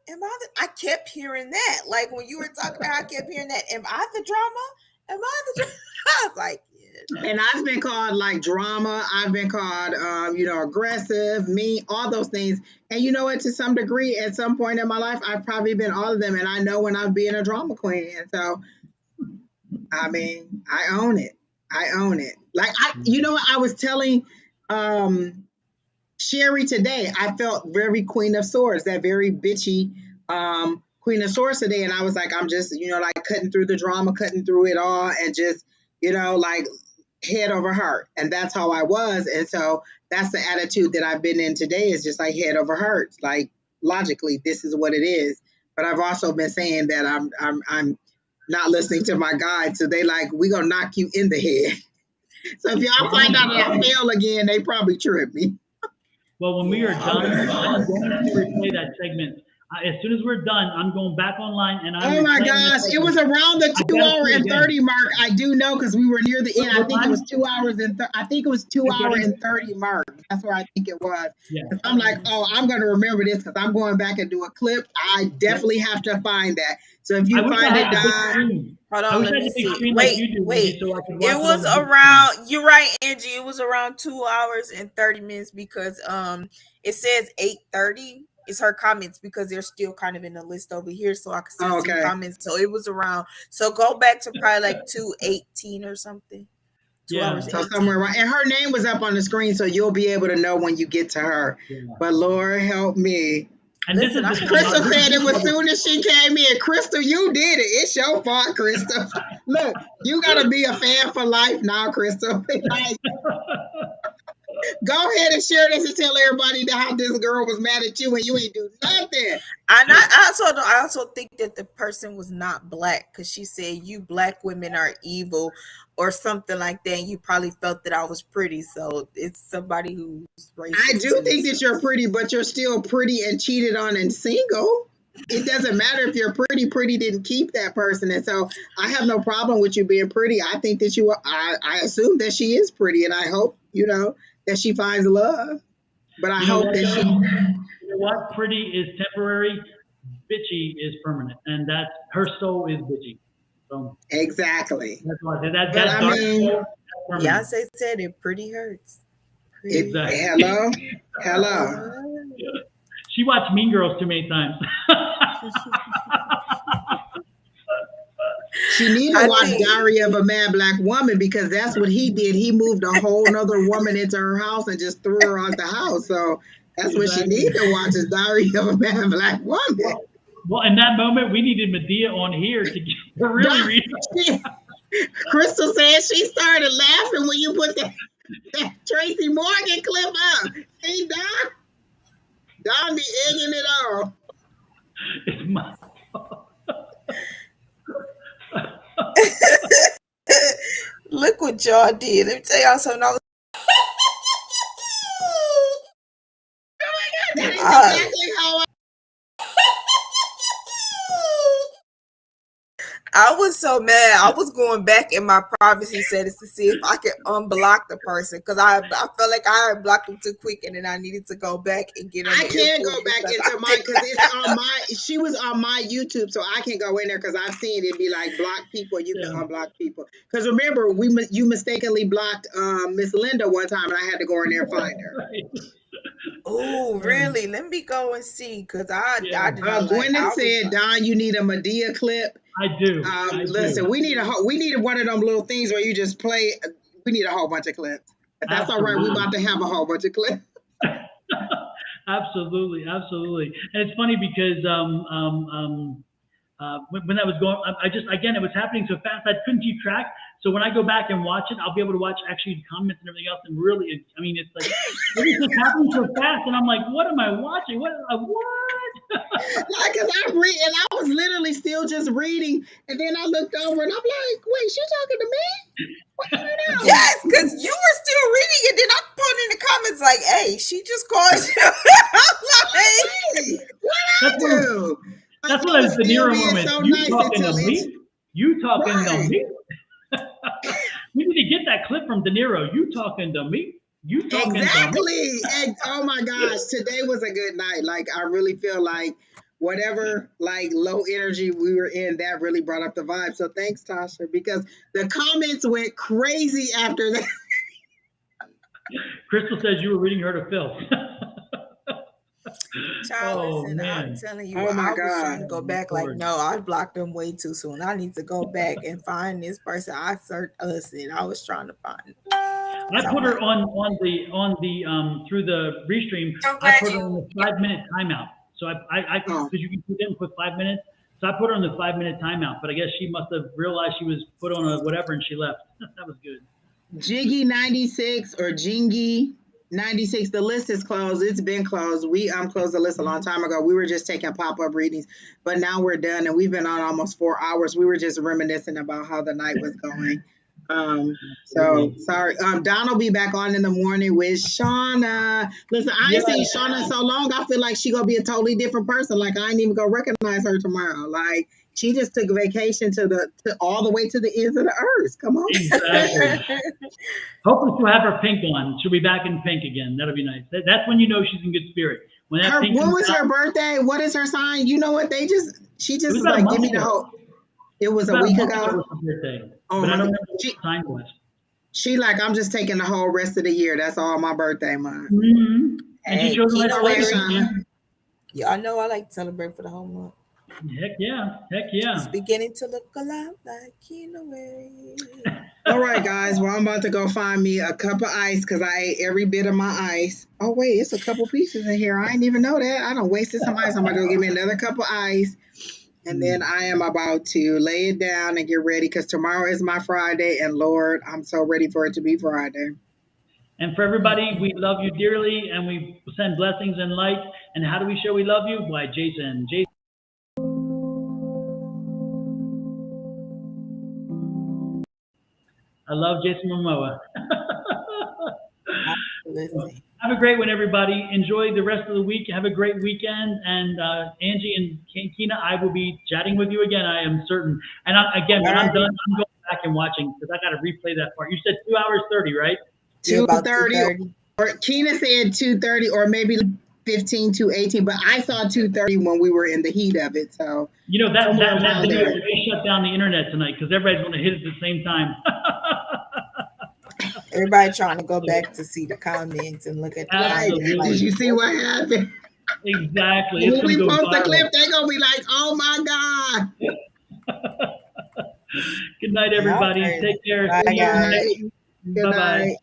drama? I kept hearing that. Like when you were talking, I kept hearing that. Am I the drama? Am I the drama? I was like, yeah. And I've been called like drama. I've been called, aggressive, mean, all those things. And you know what? To some degree, at some point in my life, I've probably been all of them. And I know when I'm being a drama queen. And so, I mean, I own it. Like I was telling Sherry today, I felt very Queen of Swords, that very bitchy Queen of Swords today. And I was like, I'm just, like cutting through the drama, cutting through it all, and just, like head over heart. And that's how I was. And so that's the attitude that I've been in today, is just like head over heart. Like logically, this is what it is. But I've also been saying that I'm not listening to my guide. So they like, we gonna knock you in the head. So if y'all find out that I fail again, they probably trip me. Well, when we are done, I'm going to replay that segment. As soon as we're done, I'm going back online and I'm. Oh my gosh! It was around the 2 hour and 30 mark. I do know because we were near the end. I think it was 2 hours and I think it was 2 hour and 30 mark. That's where I think it was. Yeah. I'm like, oh, I'm going to remember this because I'm going back and do a clip. I definitely have to find that. So if you find it, hold on, let me see. Wait. It was around. You're right, Angie. It was around 2 hours and 30 minutes because it says 8:30. It's her comments because they're still kind of in the list over here, so I can see some comments. So it was around. So go back to probably like 2:18 or something. 2 hours. So somewhere around. And her name was up on the screen, so you'll be able to know when you get to her. Yeah. But Lord help me. And Crystal said it was soon as she came in. Crystal, you did it. It's your fault, Crystal. Look, you gotta be a fan for life now, Crystal. Go ahead and share this and tell everybody how this girl was mad at you and you ain't do nothing. I also think that the person was not black because she said you black women are evil or something like that. And you probably felt that I was pretty, so it's somebody who's racist. I do think that you're pretty, but you're still pretty and cheated on and single. It doesn't matter if you're pretty. Pretty didn't keep that person, and so I have no problem with you being pretty. I think that you. I assume that she is pretty, and I hope that she finds love. But I hope that she. You know what? Pretty is temporary. Bitchy is permanent, and that her soul is bitchy. So exactly. That's why I mean, Beyonce said it. Pretty hurts. Exactly. Hello. Yeah. She watched Mean Girls too many times. She needed to watch Diary of a Mad Black Woman because that's what he did. He moved a whole other woman into her house and just threw her out the house. So that's what she needed to watch, is Diary of a Mad Black Woman. Well, in that moment, we needed Medea on here to really read. Crystal says she started laughing when you put that Tracy Morgan clip up. See, Don be egging it on. It's my fault. Look what y'all did. Let me tell y'all something. That is exactly how I was so mad. I was going back in my privacy settings to see if I could unblock the person because I felt like I had blocked them too quick, and then I needed to go back and get on. I can't go back into mine because it's on my. She was on my YouTube, so I can go in there because I've seen it be like block people. You can unblock people because remember you mistakenly blocked Miss Linda one time, and I had to go in there and find her. Right. Oh, really? Let me go and see because I did not like. Gwyneth said, "Don, you need a Medea clip." I do. Listen, we need one of them little things where you just play. We need a whole bunch of clips. But that's all right. We're about to have a whole bunch of clips. Absolutely, absolutely. And it's funny because when that was going, I just, again, it was happening so fast, I couldn't keep track. So when I go back and watch it, I'll be able to watch actually the comments and everything else. And really, I mean, it's like, it's just happening so fast. And I'm like, what am I watching? What? Like, cause I'm reading, and I was literally still just reading. And then I looked over and I'm like, wait, she talking to me? What is her name? Yes, because you were still reading it. Then I put in the comments like, hey, she just called you. I'm like, hey, what I do? That's what it's the Nero moment. So You nice talking to me? You talking to Right. me? We need to get that clip from De Niro. You talking to me? You talking to me? Exactly. Oh my gosh, today was a good night. Like I really feel like whatever like low energy we were in, that really brought up the vibe. So thanks, Tasha, because the comments went crazy after that. Crystal says you were reading her to filth. Child, listen, man. I'm telling you, Oh my I was trying to God. go back. Like, no, I blocked them way too soon. I need to go back and find this person. I searched us, and I was trying to find. I put her on the through the restream. I put her on the 5-minute timeout. So I because you can put in 5 minutes. So I put her on the 5-minute timeout. But I guess she must have realized she was put on a whatever and she left. That was good. Jiggy 96 or Jingy 96. The list is closed. It's been closed. We closed the list a long time ago. We were just taking pop-up readings, but now we're done and we've been on almost 4 hours. We were just reminiscing about how the night was going. So sorry. Don will be back on in the morning with Shauna. Listen, I ain't seen Shauna so long. I feel like she gonna be a totally different person. Like I ain't even gonna recognize her tomorrow. Like she just took a vacation to all the way to the ends of the earth. Come on. Exactly. Hopefully she'll have her pink on. She'll be back in pink again. That'll be nice. That's when you know she's in good spirit. When that pink When comes was out, her birthday? What is her sign? You know what? She just was was about a like, month give me the ago. whole. It was a about week month ago. was her birthday. Oh But I my don't God. remember what the sign was. She like, I'm just taking the whole rest of the year. That's all my birthday month. Mm-hmm. And Hey, she chose Kino my Larry. Shauna. Y'all know I like to celebrate for the whole month. Heck yeah. Heck yeah. It's beginning to look a lot like Kino Larry. All right, guys. Well, I'm about to go find me a cup of ice because I ate every bit of my ice. Oh, wait, it's a couple pieces in here. I didn't even know that. I done wasted some ice. I'm going to go get me another cup of ice. And then I am about to lay it down and get ready because tomorrow is my Friday. And Lord, I'm so ready for it to be Friday. And for everybody, we love you dearly and we send blessings and light. And how do we show we love you? Why, Jason. I love Jason Momoa. Listen. Have a great one, everybody. Enjoy the rest of the week. Have a great weekend. And Angie and Kina, I will be chatting with you again, I am certain. And when I'm done, I'm going back and watching because I got to replay that part. You said 2 hours 30, right? 2:30. Or Kina said 2:30 or maybe 15 to 18, but I saw 2:30 when we were in the heat of it. So you know that video may shut down the internet tonight because everybody's going to hit it at the same time. Everybody trying to go back to see the comments and look at the Absolutely. Did you see what happened? Exactly. When we post the clip, they're going to be like, oh my God. Good night, everybody. Take care. Bye, guys. Good night.